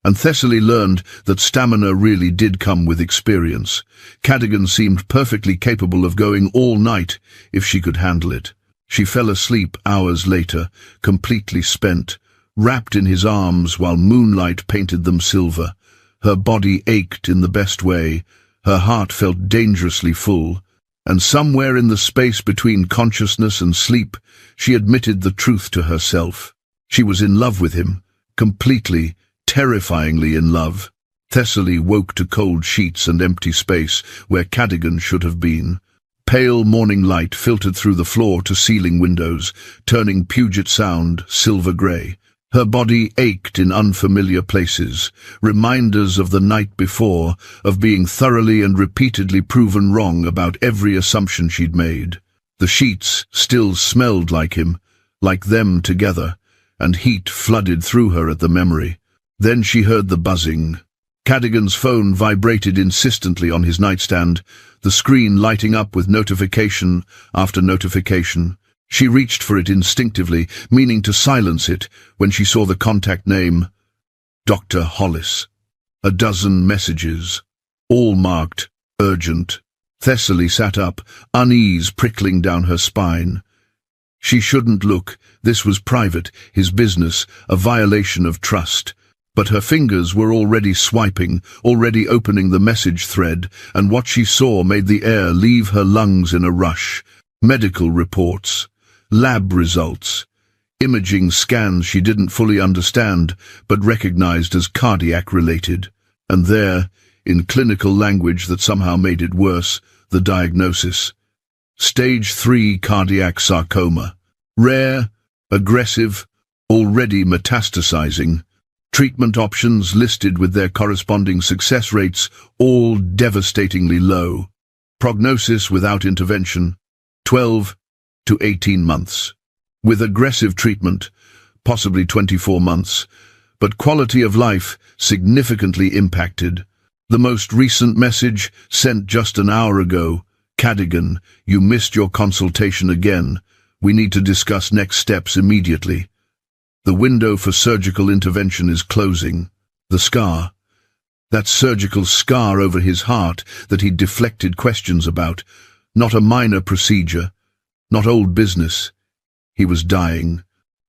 And Thessaly learned that stamina really did come with experience. Cadogan seemed perfectly capable of going all night if she could handle it. She fell asleep hours later, completely spent, wrapped in his arms while moonlight painted them silver. Her body ached in the best way, her heart felt dangerously full, and somewhere in the space between consciousness and sleep, she admitted the truth to herself. She was in love with him, completely, terrifyingly in love. Thessaly woke to cold sheets and empty space where Cadogan should have been. Pale morning light filtered through the floor-to-ceiling windows, turning Puget Sound silver-grey. Her body ached in unfamiliar places, reminders of the night before, of being thoroughly and repeatedly proven wrong about every assumption she'd made. The sheets still smelled like him, like them together, and heat flooded through her at the memory. Then she heard the buzzing. Cadogan's phone vibrated insistently on his nightstand, the screen lighting up with notification after notification. She reached for it instinctively, meaning to silence it, when she saw the contact name, Dr. Hollis. A dozen messages, all marked urgent. Thessaly sat up, unease prickling down her spine. She shouldn't look. This was private, his business, a violation of trust. But her fingers were already swiping, already opening the message thread, and what she saw made the air leave her lungs in a rush. Medical reports, lab results, imaging scans she didn't fully understand, but recognized as cardiac-related. And there, in clinical language that somehow made it worse, the diagnosis. Stage 3 cardiac sarcoma. Rare, aggressive, already metastasizing. Treatment options listed with their corresponding success rates, all devastatingly low. Prognosis without intervention, 12 to 18 months. With aggressive treatment, possibly 24 months, but quality of life significantly impacted. The most recent message, sent just an hour ago: Cadogan, you missed your consultation again. We need to discuss next steps immediately. The window for surgical intervention is closing. The scar, that surgical scar over his heart that he'd deflected questions about, not a minor procedure, not old business. He was dying.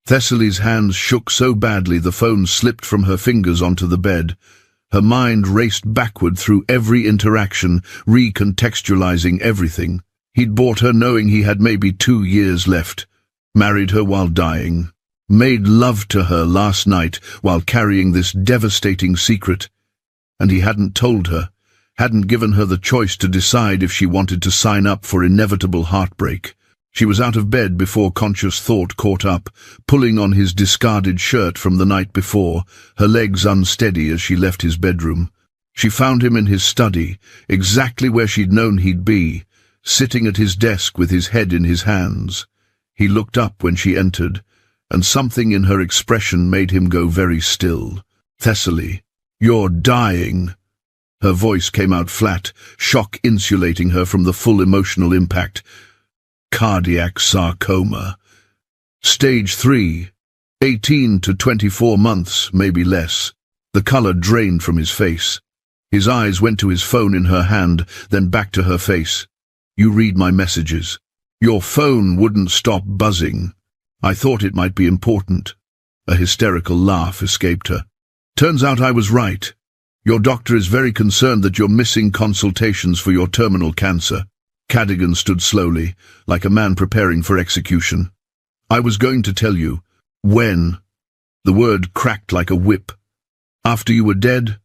Thessaly's hands shook so badly the phone slipped from her fingers onto the bed. Her mind raced backward through every interaction, recontextualizing everything. He'd bought her knowing he had maybe 2 years left, married her while dying, made love to her last night while carrying this devastating secret, and he hadn't told her, hadn't given her the choice to decide if she wanted to sign up for inevitable heartbreak. She was out of bed before conscious thought caught up, pulling on his discarded shirt from the night before, her legs unsteady as she left his bedroom. She found him in his study, exactly where she'd known he'd be, sitting at his desk with his head in his hands. He looked up when she entered, and something in her expression made him go very still. "Thessaly, you're dying." Her voice came out flat, shock insulating her from the full emotional impact. "Cardiac sarcoma. Stage 3. 18 to 24 months, maybe less." The color drained from his face. His eyes went to his phone in her hand, then back to her face. "You read my messages. Your phone wouldn't stop buzzing. I thought it might be important." A hysterical laugh escaped her. "Turns out I was right. Your doctor is very concerned that you're missing consultations for your terminal cancer." Cadogan stood slowly, like a man preparing for execution. "I was going to tell you." "When?" The word cracked like a whip. "After you were dead?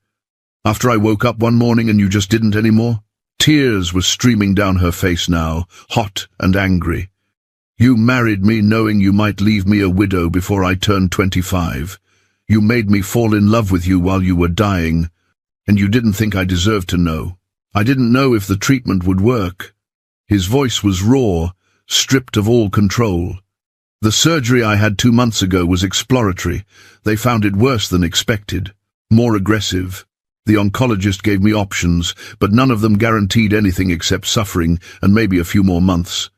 After I woke up one morning and you just didn't anymore?" Tears were streaming down her face now, hot and angry. "You married me knowing you might leave me a widow before I turned 25. You made me fall in love with you while you were dying, and you didn't think I deserved to know. I didn't know if the treatment would work." His voice was raw, stripped of all control. "The surgery I had 2 months ago was exploratory. They found it worse than expected, more aggressive. The oncologist gave me options, but none of them guaranteed anything except suffering and maybe a few more months.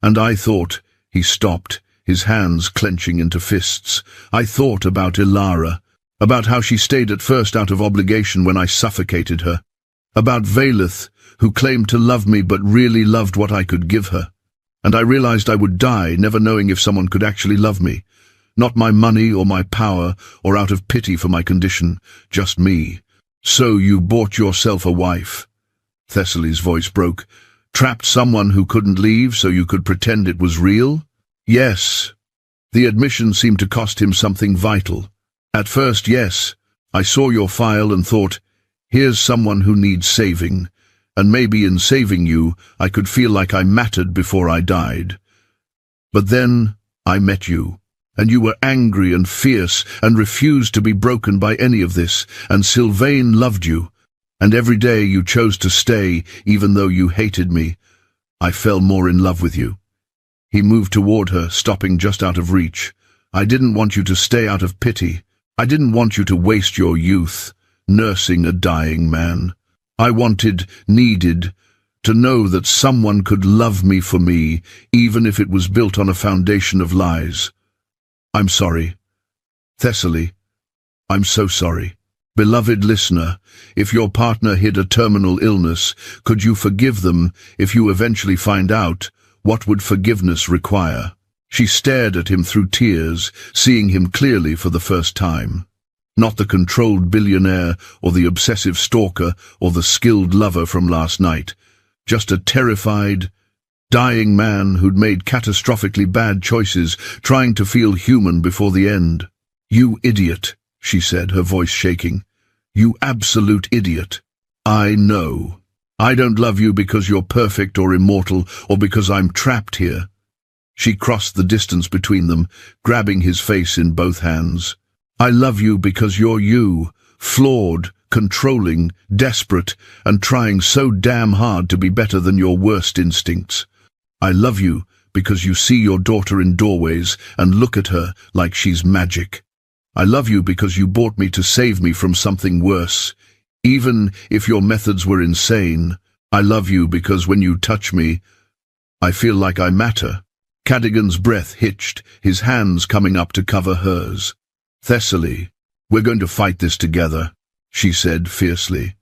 And I thought," he stopped, his hands clenching into fists, "I thought about Ilara, about how she stayed at first out of obligation when I suffocated her, about Valeth, who claimed to love me but really loved what I could give her. And I realized I would die never knowing if someone could actually love me. Not my money or my power or out of pity for my condition, just me." "So you bought yourself a wife?" Thessaly's voice broke. "Trapped someone who couldn't leave so you could pretend it was real?" "Yes." The admission seemed to cost him something vital. "At first, yes. I saw your file and thought, here's someone who needs saving. And maybe in saving you, I could feel like I mattered before I died. But then I met you, and you were angry and fierce and refused to be broken by any of this, and Sylvain loved you, and every day you chose to stay even though you hated me. I fell more in love with you." He moved toward her, stopping just out of reach. "I didn't want you to stay out of pity. I didn't want you to waste your youth, nursing a dying man. I needed, to know that someone could love me for me, even if it was built on a foundation of lies. I'm sorry. Thessaly, I'm so sorry. Beloved listener, if your partner hid a terminal illness, could you forgive them if you eventually find out? What would forgiveness require?" She stared at him through tears, seeing him clearly for the first time. Not the controlled billionaire or the obsessive stalker or the skilled lover from last night. Just a terrified, dying man who'd made catastrophically bad choices, trying to feel human before the end. "You idiot," she said, her voice shaking. "You absolute idiot. I know. I don't love you because you're perfect or immortal or because I'm trapped here." She crossed the distance between them, grabbing his face in both hands. "I love you because you're you, flawed, controlling, desperate, and trying so damn hard to be better than your worst instincts. I love you because you see your daughter in doorways and look at her like she's magic. I love you because you brought me to save me from something worse, even if your methods were insane. I love you because when you touch me, I feel like I matter. Cadogan's breath hitched, his hands coming up to cover hers. Thessaly, we're going to fight this together, she said fiercely.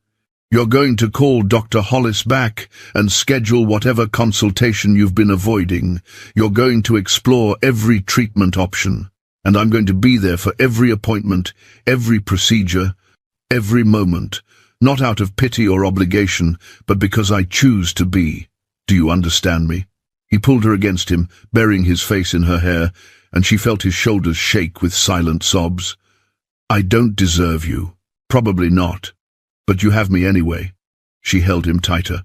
You're going to call Dr. Hollis back and schedule whatever consultation you've been avoiding. You're going to explore every treatment option, and I'm going to be there for every appointment, every procedure, every moment, not out of pity or obligation, but because I choose to be. Do you understand me? He pulled her against him, burying his face in her hair, and she felt his shoulders shake with silent sobs. I don't deserve you. Probably not. But you have me anyway. She held him tighter.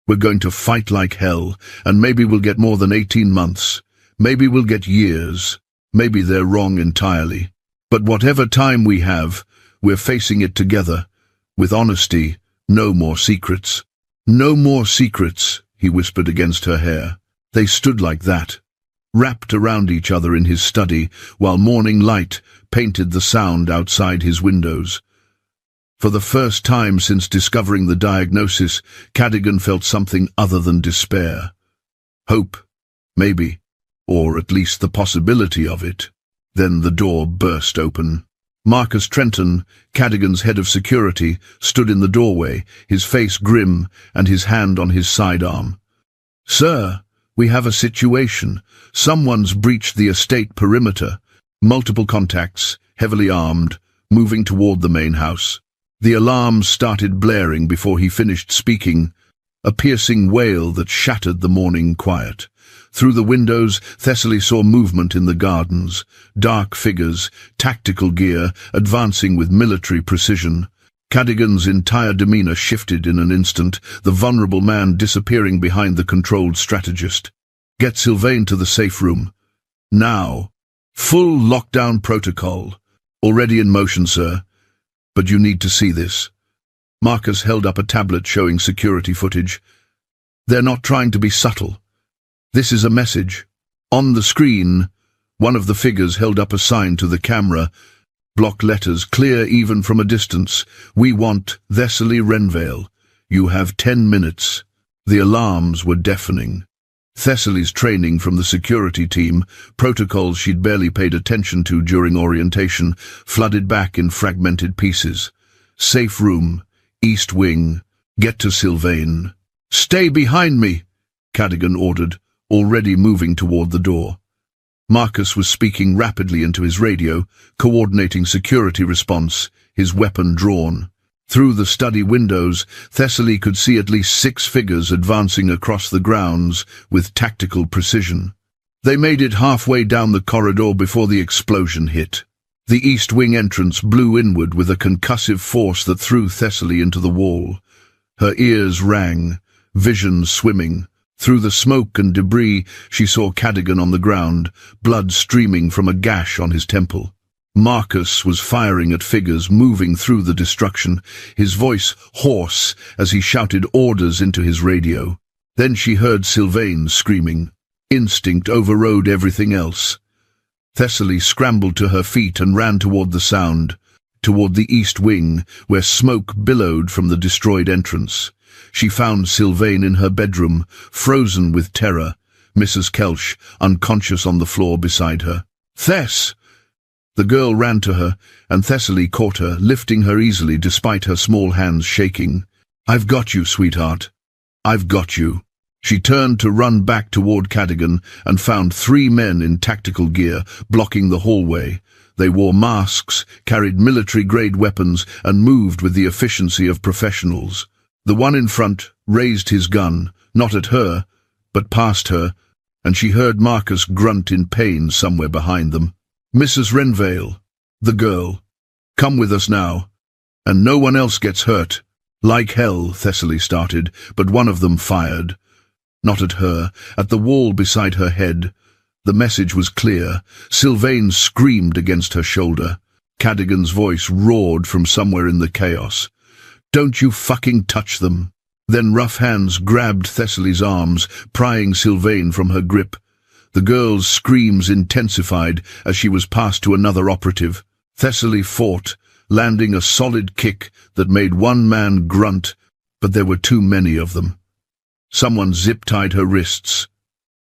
We're going to fight like hell, and maybe we'll get more than 18 months. Maybe we'll get years. Maybe they're wrong entirely. But whatever time we have, we're facing it together. With honesty, no more secrets. No more secrets, he whispered against her hair. They stood like that, wrapped around each other in his study, while morning light painted the sound outside his windows. For the first time since discovering the diagnosis, Cadogan felt something other than despair. Hope, maybe, or at least the possibility of it. Then the door burst open. Marcus Trenton, Cadogan's head of security, stood in the doorway, his face grim and his hand on his sidearm. Sir, we have a situation. Someone's breached the estate perimeter. Multiple contacts, heavily armed, moving toward the main house. The alarm started blaring before he finished speaking, a piercing wail that shattered the morning quiet. Through the windows, Thessaly saw movement in the gardens, dark figures, tactical gear, advancing with military precision. Cadogan's entire demeanor shifted in an instant, the vulnerable man disappearing behind the controlled strategist. Get Sylvain to the safe room. Now. Full lockdown protocol. Already in motion, sir. But you need to see this. Marcus held up a tablet showing security footage. They're not trying to be subtle. This is a message. On the screen, one of the figures held up a sign to the camera. Block letters, clear even from a distance. We want Thessaly Renvale. You have 10 minutes. The alarms were deafening. Thessaly's training from the security team, protocols she'd barely paid attention to during orientation, flooded back in fragmented pieces. Safe room, east wing, get to Sylvain. Stay behind me, Cadogan ordered, already moving toward the door. Marcus was speaking rapidly into his radio, coordinating security response, his weapon drawn. Through the study windows, Thessaly could see at least 6 figures advancing across the grounds with tactical precision. They made it halfway down the corridor before the explosion hit. The east wing entrance blew inward with a concussive force that threw Thessaly into the wall. Her ears rang, vision swimming. Through the smoke and debris, she saw Cadogan on the ground, blood streaming from a gash on his temple. Marcus was firing at figures moving through the destruction, his voice hoarse as he shouted orders into his radio. Then she heard Sylvain screaming. Instinct overrode everything else. Thessaly scrambled to her feet and ran toward the sound, toward the east wing, where smoke billowed from the destroyed entrance. She found Sylvain in her bedroom, frozen with terror, Mrs. Kelch unconscious on the floor beside her. Thess! The girl ran to her, and Thessaly caught her, lifting her easily despite her small hands shaking. I've got you, sweetheart. I've got you. She turned to run back toward Cadogan and found 3 men in tactical gear blocking the hallway. They wore masks, carried military-grade weapons, and moved with the efficiency of professionals. The one in front raised his gun, not at her, but past her, and she heard Marcus grunt in pain somewhere behind them. Mrs. Renvale, the girl, come with us now, and no one else gets hurt. Like hell, Thessaly started, but one of them fired. Not at her, at the wall beside her head. The message was clear. Sylvain screamed against her shoulder. Cadogan's voice roared from somewhere in the chaos. Don't you fucking touch them. Then rough hands grabbed Thessaly's arms, prying Sylvain from her grip. The girl's screams intensified as she was passed to another operative. Thessaly fought, landing a solid kick that made one man grunt, but there were too many of them. Someone zip-tied her wrists.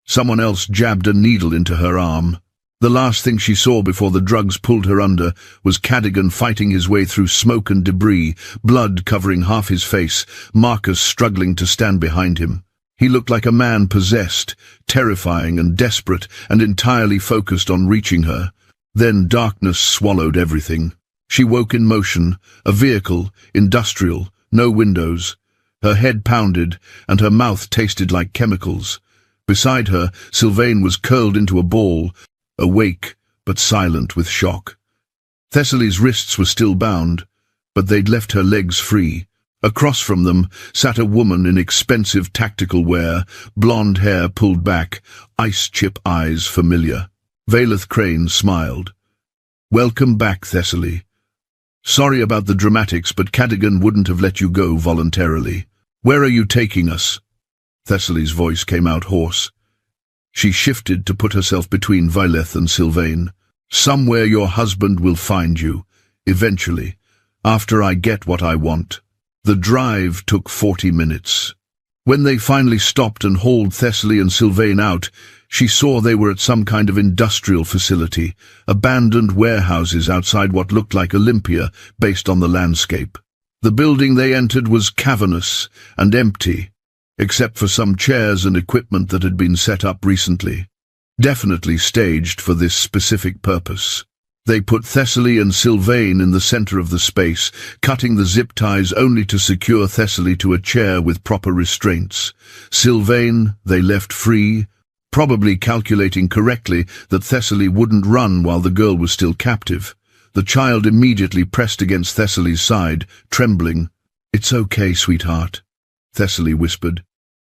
Someone else jabbed a needle into her arm. The last thing she saw before the drugs pulled her under was Cadogan fighting his way through smoke and debris, blood covering half his face, Marcus struggling to stand behind him. He looked like a man possessed, terrifying and desperate, and entirely focused on reaching her. Then darkness swallowed everything. She woke in motion, a vehicle, industrial, no windows. Her head pounded, and her mouth tasted like chemicals. Beside her, Sylvain was curled into a ball, awake but silent with shock. Thessaly's wrists were still bound, but they'd left her legs free. Across from them sat a woman in expensive tactical wear, blonde hair pulled back, ice-chip eyes familiar. Vaelith Crane smiled. "Welcome back, Thessaly. Sorry about the dramatics, but Cadogan wouldn't have let you go voluntarily. Where are you taking us?" Thessaly's voice came out hoarse. She shifted to put herself between Vaelith and Sylvain. "Somewhere your husband will find you, eventually, after I get what I want." The drive took 40 minutes. When they finally stopped and hauled Thessaly and Sylvain out, she saw they were at some kind of industrial facility, abandoned warehouses outside what looked like Olympia based on the landscape. The building they entered was cavernous and empty, except for some chairs and equipment that had been set up recently, definitely staged for this specific purpose. They put Thessaly and Sylvain in the center of the space, cutting the zip ties only to secure Thessaly to a chair with proper restraints. Sylvain they left free, probably calculating correctly that Thessaly wouldn't run while the girl was still captive. The child immediately pressed against Thessaly's side, trembling. "It's okay, sweetheart," Thessaly whispered.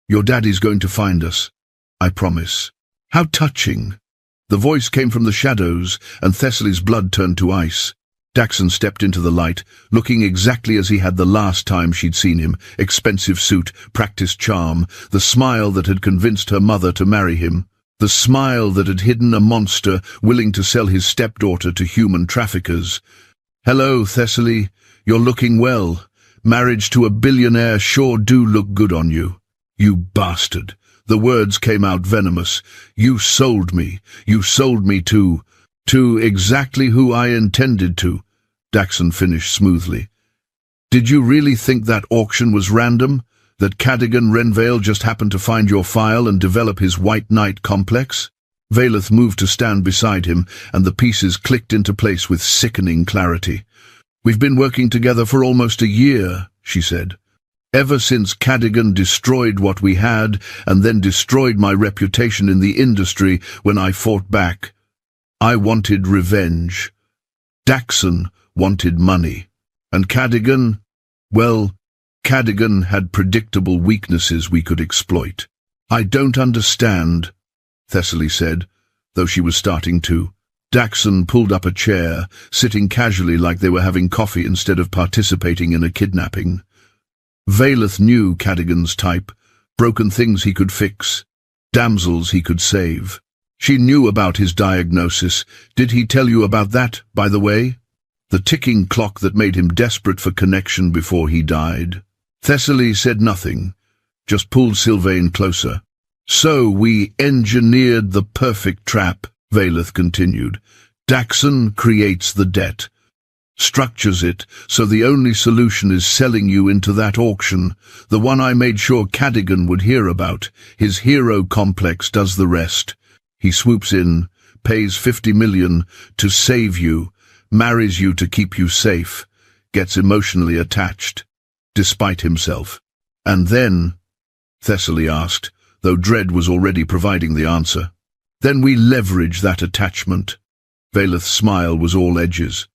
"Your daddy's going to find us. I promise." How touching! The voice came from the shadows, and Thessaly's blood turned to ice. Daxon stepped into the light, looking exactly as he had the last time she'd seen him. Expensive suit, practiced charm, the smile that had convinced her mother to marry him. The smile that had hidden a monster willing to sell his stepdaughter to human traffickers. "Hello, Thessaly. You're looking well. Marriage to a billionaire sure do look good on you." "You bastard." The words came out venomous. "You sold me. You sold me to exactly who I intended to," Daxon finished smoothly. "Did you really think that auction was random? That Cadogan Renvale just happened to find your file and develop his White Knight complex?" Vaelith moved to stand beside him, and the pieces clicked into place with sickening clarity. "We've been working together for almost a year," she said. "Ever since Cadogan destroyed what we had, and then destroyed my reputation in the industry when I fought back. I wanted revenge. Daxon wanted money. And Cadogan, well, Cadogan had predictable weaknesses we could exploit." "I don't understand," Thessaly said, though she was starting to. Daxon pulled up a chair, sitting casually like they were having coffee instead of participating in a kidnapping. Vaelith knew Cadogan's type, broken things he could fix, damsels he could save. She knew about his diagnosis. "Did he tell you about that, by the way?" The ticking clock that made him desperate for connection before he died. Thessaly said nothing, just pulled Sylvain closer. "So we engineered the perfect trap," Vaelith continued. "Daxon creates the debt, structures it, so the only solution is selling you into that auction, the one I made sure Cadogan would hear about. His hero complex does the rest. He swoops in, pays 50 million to save you, marries you to keep you safe, gets emotionally attached, despite himself. And then," Thessaly asked, though dread was already providing the answer. "Then we leverage that attachment." Vaelith's smile was all edges.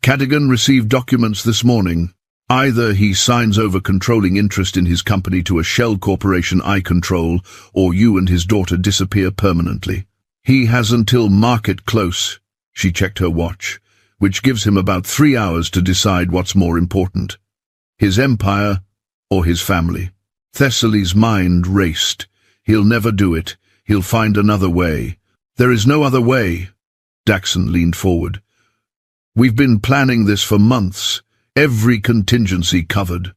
"Cadogan received documents this morning. Either he signs over controlling interest in his company to a shell corporation I control, or you and his daughter disappear permanently. He has until market close," she checked her watch, "which gives him about 3 hours to decide what's more important. his empire or his family. Thessaly's mind raced. He'll never do it. He'll find another way. There is no other way. Daxon leaned forward. We've been planning this for months. Every contingency covered.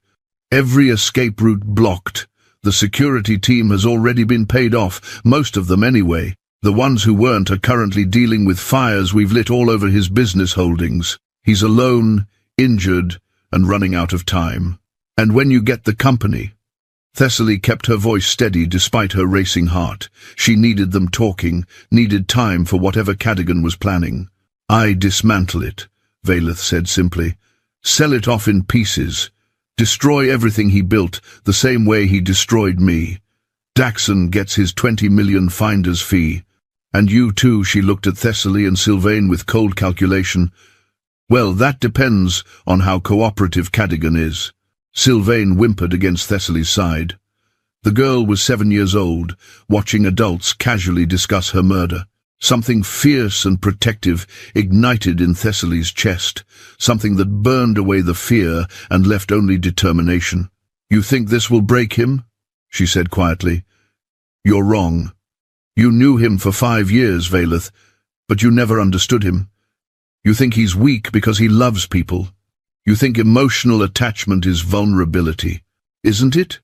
Every escape route blocked. The security team has already been paid off, most of them anyway. The ones who weren't are currently dealing with fires we've lit all over his business holdings. He's alone, injured, and running out of time. And when you get the company... Thessaly kept her voice steady despite her racing heart. She needed them talking, needed time for whatever Cadogan was planning. I dismantle it, Vayleth said simply. Sell it off in pieces. Destroy everything he built, the same way he destroyed me. Daxon gets his 20 million finder's fee. And you too, she looked at Thessaly and Sylvain with cold calculation. Well, that depends on how cooperative Cadogan is. Sylvain whimpered against Thessaly's side. The girl was 7 years old, watching adults casually discuss her murder. Something fierce and protective ignited in Thessaly's chest, something that burned away the fear and left only determination. You think this will break him? She said quietly. You're wrong. You knew him for 5 years, Vayleth, but you never understood him. You think he's weak because he loves people. You think emotional attachment is vulnerability, isn't it?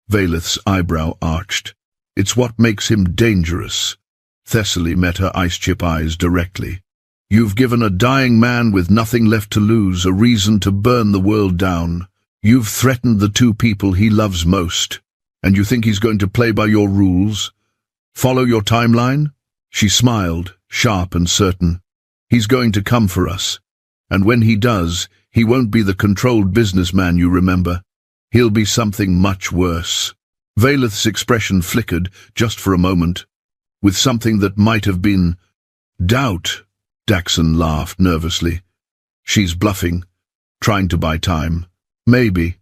Vayleth's eyebrow arched. It's what makes him dangerous. Thessaly met her ice-chip eyes directly. You've given a dying man with nothing left to lose a reason to burn the world down. You've threatened the two people he loves most. And you think he's going to play by your rules? Follow your timeline? She smiled, sharp and certain. He's going to come for us. And when he does, he won't be the controlled businessman you remember. He'll be something much worse. Vayleth's expression flickered just for a moment, with something that might have been doubt. Daxon laughed nervously. She's bluffing, trying to buy time. Maybe.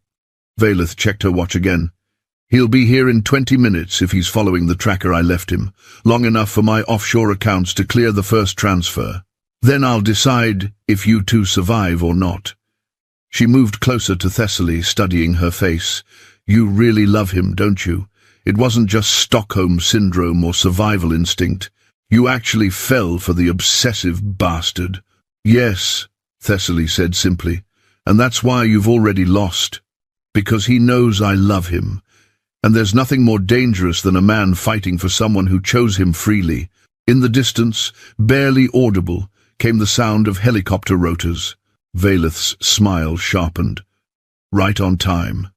Vayleth checked her watch again. He'll be here in 20 minutes if he's following the tracker I left him, long enough for my offshore accounts to clear the first transfer. Then I'll decide if you two survive or not. She moved closer to Thessaly, studying her face. You really love him, don't you? It wasn't just Stockholm syndrome or survival instinct. You actually fell for the obsessive bastard. Yes, Thessaly said simply, and that's why you've already lost. Because he knows I love him. And there's nothing more dangerous than a man fighting for someone who chose him freely. In the distance, barely audible, came the sound of helicopter rotors. Vayleth's smile sharpened. Right on time.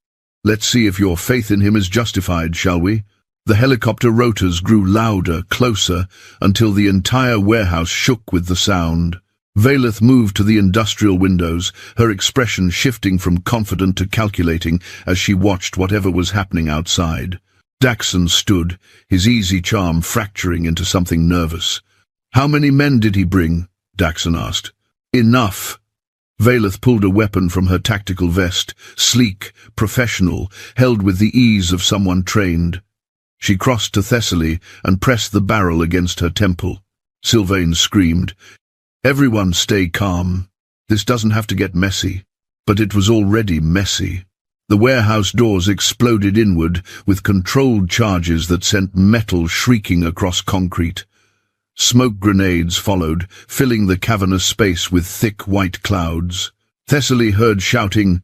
Let's see if your faith in him is justified, shall we? The helicopter rotors grew louder, closer, until the entire warehouse shook with the sound. Vayleth moved to the industrial windows, her expression shifting from confident to calculating as she watched whatever was happening outside. Daxon stood, his easy charm fracturing into something nervous. How many men did he bring? Daxon asked. Enough. Vayleth pulled a weapon from her tactical vest, sleek, professional, held with the ease of someone trained. She crossed to Thessaly and pressed the barrel against her temple. Sylvain screamed. Everyone stay calm. This doesn't have to get messy. But it was already messy. The warehouse doors exploded inward with controlled charges that sent metal shrieking across concrete. Smoke grenades followed, filling the cavernous space with thick white clouds. Thessaly heard shouting,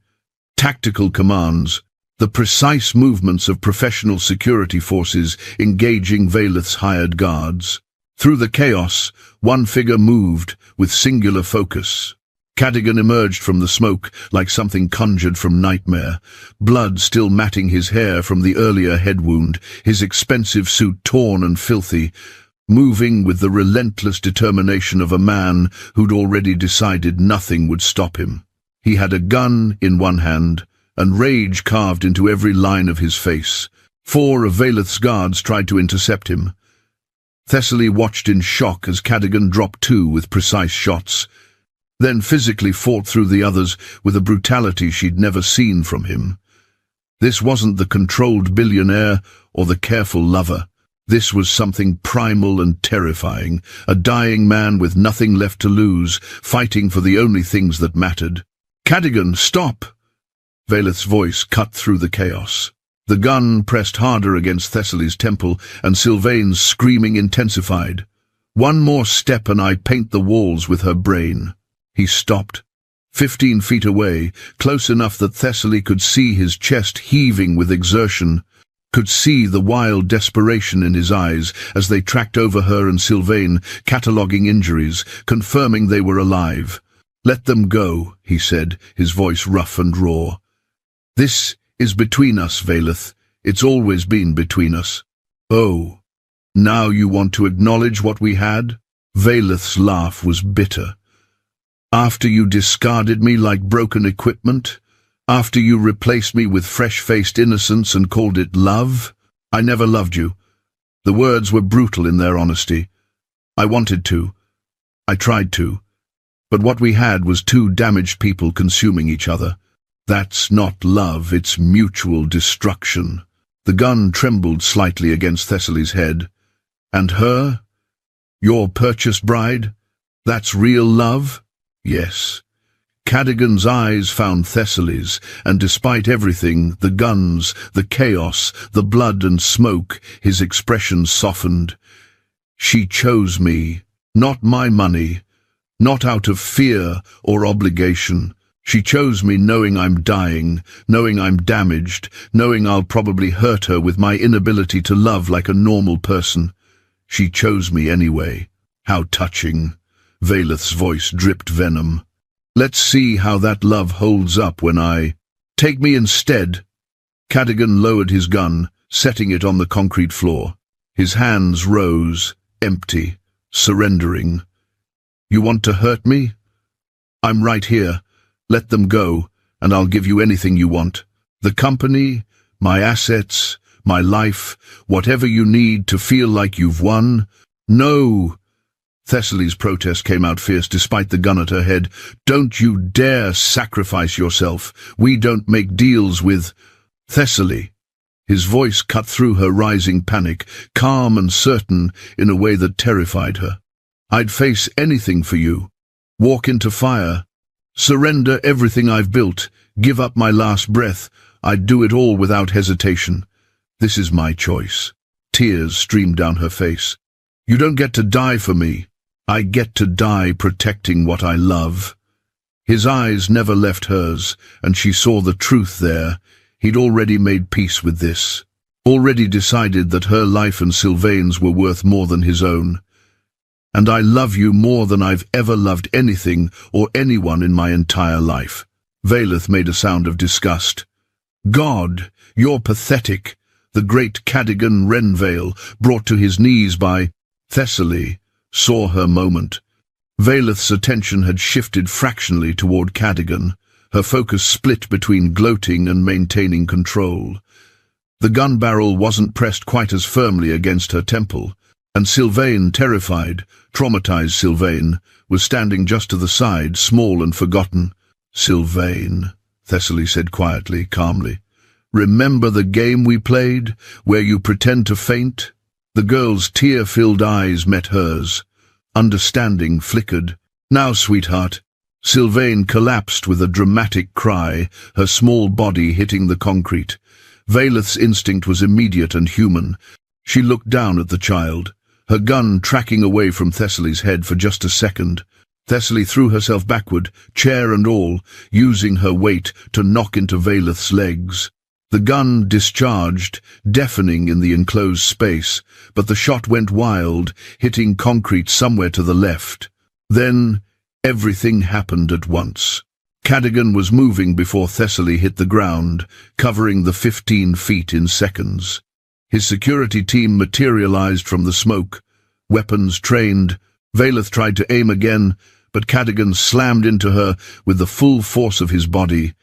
tactical commands, the precise movements of professional security forces engaging Vayleth's hired guards. Through the chaos, one figure moved with singular focus. Cadogan emerged from the smoke like something conjured from nightmare, blood still matting his hair from the earlier head wound, his expensive suit torn and filthy, moving with the relentless determination of a man who'd already decided nothing would stop him. He had a gun in one hand, and rage carved into every line of his face. 4 of Vayleth's guards tried to intercept him. Thessaly watched in shock as Cadogan dropped 2 with precise shots, then physically fought through the others with a brutality she'd never seen from him. This wasn't the controlled billionaire or the careful lover. This was something primal and terrifying, a dying man with nothing left to lose, fighting for the only things that mattered. Cadogan, stop! Veleth's voice cut through the chaos. The gun pressed harder against Thessaly's temple, and Sylvain's screaming intensified. "One more step and I paint the walls with her brain." He stopped. 15 feet away, close enough that Thessaly could see his chest heaving with exertion, could see the wild desperation in his eyes as they tracked over her and Sylvain, cataloguing injuries, confirming they were alive. "Let them go," he said, his voice rough and raw. "This is between us, Veleth. It's always been between us." "Oh, now you want to acknowledge what we had?" Veleth's laugh was bitter. "After you discarded me like broken equipment? After you replaced me with fresh-faced innocence and called it love? I never loved you." The words were brutal in their honesty. "I wanted to. I tried to. But what we had was two damaged people consuming each other. That's not love, it's mutual destruction." The gun trembled slightly against Thessaly's head. "And her? Your purchased bride? That's real love?" "Yes." Cadogan's eyes found Thessaly's, and despite everything, the guns, the chaos, the blood and smoke, his expression softened. "She chose me, not my money, not out of fear or obligation. She chose me knowing I'm dying, knowing I'm damaged, knowing I'll probably hurt her with my inability to love like a normal person. She chose me anyway." How touching. Veleth's voice dripped venom. "Let's see how that love holds up when I... Take me instead." Cadogan lowered his gun, setting it on the concrete floor. His hands rose, empty, surrendering. "You want to hurt me? I'm right here. Let them go, and I'll give you anything you want. The company, my assets, my life, whatever you need to feel like you've won." "No!" Thessaly's protest came out fierce despite the gun at her head. "Don't you dare sacrifice yourself. We don't make deals with—" "Thessaly." His voice cut through her rising panic, calm and certain in a way that terrified her. "I'd face anything for you. Walk into fire. Surrender everything I've built. Give up my last breath. I'd do it all without hesitation. This is my choice." Tears streamed down her face. "You don't get to die for me. I get to die protecting what I love." His eyes never left hers, and she saw the truth there. He'd already made peace with this. Already decided that her life and Sylvain's were worth more than his own. "And I love you more than I've ever loved anything or anyone in my entire life." Veleth made a sound of disgust. "God, you're pathetic." The great Cadogan Renvale, brought to his knees by Thessaly, saw her moment. Veleth's attention had shifted fractionally toward Cadogan, her focus split between gloating and maintaining control. The gun barrel wasn't pressed quite as firmly against her temple, and Sylvain, terrified, traumatized Sylvain, was standing just to the side, small and forgotten. "Sylvain," Thessaly said quietly, calmly, "remember the game we played, where you pretend to faint?" The girl's tear-filled eyes met hers. Understanding flickered. "Now, sweetheart." Sylvain collapsed with a dramatic cry, her small body hitting the concrete. Veleth's instinct was immediate and human. She looked down at the child, her gun tracking away from Thessaly's head for just a second. Thessaly threw herself backward, chair and all, using her weight to knock into Veleth's legs. The gun discharged, deafening in the enclosed space, but the shot went wild, hitting concrete somewhere to the left. Then everything happened at once. Cadogan was moving before Thessaly hit the ground, covering the 15 feet in seconds. His security team materialized from the smoke, weapons trained. Veleth tried to aim again, but Cadogan slammed into her with the full force of his body,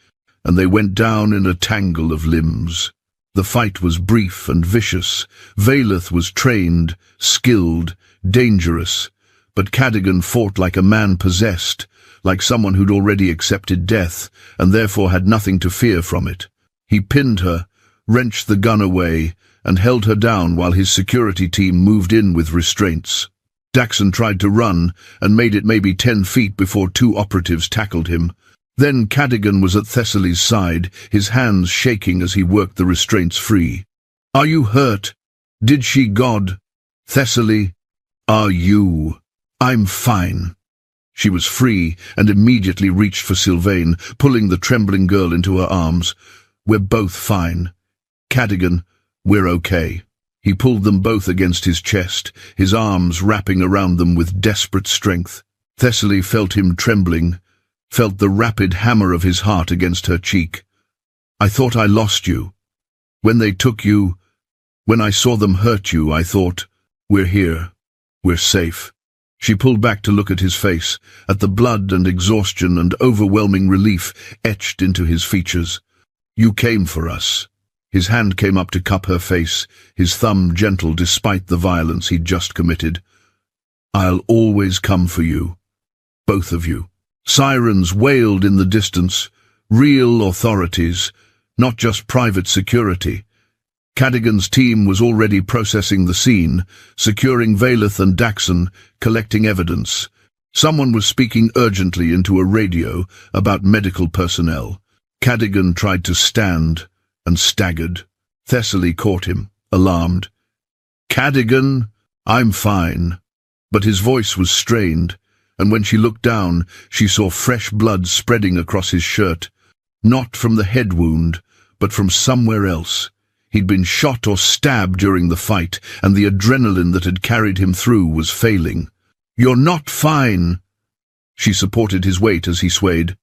and they went down in a tangle of limbs. The fight was brief and vicious. Veleth was trained, skilled, dangerous, but Cadogan fought like a man possessed, like someone who'd already accepted death, and therefore had nothing to fear from it. He pinned her, wrenched the gun away, and held her down while his security team moved in with restraints. Daxon tried to run, and made it maybe 10 feet before two operatives tackled him. Then Cadogan was at Thessaly's side, his hands shaking as he worked the restraints free. "Are you hurt? Did she God? Thessaly, are you?" "I'm fine." She was free and immediately reached for Sylvain, pulling the trembling girl into her arms. "We're both fine. Cadogan, we're okay." He pulled them both against his chest, his arms wrapping around them with desperate strength. Thessaly felt him trembling, felt the rapid hammer of his heart against her cheek. "I thought I lost you. When they took you, when I saw them hurt you, I thought, we're here, we're safe." She pulled back to look at his face, at the blood and exhaustion and overwhelming relief etched into his features. "You came for us." His hand came up to cup her face, his thumb gentle despite the violence he'd just committed. "I'll always come for you. Both of you." Sirens wailed in the distance, real authorities, not just private security. Cadogan's team was already processing the scene, securing Valeth and Daxon, collecting evidence. Someone was speaking urgently into a radio about medical personnel. Cadogan tried to stand and staggered. Thessaly caught him, alarmed. "Cadogan, I'm fine." But his voice was strained, and when she looked down, she saw fresh blood spreading across his shirt. Not from the head wound, but from somewhere else. He'd been shot or stabbed during the fight, and the adrenaline that had carried him through was failing. "You're not fine." She supported his weight as he swayed.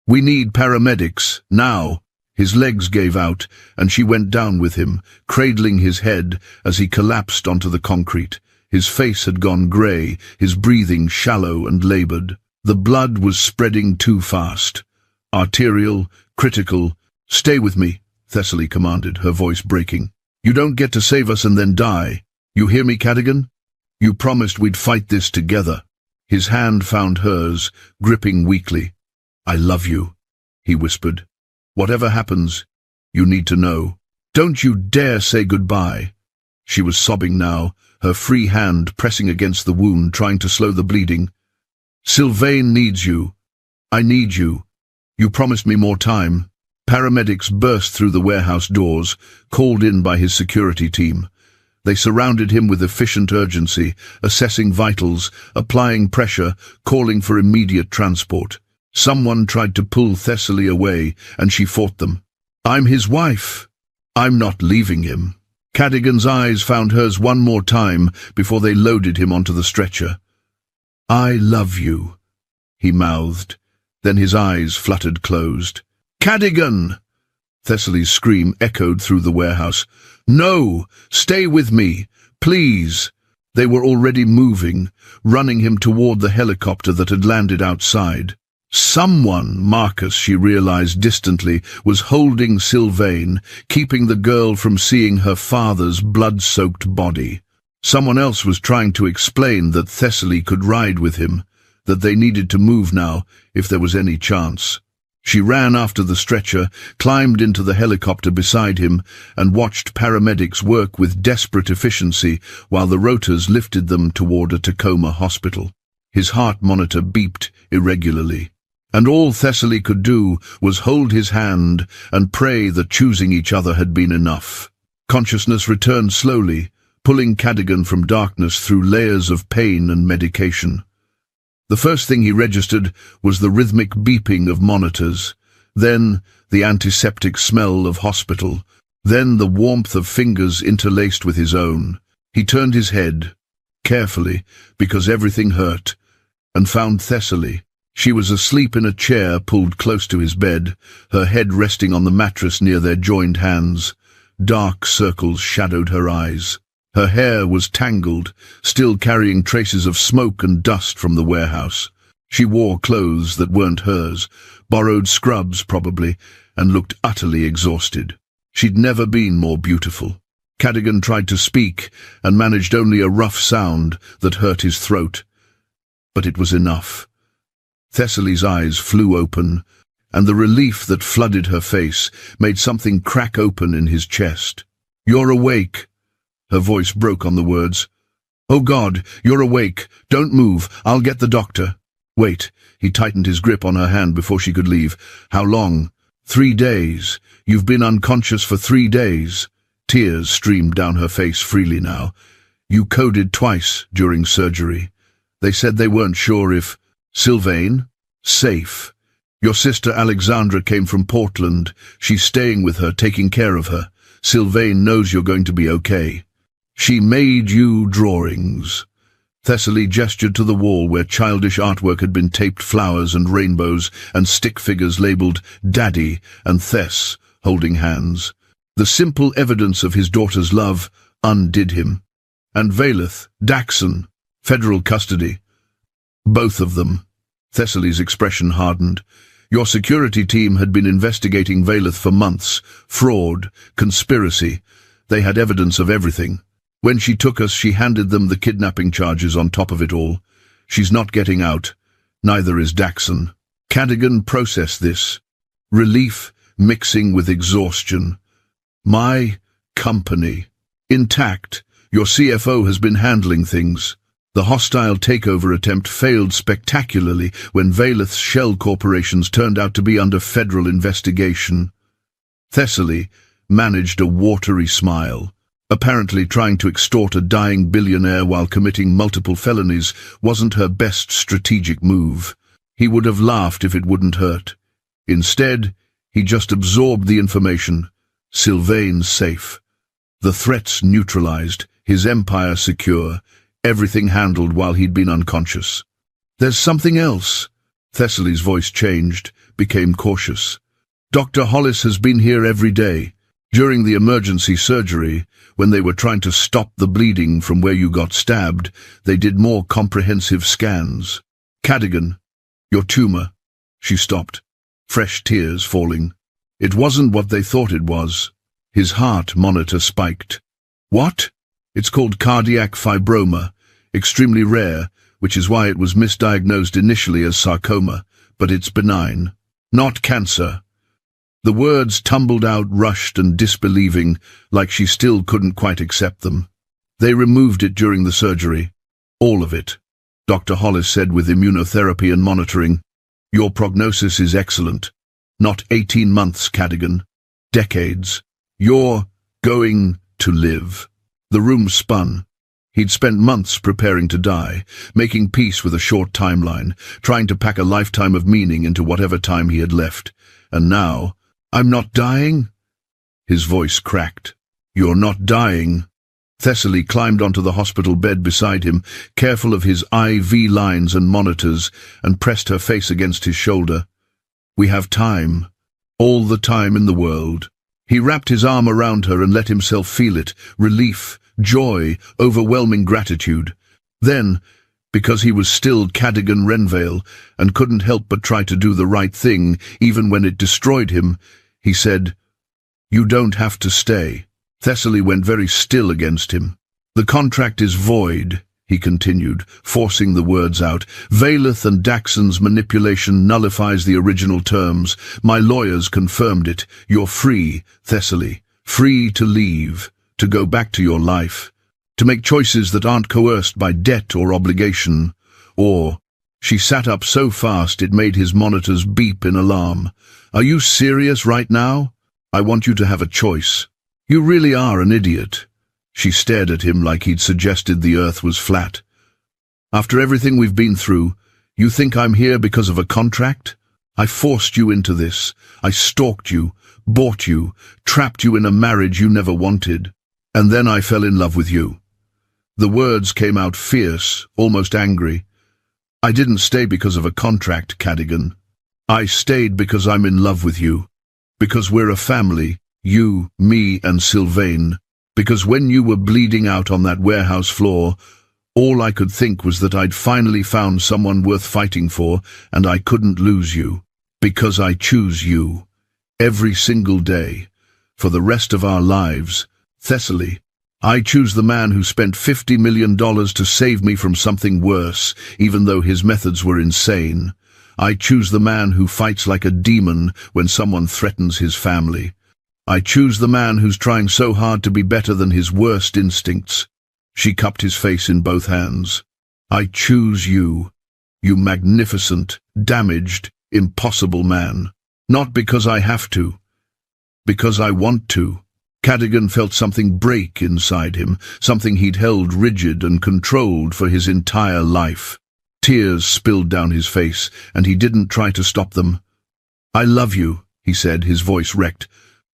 "We need paramedics, now." His legs gave out, and she went down with him, cradling his head as he collapsed onto the concrete. His face had gone grey, his breathing shallow and laboured. The blood was spreading too fast. Arterial, critical. "Stay with me," Thessaly commanded, her voice breaking. "You don't get to save us and then die. You hear me, Cadogan? You promised we'd fight this together." His hand found hers, gripping weakly. "I love you," he whispered. "Whatever happens, you need to know. Don't you dare say goodbye." She was sobbing now, her free hand pressing against the wound, trying to slow the bleeding. "Sylvain needs you. I need you. You promised me more time." Paramedics burst through the warehouse doors, called in by his security team. They surrounded him with efficient urgency, assessing vitals, applying pressure, calling for immediate transport. Someone tried to pull Thessaly away, and she fought them. "I'm his wife. I'm not leaving him." Cadogan's eyes found hers one more time before they loaded him onto the stretcher. "I love you," he mouthed. Then his eyes fluttered closed. "Cadogan!" Thessaly's scream echoed through the warehouse. "No! Stay with me! Please!" They were already moving, running him toward the helicopter that had landed outside. Someone, Marcus, she realized distantly, was holding Sylvain, keeping the girl from seeing her father's blood-soaked body. Someone else was trying to explain that Thessaly could ride with him, that they needed to move now, if there was any chance. She ran after the stretcher, climbed into the helicopter beside him, and watched paramedics work with desperate efficiency while the rotors lifted them toward a Tacoma hospital. His heart monitor beeped irregularly, and all Thessaly could do was hold his hand and pray that choosing each other had been enough. Consciousness returned slowly, pulling Cadogan from darkness through layers of pain and medication. The first thing he registered was the rhythmic beeping of monitors, then the antiseptic smell of hospital, then the warmth of fingers interlaced with his own. He turned his head, carefully, because everything hurt, and found Thessaly. She was asleep in a chair pulled close to his bed, her head resting on the mattress near their joined hands. Dark circles shadowed her eyes. Her hair was tangled, still carrying traces of smoke and dust from the warehouse. She wore clothes that weren't hers, borrowed scrubs probably, and looked utterly exhausted. She'd never been more beautiful. Cadogan tried to speak and managed only a rough sound that hurt his throat. But it was enough. Thessaly's eyes flew open, and the relief that flooded her face made something crack open in his chest. "You're awake." Her voice broke on the words. "Oh God, you're awake. Don't move. I'll get the doctor." Wait, he tightened his grip on her hand before she could leave. How long? 3 days. You've been unconscious for 3 days. Tears streamed down her face freely now. You coded twice during surgery. They said they weren't sure if... Sylvain? Safe. Your sister Alexandra came from Portland. She's staying with her, taking care of her. Sylvain knows you're going to be okay. She made you drawings. Thessaly gestured to the wall where childish artwork had been taped, flowers and rainbows and stick figures labeled Daddy and Thess, holding hands. The simple evidence of his daughter's love undid him. And Vayleth, Daxon, federal custody. Both of them. Thessaly's expression hardened. Your security team had been investigating Vayleth for months. Fraud, conspiracy. They had evidence of everything. When she took us, she handed them the kidnapping charges on top of it all. She's not getting out. Neither is Daxon. Cadogan processed this. Relief mixing with exhaustion. My company. Intact. Your CFO has been handling things. The hostile takeover attempt failed spectacularly when Vayleth's shell corporations turned out to be under federal investigation. Thessaly managed a watery smile. Apparently trying to extort a dying billionaire while committing multiple felonies wasn't her best strategic move. He would have laughed if it wouldn't hurt. Instead, he just absorbed the information. Sylvain's safe. The threats neutralized, his empire secure, everything handled while he'd been unconscious. There's something else. Thessaly's voice changed, became cautious. Dr. Hollis has been here every day. During the emergency surgery, when they were trying to stop the bleeding from where you got stabbed, they did more comprehensive scans. Cadogan, your tumor. She stopped, fresh tears falling. It wasn't what they thought it was. His heart monitor spiked. What? It's called cardiac fibroma, extremely rare, which is why it was misdiagnosed initially as sarcoma, but it's benign. Not cancer. The words tumbled out, rushed and disbelieving, like she still couldn't quite accept them. They removed it during the surgery. All of it. Dr. Hollis said with immunotherapy and monitoring. Your prognosis is excellent. Not 18 months, Cadogan. Decades. You're going to live. The room spun. He'd spent months preparing to die, making peace with a short timeline, trying to pack a lifetime of meaning into whatever time he had left. And now, I'm not dying? His voice cracked. You're not dying. Thessaly climbed onto the hospital bed beside him, careful of his IV lines and monitors, and pressed her face against his shoulder. We have time. All the time in the world. He wrapped his arm around her and let himself feel it, relief, joy, overwhelming gratitude. Then, because he was still Cadogan Renvale and couldn't help but try to do the right thing, even when it destroyed him, he said, You don't have to stay. Thessaly went very still against him. The contract is void, he continued, forcing the words out. Vayleth and Daxon's manipulation nullifies the original terms. My lawyers confirmed it. You're free, Thessaly. Free to leave, to go back to your life, to make choices that aren't coerced by debt or obligation. Or, she sat up so fast it made his monitors beep in alarm. Are you serious right now? I want you to have a choice. You really are an idiot. She stared at him like he'd suggested the earth was flat. After everything we've been through, you think I'm here because of a contract? I forced you into this. I stalked you, bought you, trapped you in a marriage you never wanted. And then I fell in love with you. The words came out fierce, almost angry. I didn't stay because of a contract, Cadogan. I stayed because I'm in love with you. Because we're a family, you, me and Sylvain. Because when you were bleeding out on that warehouse floor, all I could think was that I'd finally found someone worth fighting for, and I couldn't lose you. Because I choose you. Every single day. For the rest of our lives. Thessaly, I choose the man who spent $50 million to save me from something worse, even though his methods were insane. I choose the man who fights like a demon when someone threatens his family. I choose the man who's trying so hard to be better than his worst instincts. She cupped his face in both hands. I choose you. You magnificent, damaged, impossible man. Not because I have to. Because I want to. Cadogan felt something break inside him, something he'd held rigid and controlled for his entire life. Tears spilled down his face, and he didn't try to stop them. "I love you," he said, his voice wrecked.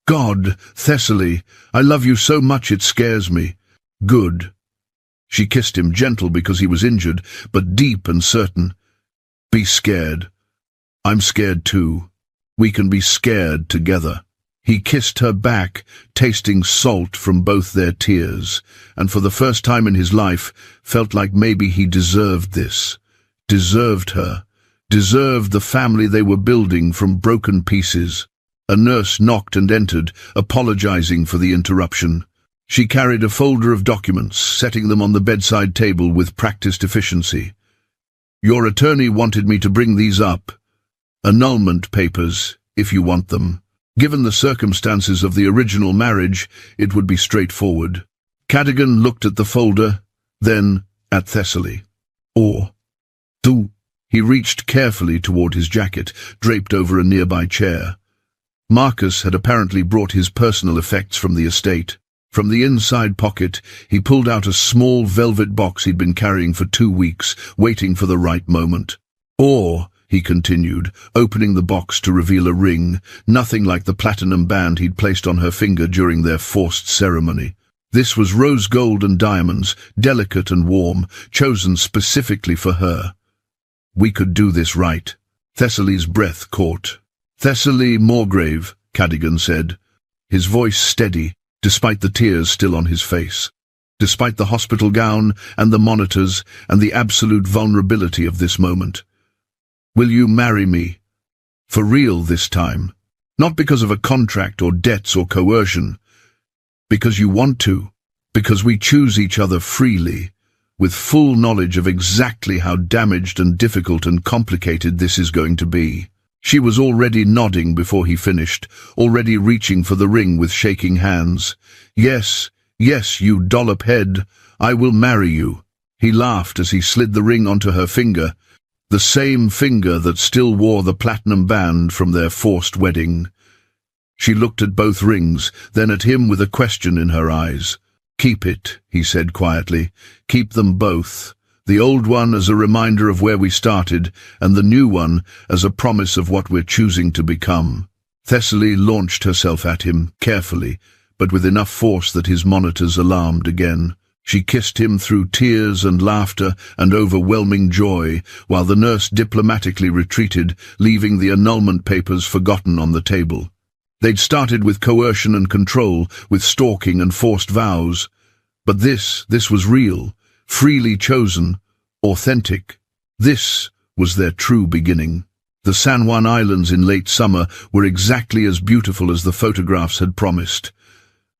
"God, Thessaly, I love you so much it scares me." "Good." She kissed him, gentle because he was injured, but deep and certain. "Be scared. I'm scared too. We can be scared together." He kissed her back, tasting salt from both their tears, and for the first time in his life felt like maybe he deserved this. Deserved her. Deserved the family they were building from broken pieces. A nurse knocked and entered, apologizing for the interruption. She carried a folder of documents, setting them on the bedside table with practiced efficiency. "Your attorney wanted me to bring these up. Annulment papers, if you want them. Given the circumstances of the original marriage, it would be straightforward." Cadogan looked at the folder, then at Thessaly. "Do." He reached carefully toward his jacket, draped over a nearby chair. Marcus had apparently brought his personal effects from the estate. From the inside pocket, he pulled out a small velvet box he'd been carrying for 2 weeks, waiting for the right moment. He continued, opening the box to reveal a ring, nothing like the platinum band he'd placed on her finger during their forced ceremony. This was rose gold and diamonds, delicate and warm, chosen specifically for her. "We could do this right." Thessaly's breath caught. "Thessaly Morgrave," Cadogan said, his voice steady, despite the tears still on his face, despite the hospital gown and the monitors and the absolute vulnerability of this moment. "Will you marry me? For real this time? Not because of a contract or debts or coercion. Because you want to. Because we choose each other freely, with full knowledge of exactly how damaged and difficult and complicated this is going to be." She was already nodding before he finished, already reaching for the ring with shaking hands. Yes, you dollop head, I will marry you." He laughed as he slid the ring onto her finger, the same finger that still wore the platinum band from their forced wedding. She looked at both rings, then at him with a question in her eyes. "Keep it," he said quietly. "Keep them both. The old one as a reminder of where we started, and the new one as a promise of what we're choosing to become." Thessaly launched herself at him, carefully, but with enough force that his monitors alarmed again. She kissed him through tears and laughter and overwhelming joy, while the nurse diplomatically retreated, leaving the annulment papers forgotten on the table. They'd started with coercion and control, with stalking and forced vows. But this was real, freely chosen, authentic. This was their true beginning. The San Juan Islands in late summer were exactly as beautiful as the photographs had promised.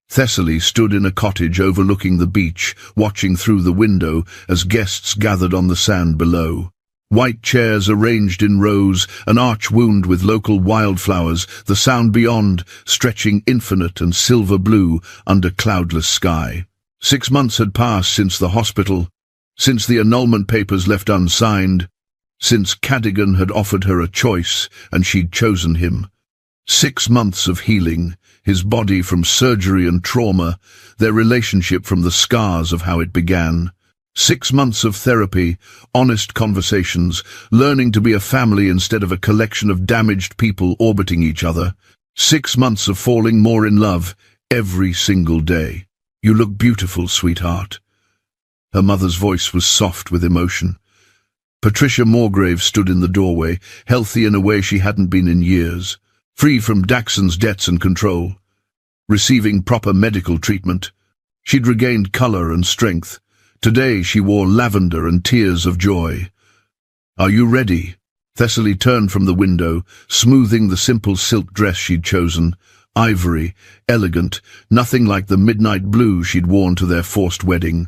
Thessaly stood in a cottage overlooking the beach, watching through the window as guests gathered on the sand below. White chairs arranged in rows, an arch wound with local wildflowers, the sound beyond, stretching infinite and silver blue under cloudless sky. 6 months had passed since the hospital, since the annulment papers left unsigned, since Cadogan had offered her a choice and she'd chosen him. 6 months of healing, his body from surgery and trauma, their relationship from the scars of how it began. 6 months of therapy, honest conversations, learning to be a family instead of a collection of damaged people orbiting each other. 6 months of falling more in love every single day. "You look beautiful, sweetheart." Her mother's voice was soft with emotion. Patricia Morgrave stood in the doorway, healthy in a way she hadn't been in years, free from Daxon's debts and control, receiving proper medical treatment. She'd regained color and strength. Today she wore lavender and tears of joy. "Are you ready?" Thessaly turned from the window, smoothing the simple silk dress she'd chosen. Ivory, elegant, nothing like the midnight blue she'd worn to their forced wedding.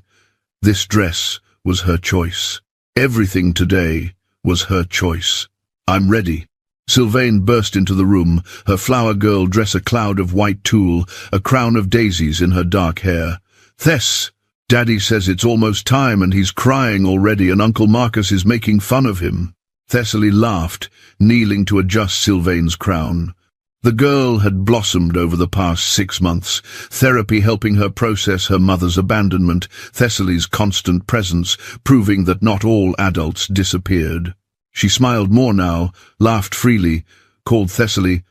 This dress was her choice. Everything today was her choice. "I'm ready." Sylvain burst into the room, her flower girl dress a cloud of white tulle, a crown of daisies in her dark hair. "Thess!" Daddy says it's almost time and he's crying already and Uncle Marcus is making fun of him. Thessaly laughed, kneeling to adjust Sylvain's crown. The girl had blossomed over the past 6 months, therapy helping her process her mother's abandonment, Thessaly's constant presence, proving that not all adults disappeared. She smiled more now, laughed freely, called Thessaly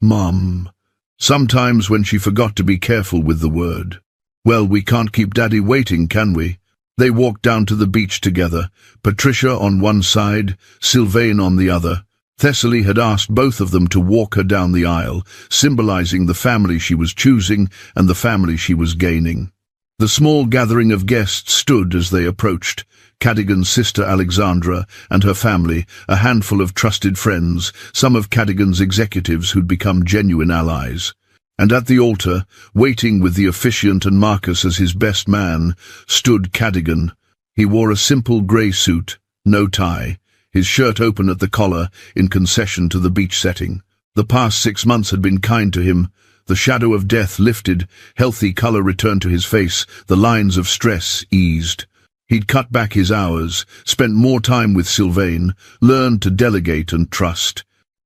Mom, sometimes when she forgot to be careful with the word. Well, we can't keep Daddy waiting, can we? They walked down to the beach together, Patricia on one side, Sylvain on the other. Thessaly had asked both of them to walk her down the aisle, symbolizing the family she was choosing and the family she was gaining. The small gathering of guests stood as they approached. Cadogan's sister Alexandra and her family, a handful of trusted friends, some of Cadogan's executives who'd become genuine allies. And at the altar, waiting with the officiant and Marcus as his best man, stood Cadogan. He wore a simple grey suit, no tie, his shirt open at the collar, in concession to the beach setting. The past 6 months had been kind to him. The shadow of death lifted, healthy colour returned to his face, the lines of stress eased. He'd cut back his hours, spent more time with Sylvain, learned to delegate and trust,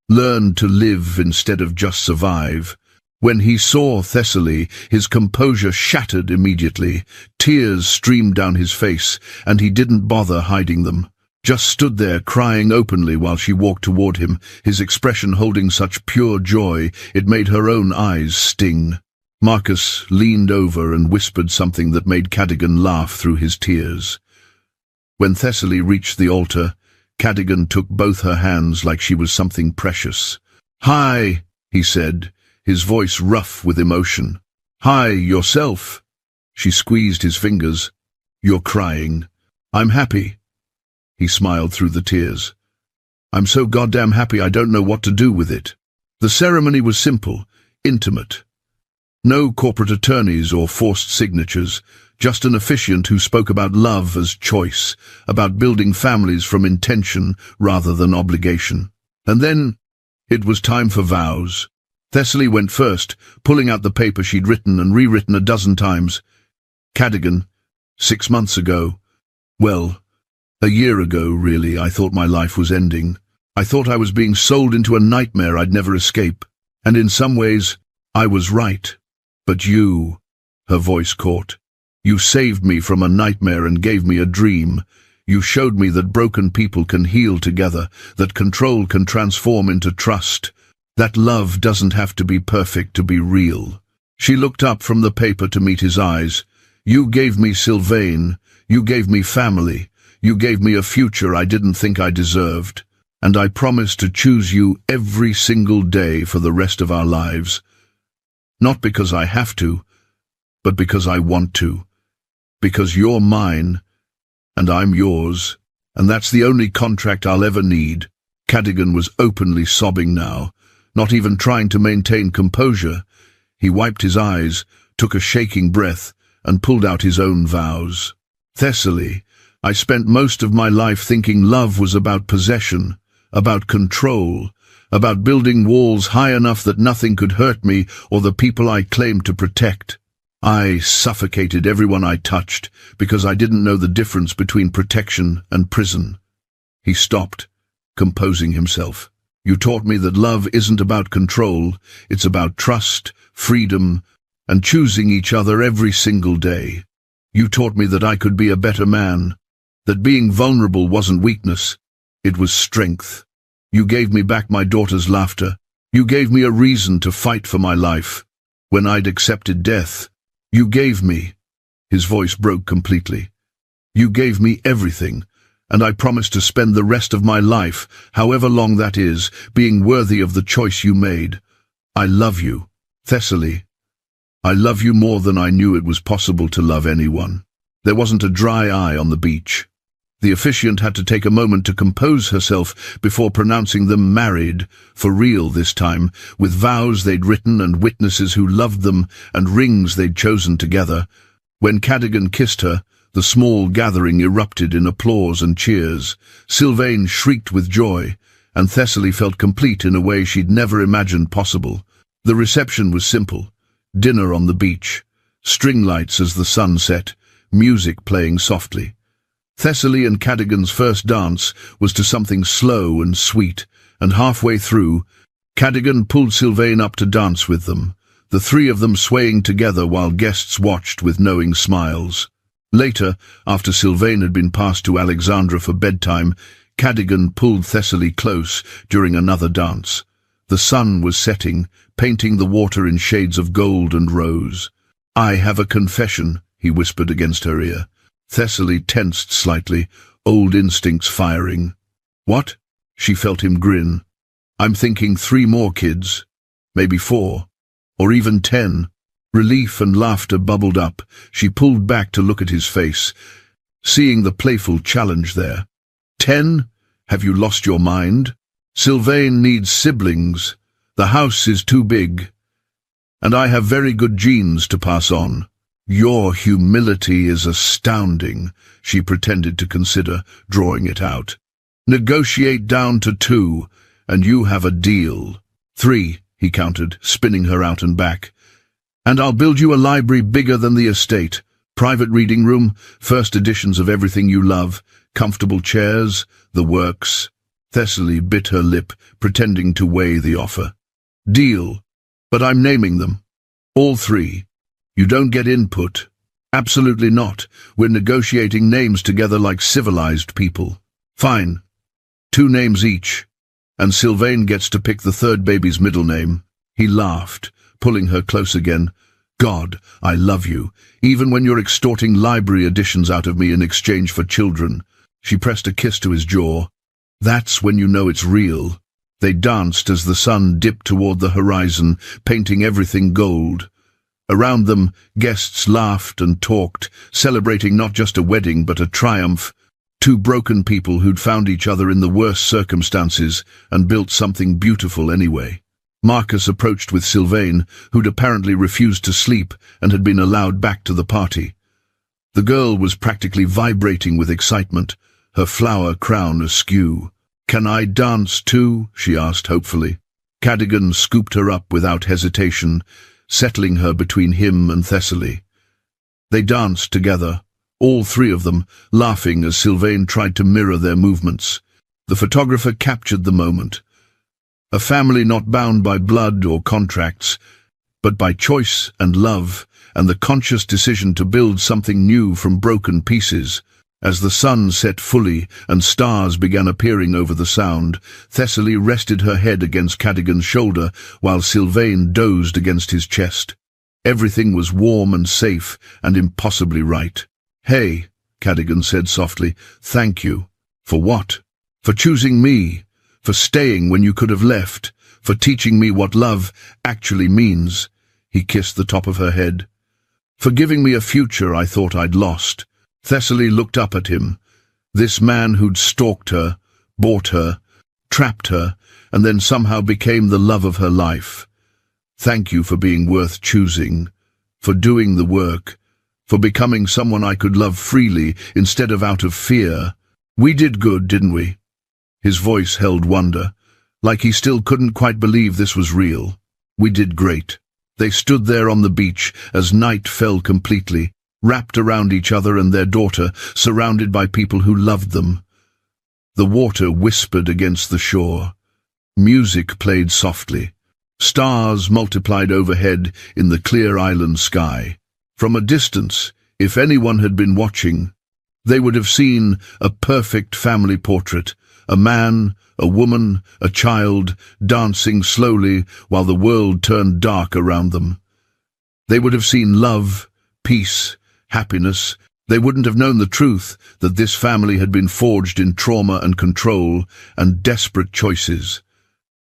learned to live instead of just survive. When he saw Thessaly, his composure shattered immediately. Tears streamed down his face, and he didn't bother hiding them. Just stood there crying openly while she walked toward him, his expression holding such pure joy it made her own eyes sting. Marcus leaned over and whispered something that made Cadogan laugh through his tears. When Thessaly reached the altar, Cadogan took both her hands like she was something precious. "Hi," he said, his voice rough with emotion. "Hi, yourself." She squeezed his fingers. "You're crying." "I'm happy." He smiled through the tears. "I'm so goddamn happy I don't know what to do with it." The ceremony was simple, intimate. No corporate attorneys or forced signatures, just an officiant who spoke about love as choice, about building families from intention rather than obligation. And then it was time for vows. Thessaly went first, pulling out the paper she'd written and rewritten a dozen times. Cadogan, 6 months ago. Well, a year ago, really, I thought my life was ending. I thought I was being sold into a nightmare I'd never escape. And in some ways, I was right. But you, her voice caught, you saved me from a nightmare and gave me a dream. You showed me that broken people can heal together, that control can transform into trust, that love doesn't have to be perfect to be real. She looked up from the paper to meet his eyes. You gave me Sylvain, you gave me family. You gave me a future I didn't think I deserved, and I promise to choose you every single day for the rest of our lives. Not because I have to, but because I want to. Because you're mine, and I'm yours, and that's the only contract I'll ever need. Cadogan was openly sobbing now, not even trying to maintain composure. He wiped his eyes, took a shaking breath, and pulled out his own vows. Thessaly, I spent most of my life thinking love was about possession, about control, about building walls high enough that nothing could hurt me or the people I claimed to protect. I suffocated everyone I touched because I didn't know the difference between protection and prison. He stopped, composing himself. You taught me that love isn't about control, it's about trust, freedom, and choosing each other every single day. You taught me that I could be a better man, that being vulnerable wasn't weakness, it was strength. You gave me back my daughter's laughter. You gave me a reason to fight for my life. When I'd accepted death, you gave me. His voice broke completely. You gave me everything, and I promise to spend the rest of my life, however long that is, being worthy of the choice you made. I love you, Thessaly. I love you more than I knew it was possible to love anyone. There wasn't a dry eye on the beach. The officiant had to take a moment to compose herself before pronouncing them married, for real this time, with vows they'd written and witnesses who loved them and rings they'd chosen together. When Cadogan kissed her, the small gathering erupted in applause and cheers. Sylvain shrieked with joy, and Thessaly felt complete in a way she'd never imagined possible. The reception was simple. Dinner on the beach, string lights as the sun set, music playing softly. Thessaly and Cadogan's first dance was to something slow and sweet, and halfway through, Cadogan pulled Sylvain up to dance with them, the three of them swaying together while guests watched with knowing smiles. Later, after Sylvain had been passed to Alexandra for bedtime, Cadogan pulled Thessaly close during another dance. The sun was setting, painting the water in shades of gold and rose. "I have a confession," he whispered against her ear. Thessaly tensed slightly, old instincts firing. "What?" She felt him grin. "I'm thinking 3 more kids. Maybe 4. Or even 10. Relief and laughter bubbled up. She pulled back to look at his face, seeing the playful challenge there. 10? Have you lost your mind? Sylvain needs siblings. The house is too big. And I have very good genes to pass on." "Your humility is astounding," she pretended to consider, drawing it out. "Negotiate down to 2, and you have a deal." 3, he counted, spinning her out and back. "And I'll build you a library bigger than the estate. Private reading room, first editions of everything you love, comfortable chairs, the works." Thessaly bit her lip, pretending to weigh the offer. "Deal. But I'm naming them. All 3. You don't get input." "Absolutely not. We're negotiating names together like civilized people." "Fine. 2 names each. And Sylvain gets to pick the 3rd baby's middle name." He laughed, pulling her close again. "God, I love you, even when you're extorting library editions out of me in exchange for children." She pressed a kiss to his jaw. "That's when you know it's real." They danced as the sun dipped toward the horizon, painting everything gold. Around them, guests laughed and talked, celebrating not just a wedding but a triumph. 2 broken people who'd found each other in the worst circumstances and built something beautiful anyway. Marcus approached with Sylvain, who'd apparently refused to sleep and had been allowed back to the party. The girl was practically vibrating with excitement, her flower crown askew. "Can I dance too?" she asked hopefully. Cadogan scooped her up without hesitation, settling her between him and Thessaly. They danced together, all 3 of them, laughing as Sylvain tried to mirror their movements. The photographer captured the moment. A family not bound by blood or contracts, but by choice and love, and the conscious decision to build something new from broken pieces. As the sun set fully and stars began appearing over the sound, Thessaly rested her head against Cadogan's shoulder while Sylvain dozed against his chest. Everything was warm and safe and impossibly right. "Hey," Cadogan said softly, "thank you." "For what?" "For choosing me, for staying when you could have left, for teaching me what love actually means." He kissed the top of her head. "For giving me a future I thought I'd lost." Thessaly looked up at him. This man who'd stalked her, bought her, trapped her, and then somehow became the love of her life. "Thank you for being worth choosing, for doing the work, for becoming someone I could love freely instead of out of fear. We did good, didn't we?" His voice held wonder, like he still couldn't quite believe this was real. "We did great." They stood there on the beach as night fell completely, wrapped around each other and their daughter, surrounded by people who loved them. The water whispered against the shore. Music played softly. Stars multiplied overhead in the clear island sky. From a distance, if anyone had been watching, they would have seen a perfect family portrait, a man, a woman, a child, dancing slowly while the world turned dark around them. They would have seen love, peace, happiness. They wouldn't have known the truth, that this family had been forged in trauma and control and desperate choices,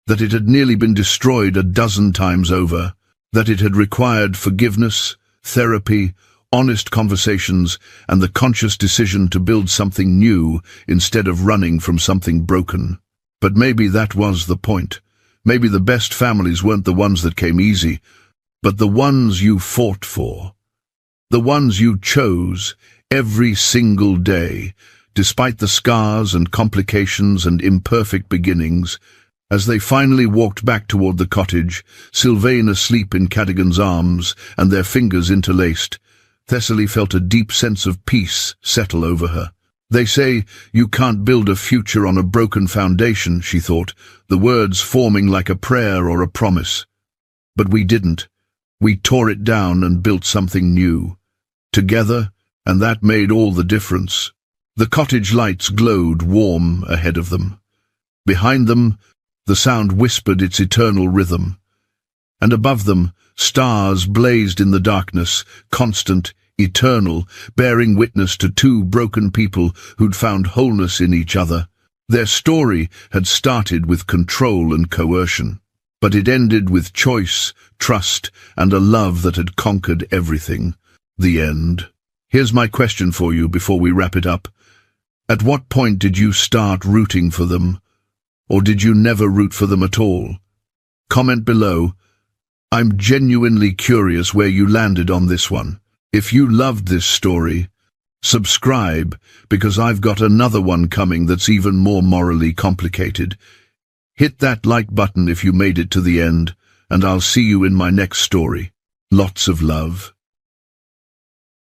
that it had nearly been destroyed a dozen times over, that it had required forgiveness, therapy, honest conversations, and the conscious decision to build something new instead of running from something broken. But maybe that was the point. Maybe the best families weren't the ones that came easy, but the ones you fought for. The ones you chose every single day, despite the scars and complications and imperfect beginnings. As they finally walked back toward the cottage, Sylvain asleep in Cadogan's arms and their fingers interlaced, Thessaly felt a deep sense of peace settle over her. They say you can't build a future on a broken foundation, she thought, the words forming like a prayer or a promise. But we didn't. We tore it down and built something new. Together, and that made all the difference. The cottage lights glowed warm ahead of them. Behind them, the sound whispered its eternal rhythm. And above them, stars blazed in the darkness, constant, eternal, bearing witness to two broken people who'd found wholeness in each other. Their story had started with control and coercion, but it ended with choice, trust, and a love that had conquered everything. The end. Here's my question for you before we wrap it up. At what point did you start rooting for them? Or did you never root for them at all? Comment below. I'm genuinely curious where you landed on this one. If you loved this story, subscribe, because I've got another one coming that's even more morally complicated. Hit that like button if you made it to the end, and I'll see you in my next story. Lots of love.